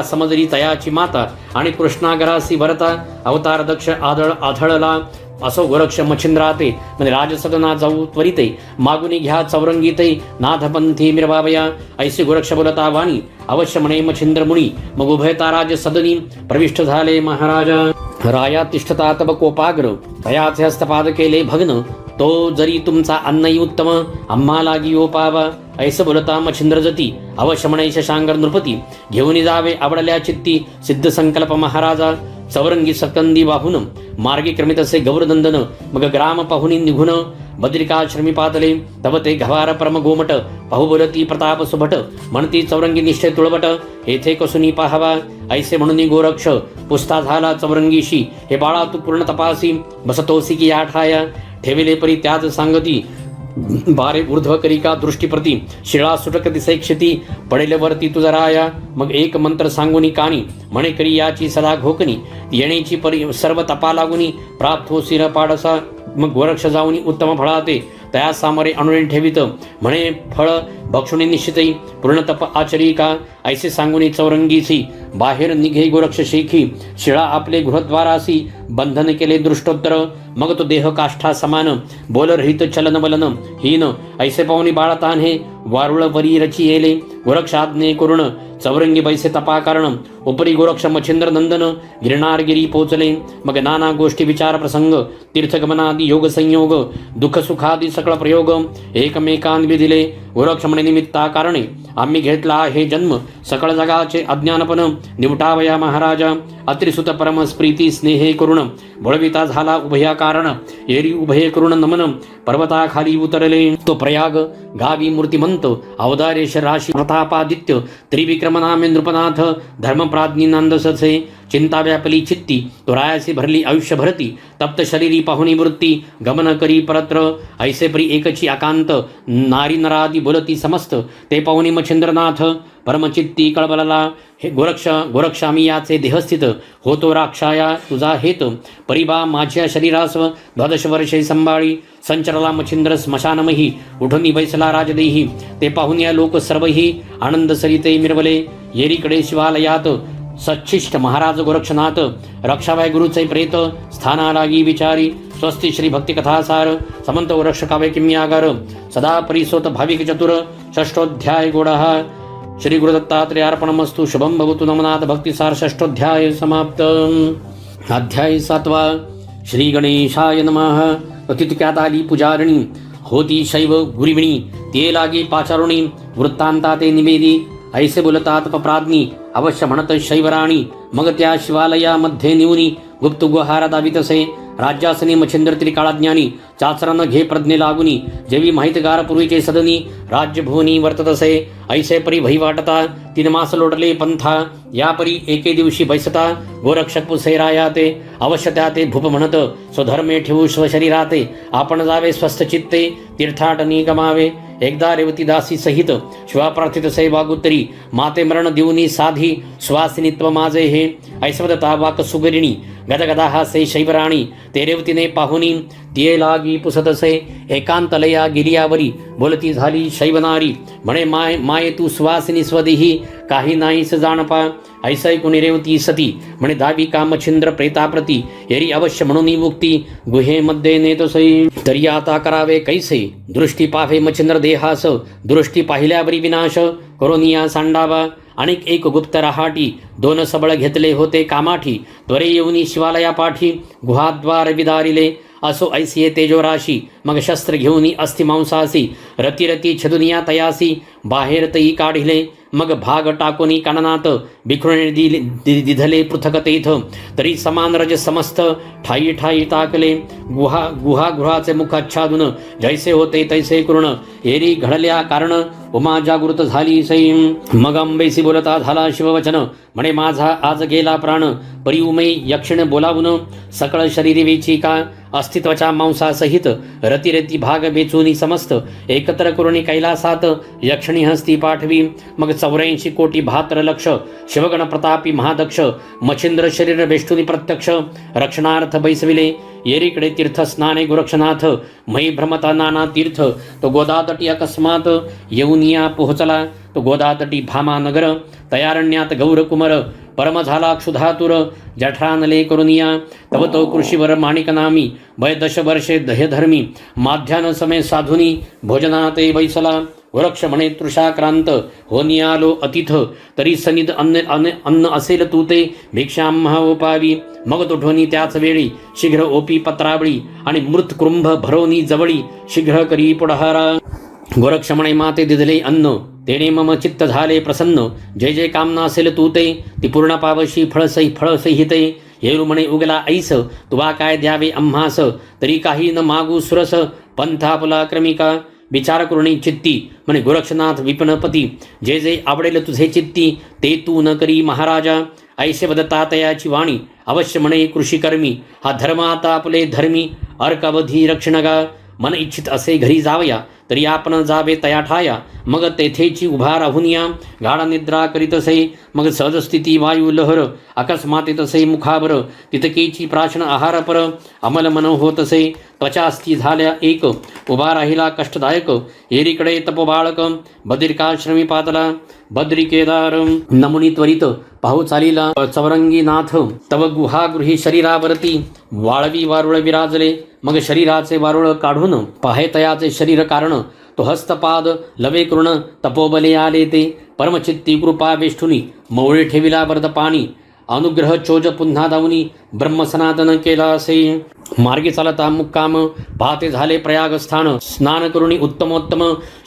समजरी तयाची माता आणि कृष्णागरासी भरता अवतार दक्ष आढळला असो गोरक्ष मच्छिंद्राते म्हणजे राजसदना जाऊ त्वरिते मागुनी घ्या चौरंगीते नाथपंथी मिरबावया ऐसे गोरक्ष बोलता वाणी अवश्य म्हणे मच्छिंद्र मुनी मग उभयता राज सदनी प्रविष्ट झाले महाराजा राया तिष्ठता तब कोपाग्र तयाचे हस्तपाद केले भग्न तो जरी तुमचा अन्नही उत्तम आम्हा लागी ओपावा ऐसे बोलता मच्छिंद्र जती अवश्य म्हणे शशांगर नृपती घेऊन जावे आवडल्या चित्ती सिद्ध संकल्प महाराजा चौरंगी सकंदी वाहून मार्गी क्रमित असे गौरनंदन मग ग्राम पाहुनी निघून बद्रिकाश्रमी पातले तव ते घवार परम गोमट पाहू बोलती प्रताप सुभट म्हणती चौरंगी निष्ठे तुळबट येथे कसुनी पाहावा ऐसे म्हणून गोरक्ष पुस्ता झाला चौरंगीशी हे बाळा तू पूर्ण तपासी बसतोसी की आठाया ठेविले परी त्याच सांगती बारे ऊर्ध्व करिका दृष्टीप्रती शिळा सुटक दिसे क्षती पडेलवरती तुझा राया मग एक मंत्र सांगुनी कानी म्हणे करी याची सदा घोकनी येण्याची परी सर्व तपा लागुनी प्राप्त हो शिर पाडसा मग गोरक्ष जाऊनी उत्तम फळाते तया सामरे अनुणे ठेवित म्हणे फळ भक्षुणी निश्चितई पूर्ण तप आचरी का ऐसे सांगुनी चौरंगीसी बाहेर निघे गोरक्ष शेखी शिळा आपले गृहद्वारासी बंधन केले दृष्टोत्तर मग तो देह काष्ठा समान बोल रहित चलन बलन हीन ऐसे पाहुणी बाळतान हे वारुळ वरी रची येले गोरक्ष आज्ञे करुण चौरंगी बैसे तपाकरण उपरी गोरक्ष मच्छिंद्र नंदन गिरणारगिरी पोचले मग नाना गोष्टी विचार प्रसंग तीर्थगमनादी योग संयोग दुःख सुखादी सकळ प्रयोग एकमेकांत विधिले गोरक्ष म्हणे निमित्ता कारणे आम्ही घेतला हे जन्म सकळ जगाचे अज्ञानपण निवटावया महाराजा अत्रिसुत परम स्प्रीती स्नेहे करुण बळविता झाला उभया कारण एरी उभये करुण नमन पर्वताखाली उतरले तो प्रयाग गावी मूर्तिमंत अवदारेश राशी प्रतापादित्य त्रिविक्रम नामे नृपनाथ धर्मप्राज्ञी नंदससे चिंता व्यापली चित्ती तो रायासी भरली आयुष्य भरती तप्त शरीरी पाहुणी वृत्ती गमन करी परत्र ऐसे परी एकची आकांत नारी नरादी बोलती समस्त ते पाहुणी मच्छिंद्रनाथ परमचित्ती कळबलला हे गोरक्षामी याचे देहस्थित होतो राक्षाया तुझा हेत परिबा माझ्या शरीरास्व 12 वर्षे संभाळी संचरला मच्छिंद्र स्मशानमही उठून बैसला राजदेही ते पाहून या लोक सर्वही आनंद सरिते मिरवले येरीकडे शिवालयात सच्छिष्ट महाराज गोरक्षनाथ रक्षाबाई गुरुचे प्रेत स्थाना लागी विचारी स्वस्ति श्री भक्ती कथासार समंत रक्षकावे किम्यागार सदा परिसोत भाविक चतुर षष्ठोध्याय गोडः श्री गुरुदत्तात्रेय अर्पणमस्तु शुभम भवतु नमनाथ भक्तिसार षष्ठोध्याय समाप्त अध्याय 7 श्री गणेशाय नमः अतिथ्यात आली पुजारिणी होती शैव गुरिमिणी ते लागी पाचारुणी वृत्तांता ते निवेदी ऐसे बोलतात पप्राज्ञी अवश्य म्हणत शैवराणी मग त्या शिवालयामध्ये निवनी गुप्त गुहारा दावितसे राज्यासनी मच्छिंद्र त्रिकाळाज्ञानी चाचरण घे प्रज्ञे लागुनी जेवी माहितगार पूर्वीचे सदनी राज्यभुवनी वर्ततसे ऐसे परी भई वाटता 3 मास लोटले पंथा यापरी एके दिवशी बैसता गोरक्षक पुसेराया ते अवश्य त्या ते भूप म्हणत स्वधर्मे ठेवू स्वशरीराते आपण जावे स्वस्थ चित्ते तीर्थाटनी गमावे एकदा रेवती दासी सहित शिवा प्रार्थित से वागुतरी माते मरण देऊनी साधी स्वासिनित्व माझे हे ऐश्वदता वाक सुगरिणी गदगदा हा से शैवराणी ते रेवतीने पाहुनी तिये लागी पुसतसे एकांतलया गिरियावरी बोलती झाली शैवनारी म्हणे माये तू सुवासिनी स्वदेही काही नाहीस जाणपा ऐसै कुणी रेवती सती म्हणे दावी कामछिंद्र प्रेताप्रती येरी अवश्य म्हणून मुक्ती गुहेमध्ये नेतसै तरी आता करावे कैसे दृष्टी पाहे मच्छिंद्र देहास दृष्टी पाहिल्यावरी विनाश करोनिया सांडावा अनेक एक गुप्त रहाटी 2 सबळ घेतले होते कामाठी त्वरे येऊनी शिवालया पाठी गुहाद्वार विदारिले असो ऐसिये तेजोराशी मग शस्त्र घेऊनी अस्थिमांसासी रती छदुनिया तयासी बाहेर तई काढिले मग भाग टाकोनी काननात बिखरुणे दिधले पृथक तेथ तरी समान रज समस्त ठाई ठाई टाकले गुहाचे मुख आच्छादून जैसे होते तैसे करुण एरी घडल्या कारण उमा जागृत झाली सै मग अंबेसी बोलता झाला शिववचन म्हणे माझा आज गेला प्राण परी उमे यक्षिण बोलावून सकळ शरीरी वेची का अस्तित्वाच्या मांसासहित रती भाग बेचूनी समस्त एकत्र करुणी कैलासात यक्षिणी हस्ती पाठवी मग 84 कोटी 72 लक्ष शिवगण प्रतापी महादक्ष मच्छिंद्र शरीर वेष्टुनी प्रत्यक्ष रक्षणार्थ बैसविले येरीकडे तीर्थ स्नाने गोरक्षनाथ मयी भ्रमता नाना तीर्थ तो गोदातटी अकस्मात येऊनिया पोहोचला तो गोदातटी भामा नगर तयारण्यात गौरकुमर परम झाला क्षुधातुर जठरानले करुनिया तव तो कृषीवर माणिकनामी 10 वर्षे दह्यधर्मी माध्यान समय साधुनी भोजनाते बैसला वृक्ष म्हणे तृषाक्रांत होनियालो अतिथ तरी सनिध अन्न असेल तू ते भिक्षाम ओपावी मग तो ढोनी त्याच वेळी शीघ्र ओपी पत्रावळी आणि मृत कृंभ भरोनी जवळी शीघ्र करी पुढारा गोरक्ष म्हणे माते दिदले अन्न तेने मम चित्त झाले प्रसन्न जय जय कामना असेल तू ते ती पूर्ण पावशी फळसहिते येरू म्हणे उगला ऐस तुवा काय द्यावे आम्हास तरी काही न मागू सुरस पंथापला क्रमिका विचार करुणी चित्ती म्हणे गोरक्षनाथ विपणपती जे जे आवडेल तुझे चित्ती ते तू न करी महाराजा ऐसे वदता तयाची वाणी अवश्य म्हणे कृषीकर्मी हा धर्म आता आपले धर्मी अर्कवधी रक्षणगा मन इच्छित असे घरी जावया तरी आपण जावे तया ठाया मग तेथेची उभा राहुनिया गाढ निद्रा करीतसे मग सहजस्थिती वायू लहर अकस्मात तसे मुखावर तितकेची प्राशन आहार पर अमल मन होतसे त्वचास्थी झाल्या एक उभा राहिला कष्टदायक एरीकडे तपोबाळक बद्रिकाश्रमी पातला बद्री केदार नमुनी त्वरित पाहू चालीला चवरंगीनाथ तव गुहागृही शरीरावरती वाळवी वारुळ विराजले मग शरीराचे वारुळ काढून पाहे तयाचे शरीर कारण तो हस्तपाद लवे करुण तपोबले आले ते परमचित्ती कृपा वेष्ठुनी मौळे ठेविला वरद पाणी अनुग्रह चोज पुन्हा दावनी ब्रह्मसनातन केला असे मार्गे चालता मुक्काम पाहते झाले प्रयागस्थान स्नान करुणी उत्तमोत्तम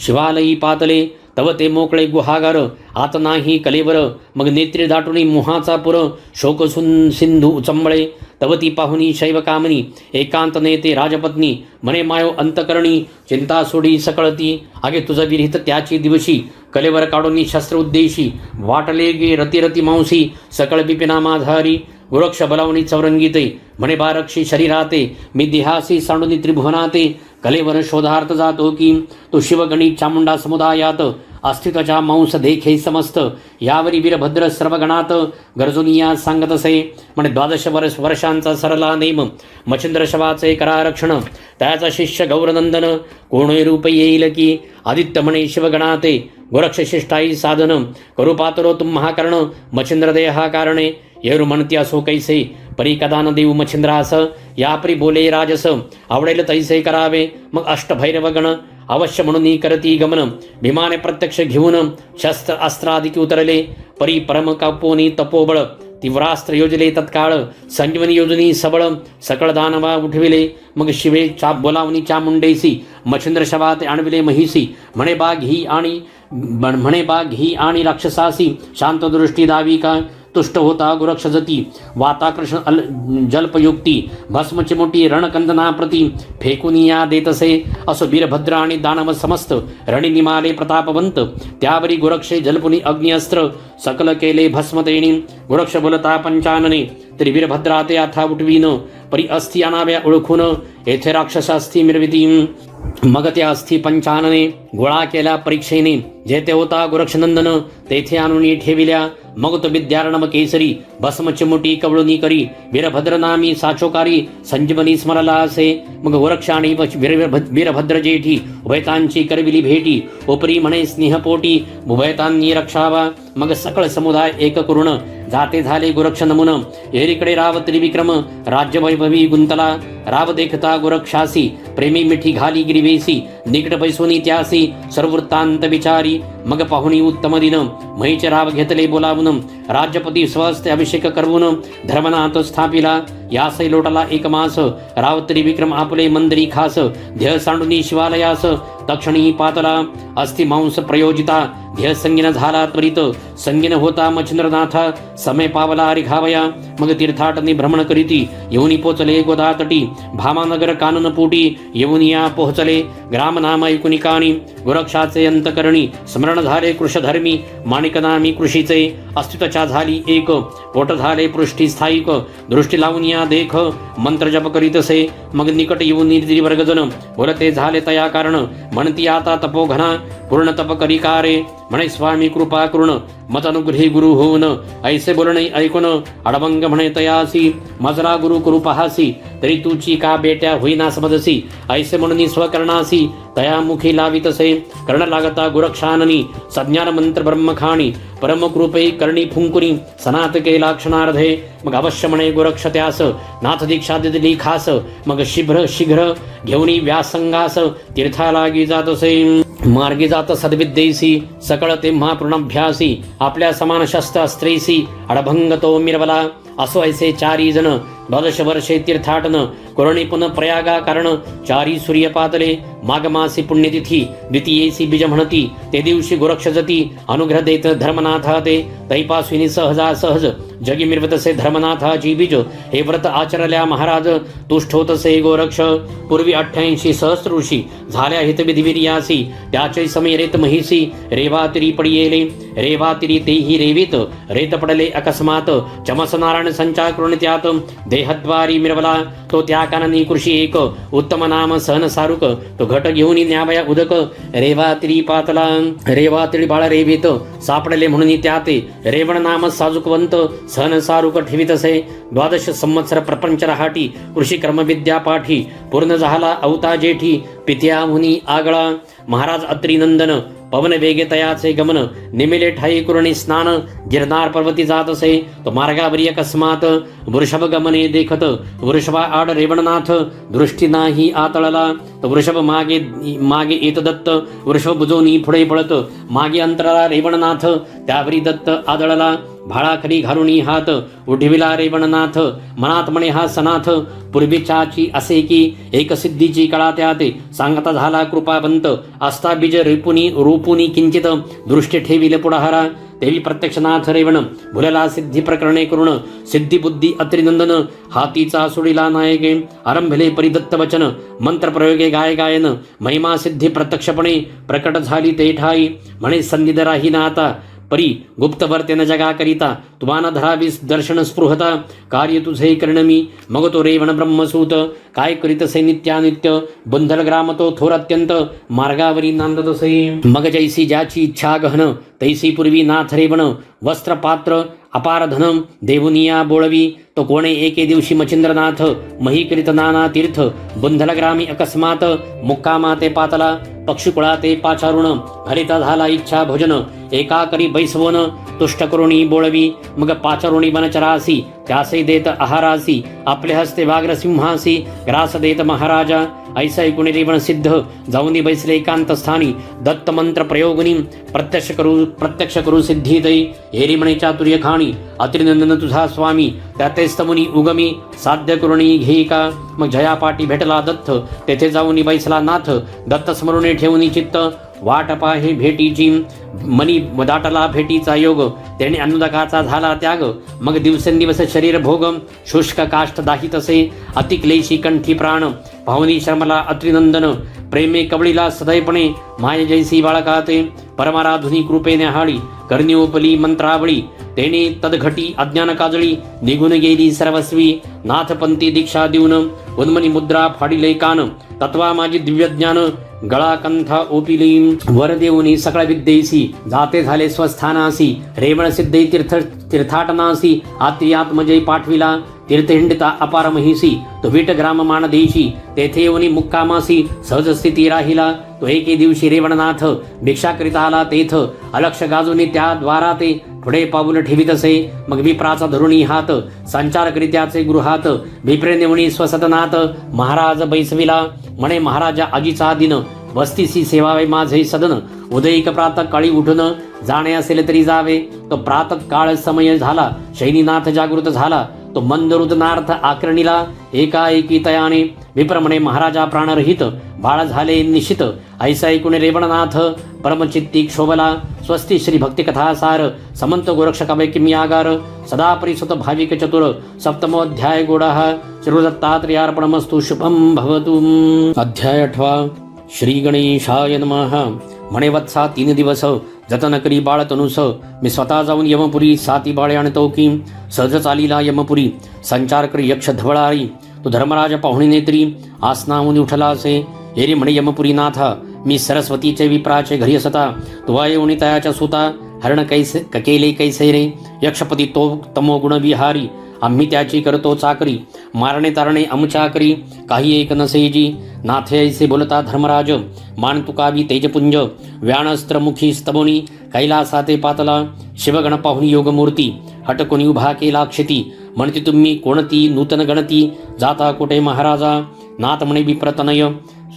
शिवालयी पातले तव ते मोकळे गुहागार आत नाही कलेवर मग नेत्री दाटुनी मोहाचा पुर शोक सिंधू उचंबळे तव ती पाहुनी शैव कामनी एकांत नेते राजपत्नी मने मायो अंतकरणी चिंता सोडी सकळती आगे तुझं विरहित त्याची दिवशी कलेवर काढून शस्त्र उद्देशी वाटले गे रतिरती मांसी सकळ बिपिना माधारी गुरक्ष बलावणी चौरंगीते म्हणे बारक्षी शरीराते मी देहासी सांडुनी त्रिभुवनाते कलेवर शोधार्थ जातो की तो शिवगणी चामुंडा समुदायात अस्तित्वाच्या मांस देखे समस्त यावरी वीरभद्र सर्वगणात गरजुनिया सांगत असे म्हणे 12 वर्षांचा सरला नेम मच्छिंद्र शवाचे करा रक्षण त्याचा शिष्य गौरनंदन कोणे रूप येईल की आदित्य म्हणे शिवगणाते गोरक्ष शिष्टाई साधन करू पातरो तुम महाकर्ण मच्छिंद्र देहा कारणे येरू म्हणती असो कैसे परी कदान देऊ मच्छिंद्रास यापरी बोले राजस आवडेल तैसे करावे मग अष्टभैरव गण अवश्य म्हणून करती गमन भीमाने प्रत्यक्ष घेऊन शस्त्र अस्त्रादिकी उतरले परी परम कापोनी तपोबळ तीव्रास्त्र योजले तत्काळ संजीवनी योजनी सबळ सकळ दानवा उठविले मग शिवे चाप बोलावनी चामुंडेसी मच्छिंद्र शवाते आणविले महिसी म्हणे बाघ ही आणि राक्षसासी शांत दृष्टी दावी का तुष्ट होता गुरक्ष जती वाताकृष्ण जल्पयुक्ती भस्म चिमुटी रणकंदना प्रती फेकुनिया देतसे असो वीरभद्र आणि दानव समस्त रणी निमाले प्रतापवंत त्यावरी गुरक्षे जल्पुनी अग्निअस्त्र सकल केले भस्मतेणी गुरक्ष बोलता पंचानने तरी वीरभद्रा ते आता उठवीन परी अस्थि अनाव्या ओळखून येथे राक्षसास्थी मिरविती मग त्या अस्थि पंचानने गोळा केल्या परीक्षेने जेथे होता गोरक्षनंदन तेथे आणून ठेविल्या मग तो विद्यारणम केसरी भस्म चिमुटी कवळुनी करी वीरभद्र नामी साचोकारी संजीवनी स्मरला असे मग गोरक्ष आणि वीरभद्र जेठी उभयतांची करविली भेटी उपरी म्हणे स्नेहपोटी उभयतांनी रक्षावा मग सकळ समुदाय एक करुण जाते झाले गोरक्ष नमुन एरीकडे राव त्रिविक्रम राज्य वैभवी गुंतला राव देखता गोरक्षासी प्रेमी मिठी घाली गिरिवेसी निकट पैसोनी त्यासी सर्ववृत्तांत विचारी मग पाहुणी उत्तम दिन महीचे राव घेतले बोलावून राज्यपती स्वस्ते अभिषेक करवून धर्मनाथ स्थापिला यासै लोटला एक मास राव त्रिविक्रम आपले मंदिरी खास ध्येय सांडुनी शिवालयास तक्षणी पातला अस्ति मांस प्रयोजिता ध्येय संगीन झाला त्वरित संगीन होता मच्छिंद्रनाथा समय पावला रिघावया मग तीर्थाटनी भ्रमण करीती येऊनी पोचले गोदातटी भामानगर काननपोटी येऊनिया पोहोचले ग्राम नाम ऐकुनिकानी गोरक्षाचे अंतकरणी स्मरण झाले कृषधर्मी माणिकनामी कृषीचे अस्तित्वाच्या झाली एक पोट झाले पृष्ठी स्थायिक दृष्टी लावून या देख मंत्र जप करीतसे मग निकट येऊन वर्गजन बोलते झाले तया कारण म्हणती आता तपोघना पूर्ण तप करिकारे म्हणे स्वामी कृपा करुण मत अनुग्रही गुरु होऊन ऐसे बोलणे ऐकून अडभंग म्हणे तयासी मजरा गुरु करू पहासी तरी तुची का बेट्या होईना समजसी ऐसे म्हणून स्वकरणासी तया मुखी लावितसे कर्ण लागता गुरक्षाननी सज्ञान मंत्र ब्रह्मखाणी परमकृपे करणी फुंकुनी सनात केला क्षणार्धे मग अवश्य म्हणे गोरक्ष त्यास नाथ दीक्षा दिली खास मग शीघ्र घेऊनी व्यासंगास तीर्थालागी जातसे मार्गी जात सद्विद्येसी सकळ तेव्हा पूर्णाभ्यासी आपल्या समान शस्त्र स्त्रेसी अडभंग तो मिरवला असो ऐसे 4 जण 12 वर्षे तीर्थाटन कोरणी पुन प्रयागा कारण 4 सूर्य पातले माघमासी पुण्यतिथी द्वितीयेसी बीज म्हणती ते दिवशी गोरक्ष जती अनुग्रह देत धर्मनाथा ते तैपासविनी सहज जगी मिरवतसे धर्मनाथाची बीज हे व्रत आचरल्या महाराज तुष्ट होतसे गोरक्ष पूर्वी 88 सहस्र ऋषी झाल्या हितविधिविर्यासी त्याचे समय रेत महिसी रेवातिरी पडियेले रेवातिरी तेही रेवित रेत पडले अकस्मात चमस नारायण संचार करून त्यात देहद्वारी मिरवला तो त्या काननी कृषी एक उत्तम नाम सहन सारुक तो घट घेऊन न्यावया उदक रेवातिरी पातला रेवातिरी बाळ रेवित सापडले म्हणून त्याते रेवण नाम साजुकवंत सहन सारुक ठेवितसे 12 संवत्सर प्रपंच रहाटी कृषी कर्मविद्या पाठी पूर्ण झाला अवता जेठी पित्या मुनी आगळा महाराज अत्रिनंदन पवन वेगे तयाचे गमन निमिले ठाई कुरणी स्नान गिरनार पर्वती जातसे तो मार्गावरी अकस्मात वृषभ गमने देखत वृषभा आड रेवणनाथ दृष्टी नाही आतळला तो वृषभ मागे येत दत्त वृषभ बुजोनी पुढे पळत मागे अंतराला रेवणनाथ त्यावरी दत्त आदळला भाळाखरी घालुनी हात उठविला रेवणनाथ मनात म्हणे हा सनाथ पूर्वीच्याची असे की एक सिद्धीची कळा त्यात सांगता झाला कृपावंत आस्था बीज रूपुनी किंचित दृष्टी ठेविले पुढाहारा देवी प्रत्यक्षनाथ रेवण भुलला सिद्धी प्रकरणे करुण सिद्धी बुद्धी अत्रिनंदन हातीचा सुडीला नायके आरंभले परिदत्त वचन मंत्र प्रयोगे गायन महिमा सिद्धी प्रत्यक्षपणे प्रकट झाली ते ठाई म्हणे संधिद राही ना आता परी गुप्तवर्तेन जगा करिता तुमाना धरावीस दर्शन स्पृहता कार्य तुझे करणमी मग तो रेवण ब्रह्मसूत काय करीत से नित्यानित्य बंधल ग्राम तो थोर अत्यंत मार्गावरी नांदतसे मग जैसी ज्याची इच्छा गहन तैसी पूर्वी नाथ रेवण वस्त्र पात्र अपार धनम देवुनिया बोळवी तो कोणे एके दिवशी मचिंद्रनाथ मही करीत नाना तीर्थ बंधल ग्रामी अकस्मात मुक्कामा ते पातला पक्षीकुळा ते पाचारुण हरिता झाला इच्छा भोजन एका करी बैसवन तुष्ट करुणी बोळवी मग पाचारुणी वनचरासी त्यासे देत आहारासी आपले हस्ते व्याघ्र सिंहासी ग्रास देत महाराजा ऐसा ऐकून रेवण सिद्ध जाऊनी बैसले एकांत स्थानी दत्त मंत्र प्रयोगनी प्रत्यक्ष करू सिद्धी दै हेरी म्हणे चातुर्य खाणी अत्रिनंदन तुझा स्वामी त्याते स्तमुनी उगमी साध्य करुणी घेई का मग जयापाटी भेटला दत्त तेथे जाऊनी बैसला नाथ दत्त स्मरुणे ठेवूनी चित्त वाट पाहे भेटीची मनी दाटला भेटीचा योग त्याने अनुदकाचा झाला त्याग मग दिवसेंदिवस शरीर भोग शुष्क काष्ठ दाहितसे अतिक्लेशी कंठी प्राण पाहुनी शर्मला अत्रिनंदन प्रेमे कवळीला सदैपणे माय जैसी बाळकाते परमाराधुनी कृपेने हाळी करणी उपली मंत्रावळी तेने तदघटी अज्ञान काजळी निघून गेली सर्वस्वी नाथपंथी दीक्षा देऊन उन्मनी मुद्रा फाडिले कान तत्वा माझी दिव्य ज्ञान गळा कंथा ओपिली वर देऊनी सकळ विद्येसी जाते झाले स्वस्थानासी रेवण सिद्धे तीर्थाटनासी आत्मजय पाठविला तीर्थहिंडिता अपार महिसी तो विट ग्राम मानदेशी तेथे येऊनी मुक्कामासी सहज स्थिती राहिला तो एके दिवशी रेवणनाथ भिक्षा करीता आला तेथ अलक्ष गाजूनी त्या द्वारा ते पुढे पाऊल ठेवीत असे मग विप्राचा धरुणी हात संचार करीत्याचे गृहात विप्रे नेवणी स्वसदनात महाराज बैसविला म्हणे महाराजा आजीचा दिन वस्तीसी सेवावे माझे सदन उदयिक प्रातः काळी उठून जाणे असेल तरी जावे तो प्रातः काळ समय झाला शैनीनाथ जागृत झाला तो मंदरुदनार्थ आकरणीला एकाएकी तयाने विप्रमणे महाराजा प्राणरहित बाळ झाले निश्चित ऐसा ऐकून रेवणनाथ परमचित्ती क्षोभला स्वस्ती श्री भक्तिकथासार समंत गोरक्ष कवय किम्यागार सदा परिसुत भाविक चतुर सप्तमोध्याय गोडः श्रीदत्तात्रेयार्पणमस्तु शुभम भवतु अध्याय 8 श्री गणेशाय नमः म्हणे वत्सा 3 दिवस जतन करी बाळ तनुस मी स्वतः जाऊन यमपुरी 7 बाळे आणतो की सहज चालीला यमपुरी संचार करी यक्ष धवळारी तो धर्मराज पाहुणी नेत्री आसनाहून उठला असे हेरी म्हणे यमपुरी नाथा मी सरस्वतीचे विप्राचे घरी असता तुवा येऊनी तयाच्या सुता हरण कैसे केले कैसे रे यक्षपती तो तमो गुण विहारी आम्ही त्याची करतो चाकरी मारणे तारणे अमचाकरी काही एक नसेजी नाथे ऐसे बोलता धर्मराज मान तुकावी तेजपुंज व्याणस्त्रमुखी स्तबोनी कैलासाते पातला शिवगण पाहुणी योगमूर्ती हटकुनी उभा केला क्षिती म्हणते तुम्ही कोणती नूतन गणती जाता कोठे महाराजा नाथ म्हणे विप्रतनय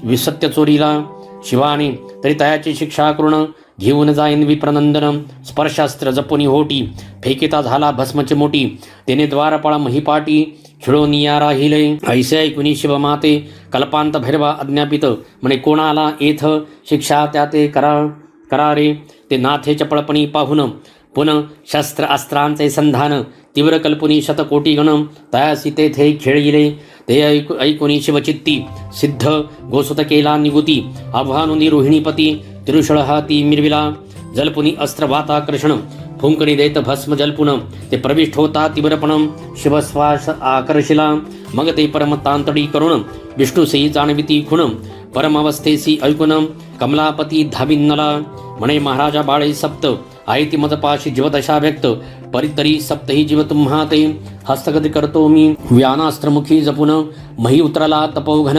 विसत्य चोरीला शिवाने तरी तयाची शिक्षा करून घेऊन जाईन विप्रनंदन स्पर्शास्त्र जपुनी होटी फेकिता झाला भस्मची मोठी तेने द्वारपाळ महिपाटी खिळोनिया राहिले ऐसे ऐकुनी शिवमाते कल्पांत भैरवा अज्ञापित म्हणे कोणाला येथ शिक्षा त्याते करारे ते नाथे चपळपणी पाहुन पुन शस्त्र अस्त्रांचे संधान तीव्र कल्पुनी शतकोटी गण तयासी तेथे खेळिले ते ऐकुनी शिवचित्ती सिद्ध गोसुत केला निगुती आव्हानुनी रोहिणीपती तिरुषळ हाती मिरविला जलपुनी अस्त्रवाताकर्षण फुंकणी देत भस्म जलपुन ते प्रविष्ट होता तीव्रपण शिवश्वास आकर्षिला मग ते परमतांतडी करुण विष्णुसेई जाणविती खुण परमावस्थेसी ऐकुन कमलापती धाविन्नला म्हणे महाराजा बाळे सप्त आयती मजपाशी जीवदशा व्यक्त परितरी सप्तही जीव तुम्हा ते हस्तगती करतो मी व्यानास्त्रमुखी जपुन मही उतरला तपोघन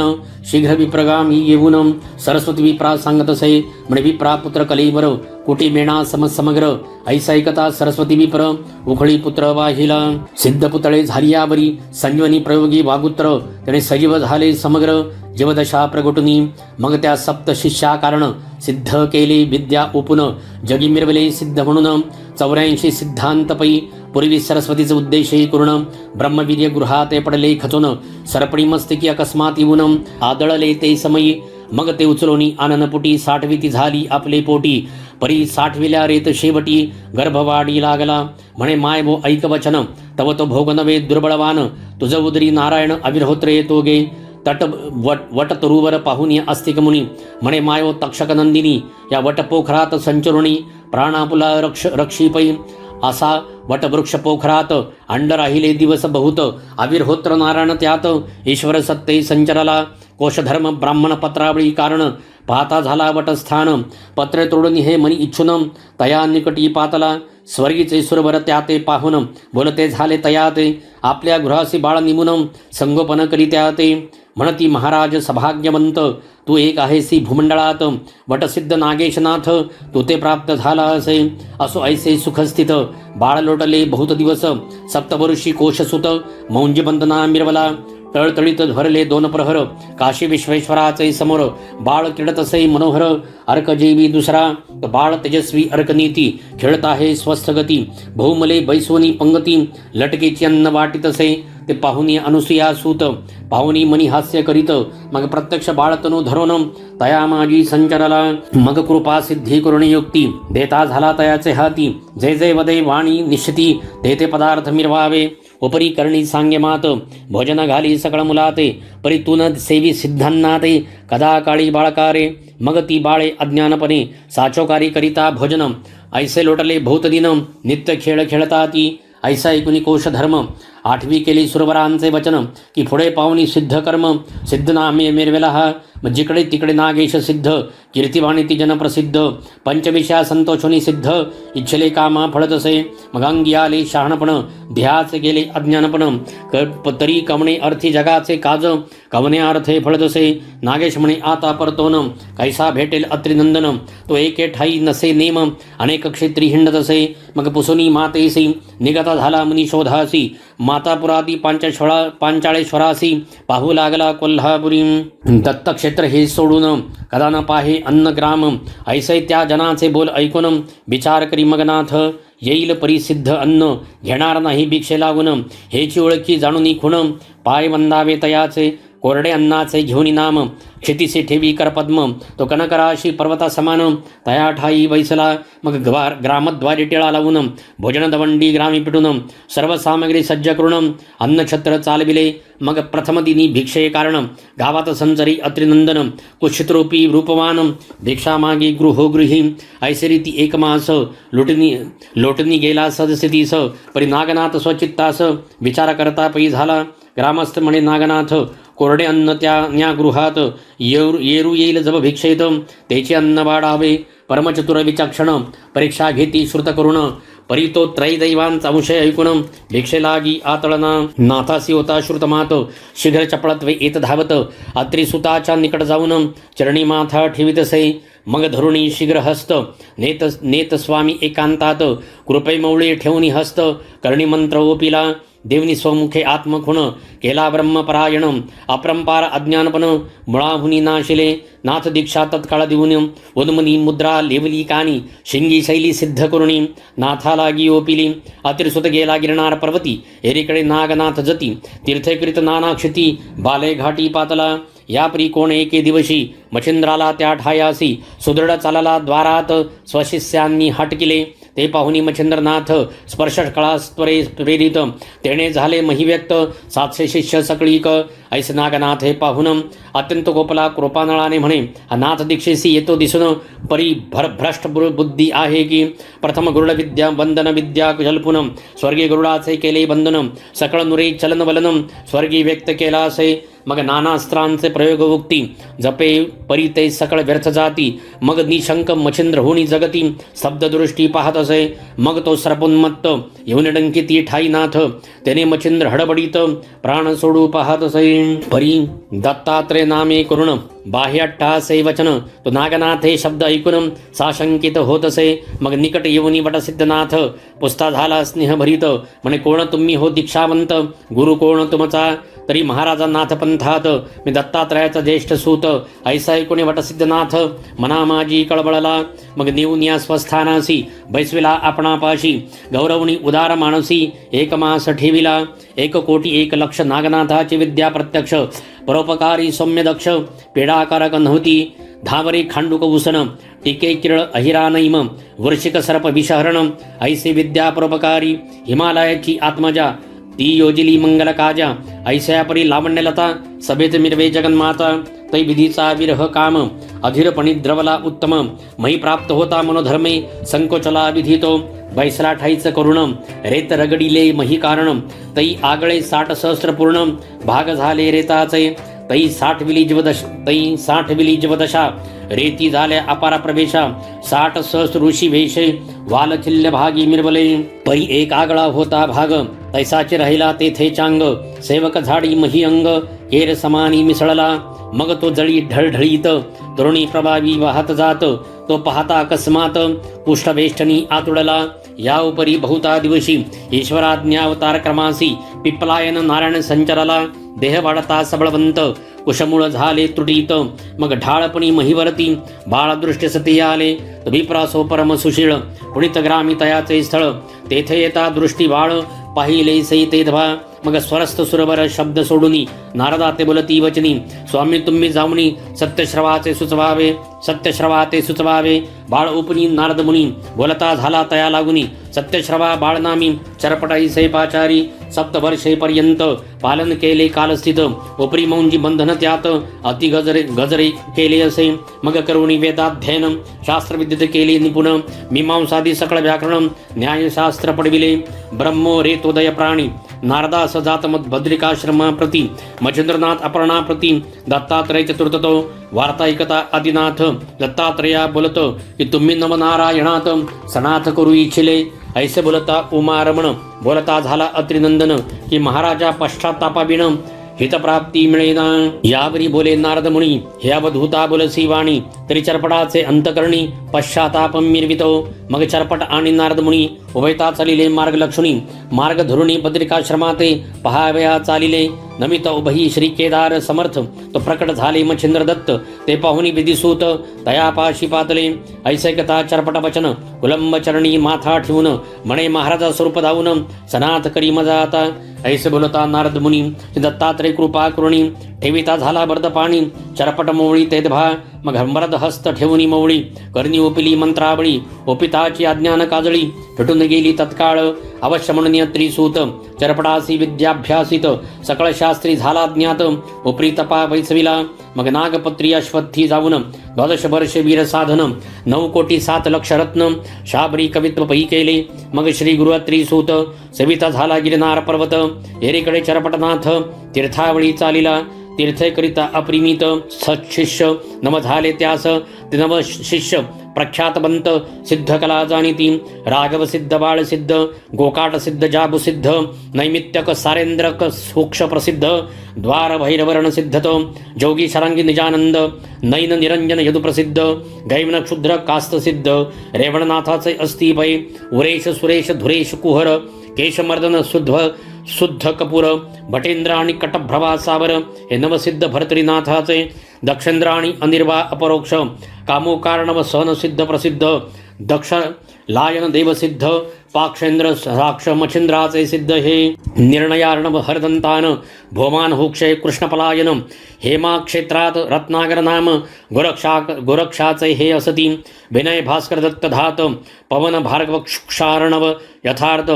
शीघ्र विप्रगामी येऊन सरस्वती विप्रा सांगतसे म्हणे विप्रा पुत्र कलेवर कोटी मेणा समग्र ऐसा ऐकता सरस्वती विप्र उखळी पुत्र वाहिला सिद्ध पुतळे झाली यावरी संजीवनी प्रयोगी वागुत्र त्याने सजीव झाले समग्र जीवदशा प्रगटुनी मग त्या सप्त शिष्या कारण सिद्ध केले विद्या ओपुन जगी मिरवले सिद्ध म्हणून 84 सिद्धांतपै पूर्वी सरस्वतीचे उद्देशही करून ब्रह्मवीर्य गृहात पडले खचून सरपणी मस्तकी अकस्मात येऊन आदळले ते समयी मग ते उचलोनी आननपुटी साठविती झाली आपले पोटी परी साठविल्या रेत शेवटी गर्भवाडी लागला म्हणे माय भो ऐक वचन तव तो भोग नवे दुर्बळवान तुझ उदरी नारायण अविरहोत्रे तो गे तट वट तरुवर पाहुनी अस्तिक मुनी म्हणे मायो तक्षक नंदिनी या वटपोखरात संचरुणी प्राणापुला रक्षीपै असा वटवृक्ष पोखरात अंड राहिले दिवस बहुत अविरहोत्र नारायण त्यात ईश्वर सत्ते संचरला कोशधर्म ब्राह्मण पत्रावळी कारण पाहता झाला वटस्थान पत्र तोडून हे मनी इच्छुन तया निकटी पातला स्वर्गीचे सुरवर त्याते पाहून बोलते झाले तया ते आपल्या गृहासी बाळ निमुन संगोपन करी त्या ते म्हणती महाराज सभाग्यवंत तू एक आहेसी भूमंडळात वटसिद्ध नागेशनाथ तू ते प्राप्त झाला असे असो ऐसे सुखस्थित बाळ लोटले बहुत दिवस सप्तवर्षी कोशसुत मौंजबंदना मिरवला तळतळीत भरले दोन प्रहर काशी विश्वेश्वराचे समोर बाळ क्रीडत असे मनोहर अर्कजेवी दुसरा बाळ तेजस्वी अर्कनीती खेळत आहे स्वस्थ गती बहुमले बैसवनी पंगती लटकेची अन्न वाटीत असे ते पाहुनी अनुसुया सूत पाहुनी मनी हास्य करीत मग प्रत्यक्ष बाळतनु धरून तया माझी संचरला मग कृपा सिद्धी करून युक्ती देता झाला तयाचे हाती जय जय वदे वाणी निश्चिती ते पदार्थ मिरवावे उपरी करणी सांगे मात भोजन घाली सकळ मुलाते परी तून सेवी सिद्धांनाते कदा काळी बाळकारे मग ती बाळे अज्ञानपणे साचोकारी करिता भोजन ऐसे लोटले बहुत दिन नित्य खेळ खेळता ती ऐसा ऐकुनी कोश धर्म आठवी केली सुरवरांचे वचन की पुढे पाहुनी सिद्ध कर्म सिद्ध नामे मिरवेला हा जिकडे तिकडे नागेश सिद्ध कीर्तिवाणी ती जनप्रसिद्ध पंचविषया संतोषोनी सिद्ध इच्छले कामा फळत असे मग अंगी आले शहाणपण ध्याचे गेले अज्ञानपण तरी कवणे अर्थी जगाचे काज कवने अर्थे फळत असे नागेश म्हणे आता परतोन कैसा भेटेल अत्रिनंदन तो एके ठाई नसे नेम अनेक क्षेत्री हिंडत असे मग पुसुनी मातेसी निगता झाला मुनी शोधासी मातापुरादी पांचाळेश्वरासी पाहू लागला कोल्हापुरी दत्तक्षेत्र हे सोडून कदा न पाहे अन्नग्राम ऐसे त्या जनाचे बोल ऐकून विचार करी मगनाथ येईल परिसिद्ध अन्न घेणार नाही भिक्षे लागून हेची ओळखी जाणून खुण पाय वंदावे तयाचे कोरडे अन्नाचे घेऊन नाम क्षितिसे ठेवी करपद्म तो कनकराशी पर्वता समान तया ठाई बैसला मग ग्रामद्वारी टिळा लावून भोजन दवंडी ग्रामी पिटून सर्व सामग्री सज्ज करून अन्नछत्र चालविले मग प्रथम दिनी भिक्षे कारण गावात संचरी अत्रिनंदन कुक्षितरूपी रूपवान भिक्षा मागी गृहोगृही ऐसे रीती एक मास लोटनी गेला सदस्थितीस परी नागनाथ स्वचित्तास विचार करता पै झाला ग्रामस्थ म्हणे नागनाथ कोरडे अन्न त्या गृहात येरू येईल जब भिक्षेत त्याचे अन्न वाढावे परमचतुर विचक्षण परीक्षा घेती श्रुत करुण परी तो त्रैदैवांचा अंशय ऐकून भिक्षे लागी आतळना नाथासी होता श्रुतमात शीघ्र चपळत्वे येत धावत अत्रिसुताच्या निकट जाऊन चरणी माथा ठेवितसे मग धरुणी शीघ्र हस्त नेत स्वामी एकांतात कृपे मौळे ठेवणी हस्त करणी मंत्र ओपिला देवनी स्वमुखे आत्मखुण केला ब्रह्मपरायण अपरंपार अज्ञानपण मुळाहुनी नाशिले नाथ दीक्षा तत्काळ देऊन उन्मनी मुद्रा लेवली कानी शिंगी शैली सिद्ध करुणी नाथालागी ओपिली अतिरसुत गेला गिरणार पर्वती एरीकडे नागनाथ जती तीर्थकृत नाना क्षिती बाले घाटी पातला यापरी कोण एके दिवशी मच्छिंद्राला त्या ठायासी सुदृढ चालला द्वारात स्वशिष्यांनी हटकिले ते पाहुनी मच्छिंद्रनाथ स्पर्शकळास्त्वरे प्रेरित तेणे झाले महिव्यक्त 700 शिष्य सकळीक ऐस नागनाथ हे पाहुन अत्यंत गोपला कृपानळाने म्हणे हा नाथ दीक्षेसी येतो दिसून परी भ्रष्ट बुद्धी आहे की प्रथम गरुड विद्या वंदन विद्या जल्पुन स्वर्गीय गरुडाचे केले बंधन सकळ नुरे चलन वलन स्वर्गी व्यक्त केला असे मग नानास्त्रांचे प्रयोगवुक्ती जपे परी ते सकळ व्यर्थ जाती मग निशंक मच्छिंद्र होणी जगती स्तब्धदृष्टी पाहत असे मग तो सर्पोन्मत्त येऊन डंकिती ठाई नाथ त्याने मच्छिंद्र हडबडीत प्राण सोडू पाहत असे परी दत्तात्रय नामे करुण बाह्यट्टासे वचन तो नागनाथ हे शब्द ऐकून साशंकित होत असे मग निकट येऊनी वटसिद्धनाथ पुस्ता झाला स्नेहभरीत म्हणे कोण तुम्ही हो दीक्षावंत गुरु कोण तुमचा तरी महाराजा नाथ पंथात मी दत्तात्रयाचा ज्येष्ठ सूत ऐसा ऐकून वटसिद्धनाथ मना माझी कळबळला. मग नेऊन या स्वस्थानासी बैसविला आपणापाशी गौरवणी उदार मानसी एक मास ठेविला. 1,00,00,000 नागनाथाची विद्या प्रत्यक्ष परोपकारी सौम्य दक्ष पेडाकारक नव्हती. धावरे खांडूक उसन टिके किरळ अहिरानैम वर्षिक सर्प विषहरण ऐसे विद्या परोपकारी हिमालयाची आत्मजा ती योजिली मंगल काजा. ऐसया परी लावण्यलता सभेत मिरवे जगन्माता तै विधीचा विरह काम अधीरपणी द्रवला उत्तम मही प्राप्त होता मनोधर्मे संकोचला विधितो. बैसला ठाईच करुण रेत रगडिले मही कारण तै आगळे 60 सहस्र पूर्ण भाग झाले रेताचे. तै 60 विली जीवदशा रेती झाल्या अपारा प्रवेशा 60 सहस्र ऋषी वेशे वालखिल्य भागी मिरवले. पै एक आगळा होता भाग तैसाचे राहिला तेथे चांग सेवक झाडी मही अंग केर समानी मिसळला. मग तो जळी ढळढळीत तरुणी प्रभावी वाहत जात तो पाहता अकस्मात पुष्ठवेष्टनी आतुडला. या उपरी बहुता दिवशी ईश्वराज्ञावतार क्रमासी पिप्पलायन नारायण संचरला. देह वाढता सबळवंत कुशमूळ झाले त्रुटीत मग ढाळपणी महिवरती बाळदृष्टी सती आले. विप्रासो परम सुशीळ पुणित ग्रामी तयाचे स्थळ तेथे येता दृष्टी बाळ पाहिले सई ते धवा. मग स्वरस्थ सुरवर शब्द सोडूनी नारदा ते बोलती वचनी स्वामी तुम्ही जाऊनी सत्यश्रवाचे सुचवावे. बाळ उपनी नारद मुनी बोलता झाला तया लागुनी सत्यश्रवा बाळनामी चरपटाई सैपाचारी. 7 वर्षेपर्यंत पालन केले कालस्थित उपरी मौंजी बंधन त्यात अति गजरे केले असे. मग करुणी वेदाध्ययन शास्त्रविद्येत केले निपुण मीमांसादी सकळ व्याकरण न्यायशास्त्र पडविले. ब्रह्मो रेतोदय प्राणी नारदा सजात मद बद्रिकाश्रमा प्रति मच्छिंद्रनाथ अपर्णा प्रति दत्तात्रय चतुर्थतो वार्ता ऐकता आदिनाथ दत्तात्रया बोलत की तुम्ही नवनारायणात सनाथ करू इच्छिले. ऐसे बोलता उमारमण बोलता झाला अत्रिनंदन की महाराजा पश्चातापाविण हितप्राप्ती मिळेना. यावरी बोले नारद मुनी हे अवधूता बोलसी वाणी तरी चरपटाचे अंतकरणी पश्चातापम मिरवितो. मग चरपट आणि नारद मुनी उभयता चालिले मार्ग लक्षणी मार्ग धरुणी बद्रिकाश्रमाते पहावया चालिले. नमित उभही श्री केदार समर्थ तो प्रकट झाले मच्छिंद्र दत्त ते पाहुनी विधिसूत तयापाशी पातले. ऐसैकता चरपट वचन कुलंब चरणी माथा ठेवून म्हणे महाराजा स्वरूप धावून सनाथ करी मजा आता. ऐसे बोलता नारद मुनी दत्तात्रय कृपा करुणी ठेविता झाला बर्द पाणी चरपट मोवळी तेदभा. मग मरद हस्त ठेवूनी मवळी करणी ओपिली मंत्रावळी ओपिताची अज्ञान काजळी फिटून गेली तत्काळ. अवश्य म्हणून त्रिसूत चरपटासी विद्याभ्यासित सकळ शास्त्री झाला ज्ञात उपरी तपा वैसविला. मग नागपत्री अश्वत्थी जाऊन 12 वर्षे वीर साधन 9,07,00,000 रत्न शाबरी कवित्व पही केले. मग श्री गुरु त्रिसूत सेविता झाला गिरनार पर्वत एरीकडे चरपटनाथ तीर्थावळी चालिला. तीर्थकरिता अप्रिमित सत्शिष्य नव झाले त्यास ते नव शिष्य प्रख्यातवंत सिद्ध कला जाणीती राघव सिद्ध बाळ सिद्ध गोकाट सिद्ध जाबु सिद्ध नैमित्तक सारेंद्रक सूक्ष प्रसिद्ध द्वार भैरवर्ण सिद्धतो जोगी शरांगी निजानंद नैन निरंजन यदु प्रसिद्ध गैवण क्षुद्र कास्त सिद्ध रेवणनाथाचे अस्ति भय उरेश सुरेश धुरेश कुहर केशमर्दन शुद्ध कपूर भटेंद्र आणि कटभ्रवा सावर हे नवसिद्ध भरतरीनाथाचे दक्षेंद्र आणि अनिर्वा अपरोक्ष कामोकारणव सहनसिद्ध प्रसिद्ध दक्ष लायन देवसिद्ध पाक्षेंद्र साक्ष मच्छिंद्राचे सिद्ध हे निर्णयार्णव हरदंतान भोमान हुक्षे कृष्णपलायन हेमा क्षेत्रात रत्नागर नाम गोरक्षाचे हे असती विनय भास्कर दत्त धात पवन भार्गव क्षार्णव यथार्थ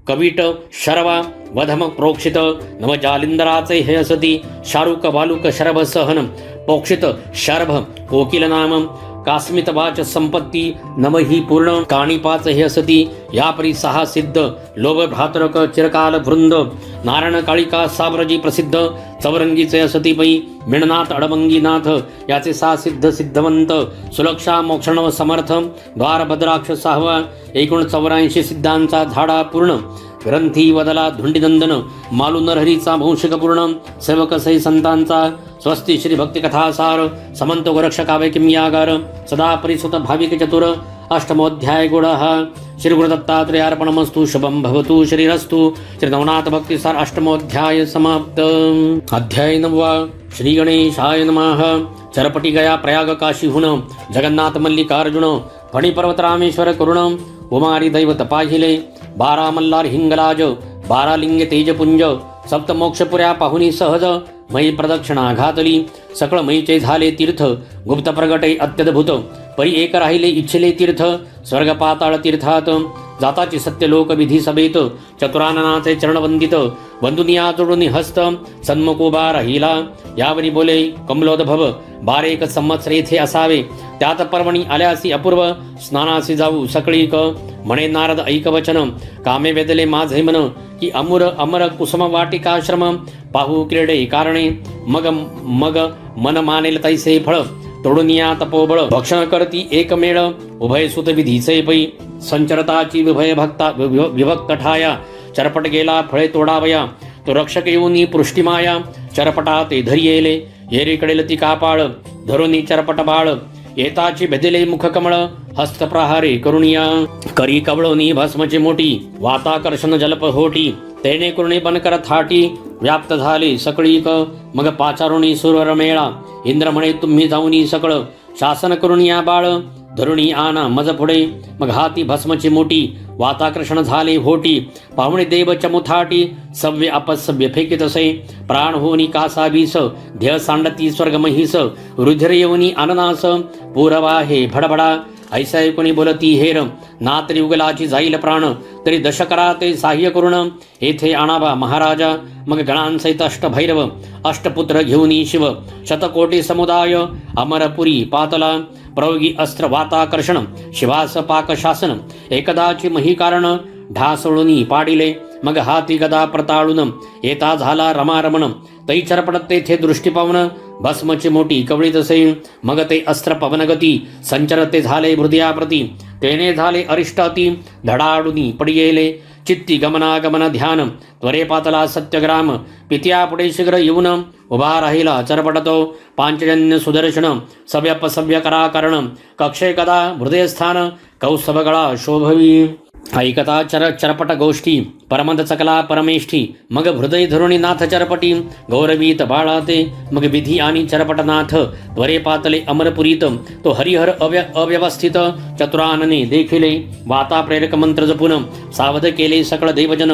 कविट शरवा वधम प्रोक्षित नव जालिंदराचे हे असती शारुक बालुक शरभ सहन पोक्षित शरभ कोकिल नाम कास्मित वाच संपत्ती नमही पूर्ण काणिपाच हे असती यापरी 6 सिद्ध लोभ भ्रातरक चिरकाल वृंद नारायण काळिका साम्राजी प्रसिद्ध चौरंगीचे असती पै मिणनाथ अडबंगीनाथ याचे 6 सिद्ध सिद्धवंत सुलक्षा मोक्षणव समर्थ द्वार भद्राक्ष 6वा एकूण 84 सिद्धांचा झाडा पूर्ण ग्रंथी वदला धुंडीनंदन मालू नरहरीचा वंशिक पूर्ण सेवक सई संतांचा स्वस्ती श्री भक्ती कथासार समंत गोरक्ष काव्य किम्यागार सदा परिसुत भाविक चतुर अष्टमोऽध्याय गुणः श्री गुरुदत्तात्रेयार्पणमस्तु शुभं भवतु श्रीरस्तु श्री नवनाथ भक्तिसार अष्टमोऽध्याय समाप्त अध्याय 9 श्री गणेशाय नमः चरपटी गया प्रयाग काशीहून जगन्नाथ मल्लिकार्जुन फणी पर्वत रामेश्वर करुण उमारी दैवत पाहिले 12 मल्हार हिंगलाज 12 लिंगे तेजपुंज सप्तमोक्षपुऱ्या पाहुनी सहज मयी प्रदक्षिणा घातली सकळ मयीचे झाले तीर्थ गुप्त प्रगटे अत्यद्भुत परी एक राहिले इच्छिले तीर्थ स्वर्ग पाताळ तीर्थात जाताची सत्य लोक विधी सभेत चतुराननाचे चरणवंदित बंधुनिया जोडून हस्त सन्मुख उभा राहिला यावरी बोले कमलोद्भव 12 संवत्सर येथे असावे त्यात पर्वणी आल्यासी अपूर्व स्नानासी जाऊ सकळीक म्हणे नारद ऐकवचन कामे वेदले माझे मन की अमर कुसुम वाटिकाश्रम पाहू क्रीडे कारणे मग मग मन मानेल तैसे फळ तोडुनिया तपोबळ भक्षण करती एक मेळ उभय सुत विधीचे पै संचरताची विभक्त ठाया चरपट गेला फळे तोडावया तो रक्षक येऊनी पृष्टिमाया चरपटा ते धरियेले येरीकडेल ती कापाळ धरुनी चरपट बाळ येताची भेदिले मुख कमळ हस्तप्रहारे करुणिया करी कवळोनी भस्मची मोठी वाताकर्षण जलप होटी तेने करुणी बनकर थाटी व्याप्त झाले सकळीक मग पाचारुणी सुरवर मेळा इंद्र म्हणे तुम्ही जाऊनी सकळ शासन करुणिया बाळ धरुणी आना मज पुढे मग हाती भस्मची मोठी वाताकर्षण झाले होटी पाहुणे देव चमुथाटी सव्य अपसव्य फेकित असे प्राण होनी कासावीस ध्येय सांडती स्वर्ग महिस रुधिर येऊनी अननास पूरवाहे भडभडा ऐसा ऐकुनी बोलती हेर ना तरी उगलाची जाईल प्राण तरी दशकरा ते साह्य करुण येथे आणावा महाराजा मग गणांसहित अष्टभैरव अष्टपुत्र घेऊनी शिव शतकोटी समुदाय अमरपुरी पातला प्रयोगी अस्त्र वाताकर्षण शिवास पाक शासन एकदाची मही कारण ढासळुनी पाडिले मग हाती गदा प्रताळून येता झाला रमारमण तै चरपडत तेथे दृष्टी पावन भस्मची मोठी कवळी तसे मग ते अस्त्र पवनगती संचरते झाले हृदयाप्रती तेने झाले अरिष्टाती धडाडुनी पडियेले चित्ती गमनागमन ध्यान त्वरे पातला सत्यग्राम पित्या पुढे शीघ्र येऊन उभा राहिला चरपटतो पांचजन्य सुदर्शन सव्यपसव्य कराकरण कक्षे कदा हृदयस्थान कौस्तभगळा शोभवी ऐकता चरपट गोष्टी परमद चकला परमेष्ठी मग हृदय धरुणी नाथ चरपटी गौरवीत बाळाते मग विधी आणि चरपटनाथ त्वरे पातले अमरपुरीत तो हरिहर अव्यवस्थित चतुरानने देखिले वाता प्रेरक मंत्र जपून सावध केले सकळ देवजन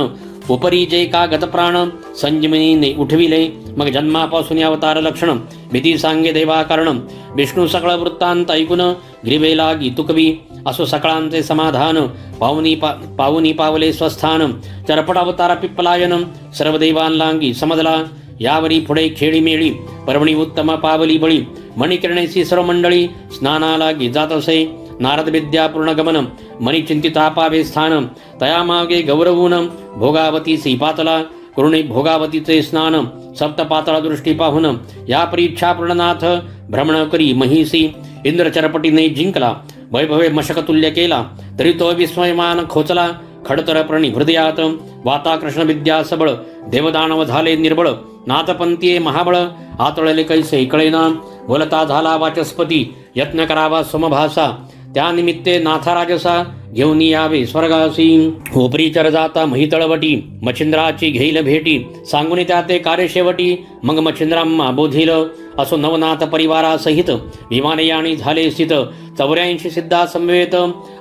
उपरी जे का गतप्राण संजीवनीने उठविले मग जन्मापासून अवतार लक्षण विधी सांगे देवाकरण विष्णू सकळ वृत्तांत ऐकून ग्रीवे लागी तुकवी असो सकळांचे समाधान पावनी पावले स्वस्थान चरपट अवतार पिप्पलायन सर्व देवांलांगी समजला यावरी पुढे खेळी मेळी पर्वणी उत्तम पावली बळी मणिकिरणेसी सर्व मंडळी स्नानालागी जात असे नारद विद्या पूर्ण गमन मनी चिंतिता पावे स्थान तया मागे गौरवून भोगावतीसी पातला करुणे भोगावतीचे स्नान सप्त पातळा दृष्टी पाहून या परीक्षा पूर्णनाथ भ्रमण करी महिसी इंद्र चरपटीने जिंकला वैभवे मशकतुल्य केला तरी तो विस्मयमान खोचला खडतर प्रणी हृदयात वाताकृष्ण विद्या सबळ देवदानव झाले निर्बळ नाथपंथीये महाबळ आतळले कैसे कळेना बोलता झाला वाचस्पती यत्न करावा समभासा त्या निमित्ते नाथराजसा घेऊन यावे स्वर्गासी उपरी चर जाता महितळवटी मच्छिंद्राची घेईल भेटी सांगून त्या ते कार्य शेवटी मग मच्छिंद्राम्मा बोधिल असो नवनाथ परिवारासहित विमानयानी झाले स्थित 84 सिद्धा समवेत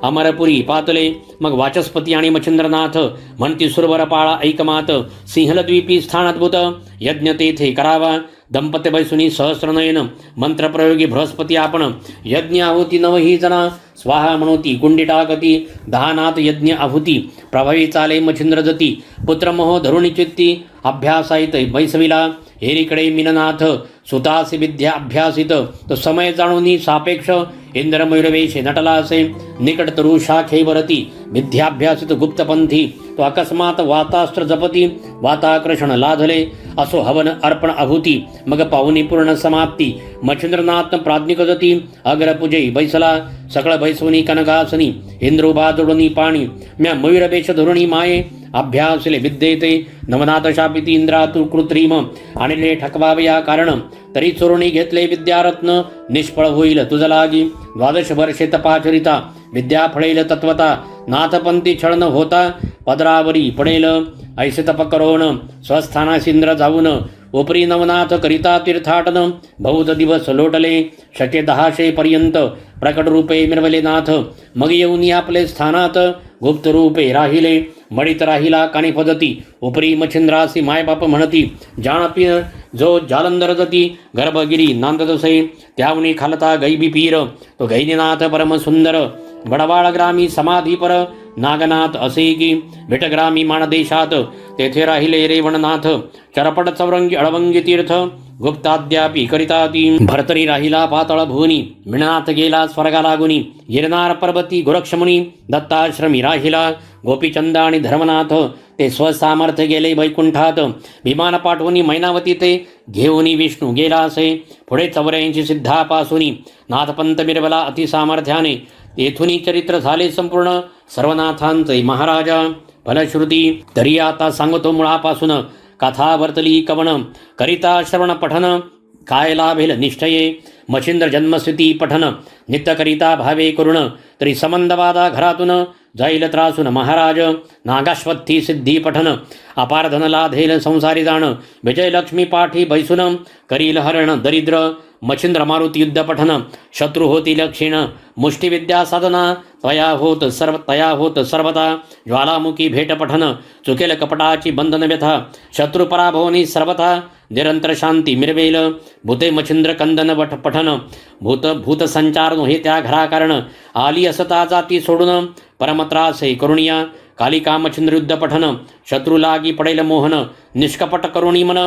अमरपुरी पातले मग वाचस्पती आणि मच्छिंद्रनाथ म्हणती सुरवर पाळा ऐकमात सिंहलद्वीपी स्थान अद्भुत यज्ञ तेथे करावा दंपत्य बैसुनी सहस्रनयन मंत्रप्रयोगी बृहस्पती आपण यज्ञ आहुती नवही जना स्वाहा म्हणोती कुंडी टाकती दहानाथ यज्ञ आहुती प्रभावी चाले मच्छिंद्र जती पुत्रमोह धरुणी चित्ती अभ्यासायित बैसविला हेरीकडे मिननाथ सुतासी विद्या अभ्यासित तो समय जाणूनी सापेक्ष इंद्रमयूरवेशे नटला असे निकट तरु शाखेवरती विद्याभ्यासित गुप्तपंथी तो अकस्मात वातास्त्र जपती वाताकर्षण लाधले असो हवन अर्पण आहुती मग पाहुनी पूर्ण समाप्ती मच्छिंद्रनाथ प्राज्ञिक जती अग्रपूजे बैसला सकळ बैसवनी कनकासनी इंद्रोबा जोडणी पाणी म्या मयूरवेश धरुणी माये अभ्यासले विद्येते नवनाथ शापिती इंद्रातु कृत्रिम आणले ठकवावया कारण तरी चोरुणी घेतले विद्यारत्न निष्फळ होईल तुझ लागी 12 वर्षे तपाचरिता विद्या फळेल तत्वता, नाथपंथी छळ न होता पदरावरी पडेल. ऐसे तप करोन स्वस्थानासिंद्र जाऊन, उपरी नवनाथ करिता तीर्थाटन. बहुत दिवस लोटले 610 पर्यंत, प्रकट रूपे मिरवले नाथ. मग येऊन आपले स्थानात, गुप्त रूपे राहिले. मडित राहिला काणी पदती, उपरी मच्छिंद्रासी मायबाप म्हणती. जाणपी जो जालंधर जती, गर्भगिरी नांदतसे. त्यावनी खालता गैबी पीर, तो गैनीनाथ परम सुंदर. बडवाळ ग्रामी समाधीपर, नागनाथ असे की. विटग्रामी माणदेशात, तेथे राहिले रेवणनाथ. चरपट चौरंगी अळवंगी तीर्थ, गुप्ताद्यापी करिता ती. भरतरी राहिला पातळ भुवनी, मिळनाथ गेला स्वर्गा लागुनी. गिरनार पर्वती गोरक्षमुनी, दत्ताश्रमी राहिला. गोपीचंद आणि धर्मनाथ, ते स्वसामर्थ्य गेले वैकुंठात. विमान पाठवून मैनावती ते, घेऊन विष्णू गेला असे. पुढे 84 सिद्धापासूनी, नाथपंत मिरवला अतिसामर्थ्याने. येथून चरित्र झाले संपूर्ण, सर्वनाथांचे महाराजा. फलश्रुती तरी आता सांगतो मुळापासून, कथा वर्तली कवन करिता श्रवण पठन. काय लाभेल निश्चये मच्छिंद्र जन्मस्थिती पठन. नित्य करिता भावे करुण, तरी संबंधवादा घरातून. जाईल त्रासून महाराज नागाश्वत्थी सिद्धी पठन. अपार धन लाधेल संसारी जाण, विजयलक्ष्मी पाठी बैसून. करील हरण दरिद्र मच्छिंद्र मारुती युद्ध पठन. शत्रू होतील क्षीण मुष्टिविद्या साधना, तया होत सर्वता. ज्वालामुखी भेट पठन, चुकेल कपटाची बंधन व्यथा. शत्रू पराभवनी सर्वथा, निरंतर शांती मिरवेल. भूते मच्छिंद्र कंदन पठन, भूत संचार हे त्या घरा कारण. आली असता जाती सोडून, परमत्रासे करुणिया. कालिका मच्छिंद्र युद्ध पठन, शत्रू लागी पडेल मोहन. निष्कपट करुणी मन,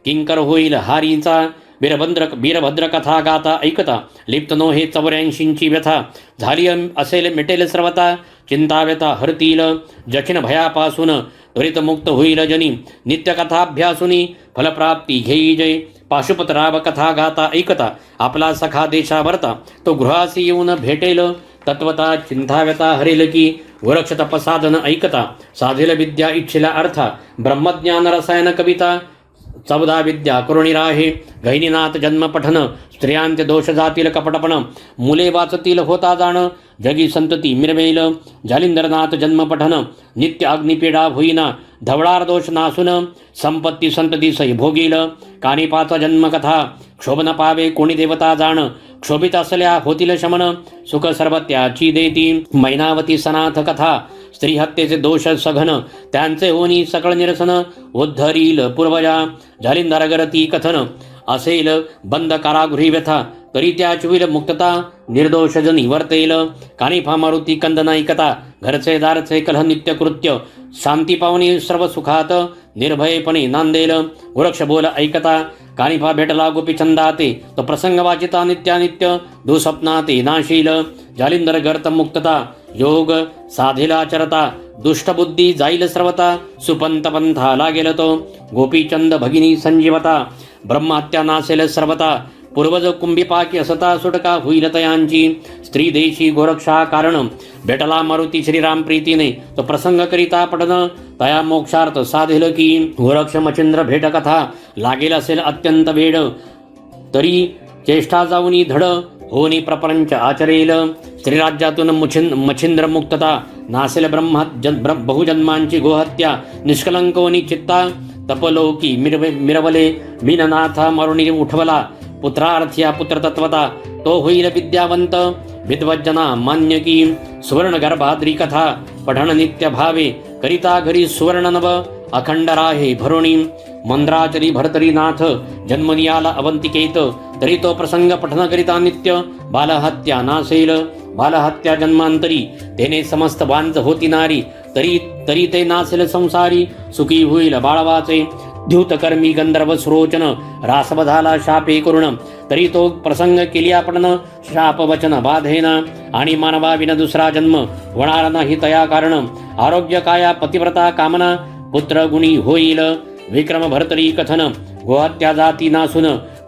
किंकर होईल हारीचा. वीरभद्र कथा गाता ऐकता, लिप्त नो हे 84 व्यथा. झाली असेल मिटेल सर्वता, चिंता व्यथा हरतील. जखिन भयापासून त्वरित मुक्त होईल जनी. नित्यकथाभ्यासुनी फलप्राप्ती घेई जय. पाशुपतराव कथा गाता ऐकता, आपला सखा देशावरता. तो गृहासी येऊन भेटेल, तत्वता चिंता व्यथा हरेल की. वृक्ष तपसाधन ऐकता, साधेल विद्या इच्छिला अर्था. ब्रह्मज्ञान रसायन कविता, 14 विद्या करुणी राहे. गैनीनाथ जन्म पठन, स्त्रियांचे दोष जातील कपटपण. मुले वाचतील होता जाण, जगी संतती मिरवेल. जालिंदरनाथ जन्म पठन, नित्य अग्निपीडा होईना. धवळार दोष नासून, संपत्ती संतती सही भोगील. कानिपाचा जन्मकथा, क्षोभन पावे कोणी देवता जाण. क्षोभित असल्या होतील शमन, सुख सर्व त्याची देती. मैनावती सनाथ कथा, स्त्री हत्येचे दोष सघन. त्यांचे होनी सकळ निरसन, उद्धरील पूर्वजा. जालिंदरगरती कथन, असेल बंद कारागृही व्यथा. तरी त्याचविल मुक्तता, निर्दोषजनी वर्तेल. कानिफा मारुती कंदन ऐकता, घरचे दारचे कलह नित्य कृत्य. शांती पावनी सर्व सुखात, निर्भयपणे नांदेल. वृक्ष बोल ऐकता, कानिफा भेटला गोपीचंदाते. तो प्रसंग वाचिता नित्यानित्य, दुःस्वप्नाते नाशील. जालिंदर गर्त मुक्तता, योग साधेला चरता. दुष्टबुद्धी जाईल सर्वता, सुपंत पंथा लागेल तो. गोपीचंद भगिनी संजीवता, ब्रह्महत्या नासेल सर्वता. पूर्वज कुंभिपाकी असता, सुटका होईल तयांची. स्त्री देशी गोरक्षा कारण, भेटला मारुती श्रीराम प्रीतीने. तो प्रसंग करिता पठन, तया मोक्षार्थ साधेल की. गोरक्ष मच्छिंद्र भेट कथा, लागेल असेल अत्यंत वेळ. तरी चेष्टा जाऊनी धड, होनी प्रपंच आचरेल. स्त्रीराज्यातून मच्छिंद्र मुक्तता, नासेल बहुजन्मांची गोहत्या. निष्कलंकोनी चित्ता, तपलोकी मिरवले. मीननाथा मरुणी उठवला, पुत्रार्थ्या पुत्रतत्वता. तो होईल विद्यावंत, विद्वज्जना मान्य की. सुवर्ण गर्भाद्री कथा, पठण नित्य भावे. करिता घरी सुवर्ण नव, अखंड राहे भरुणी. मंद्राचरी भरतरी नाथ, जन्मनियाला अवंतिकेत. तरी तो प्रसंग पठन करिता नित्य, बालहत्या नासेल. बालहत्या जन्मांतरी, तेने समस्त वांज होती नारी. तरी ते नासेल संसारी, सुखी होईल बाळवाचे. द्यूतकर्मी गंधर्व सुरोचन, रासवधाला शापे करुण. तरी तो प्रसंग केली आपण, शाप वचन बाधेना. आणि मानवा विना दुसरा जन्म होणार नाही तया कारण. आरोग्य काया पतिव्रता कामना, पुत्र गुणी होईल. विक्रम भरतरी कथन, गोहत्या जाती नासून.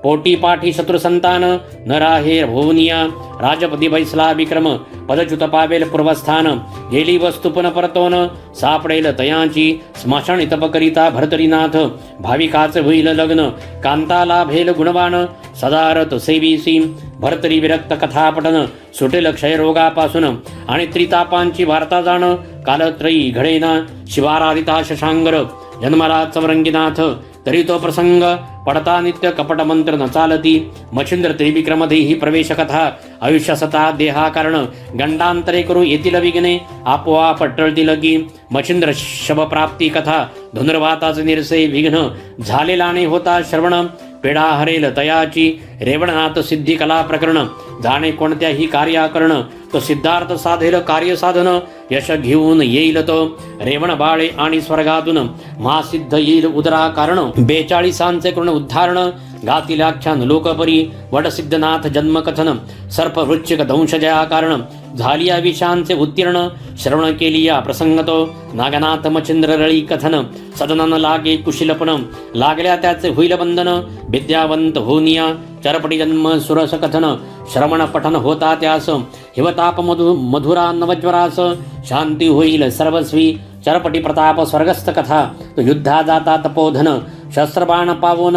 पोटी पाठी शत्रुसंतान न राहे भुवनिया राजपदी बैसला विक्रम पदच्युत पावेल पूर्वस्थान गेली वस्तू पुन परतोन सापडेल तयांची स्मशान तपकरिता भरतरीनाथ भाविकाच होईल लग्न कांता लाभेल गुणवान सदारत सेवीसी भरतरी विरक्त कथापटन सुटेल क्षयरोगापासून आणि त्रितापांची वार्ता जाण कालत्रयी घडेना शिवाराधिता शशांगर जन्मला चवरंगीनाथ तरी तो प्रसंग पडता नित्य कपट मंत्र न चालती मच्छिंद्र त्रिविक्रमधेही प्रवेश कथा आयुष्य सता देहा कारण गंडांतरे करू येतील विघ्ने आपोआप टळतील की मच्छिंद्र शबप्राप्ती कथा धनुर्वाताचे निरसे विघ्न झालेला नाही होता श्रवण पेढा हरेल तयाची रेवणनाथ सिद्धी कला प्रकरण जाणे कोणत्याही कार्याकरण तो सिद्धार्थ साधेल कार्य साधन यश घेऊन येईल तो रेवण बाळे आणि स्वर्गातून महासिद्ध येईल उदरा कारण 42 करून उद्धारण गातील आख्यान लोकपरी वडसिद्धनाथ जन्मकथन सर्प वृश्चिक दंशजया कारण झालिया विषांचे उत्तीर्ण श्रवण केलिया प्रसंगतो नागनाथ मच्छिंद्र रळी कथन सदनन लागे कुशिलपण लागल्या त्याचे होईल बंधन विद्यावंत होनिया चरपटी जन्म सुरस कथन श्रवण पठन होता त्यास हिवताप मधुरा नवज्वरास शांती होईल सर्वस्वी चरपटी प्रताप स्वर्गस्थ कथा तो युद्धा जाता तपोधन शस्त्रबाण पावोन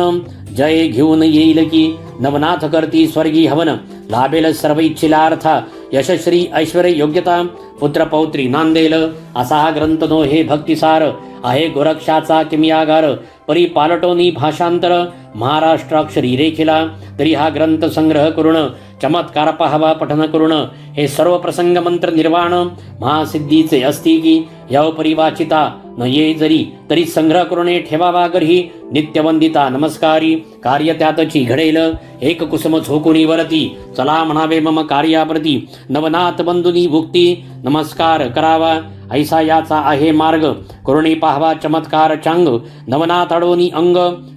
जय घेऊन येईल की नवनाथ करती स्वर्गी हवन लाभेल सर्व इच्छिलार्थ यशश्री ऐश्वर्य योग्यता पुत्र पौत्री नांदेल असा हा ग्रंथ नो हे भक्तिसार आहे गोरक्षाचा किमयागार परी पालटोनी भाषांतर महाराष्ट्राक्षरी रेखिला तरी हा ग्रंथ संग्रह करून चमत्कार पाहावा पठन करून हे सर्व प्रसंग मंत्र निर्वाण महासिद्धीचे असती की यावपरी वाचिता न ये जरी तरी संग्रह करून ठेवावा गर्ही नित्यवंदिता नमस्कारी कार्य त्यातची घडेल एक कुसुम झोकुनी वरती चला म्हणावे मम कार्याप्रती नवनाथ बंधुनी भुक्ती नमस्कार करावा ऐसा याचा आहे मार्ग करुणी पाहवा चमत्कार चांग नवनाथ अडोनी अंग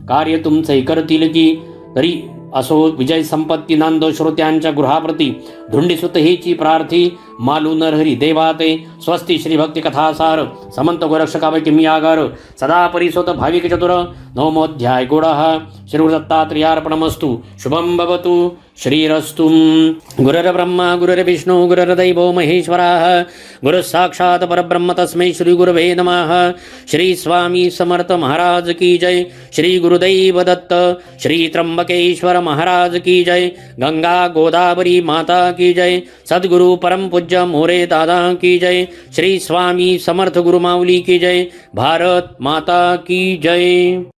कार्य तुमचे करतील की तरी असो विजय संपत्ती नांदो श्रोत्यांच्या गृहाप्रती धुंडीसुत हेची प्रार्थी मालू नरहरी देवाते स्वस्ती श्री भक्ती कथासार समंत गोरक्षकावै किमयागार सदा परिसोत भाविक चतुर नवमोऽध्याय गुणः श्रीगुरुदत्तात्रेयार्पणमस्तु शुभं भवतु श्रीरस्तु गुरुर्ब्रह्मा गुरुर्विष्णु गुरुर्दैवो महेश्वरः गुरुः साक्षात् परब्रह्म तस्मै श्री गुरवे नमः श्री स्वामी समर्थ महाराज की जय श्री गुरुदैव दत्त श्री त्र्यंबकेश्वर महाराज की जय गंगा गोदावरी माता की जय सद्गुरु परम पूज्य मोरे दादा की जय श्री स्वामी समर्थ गुरु माऊली की जय भारत माता की जय।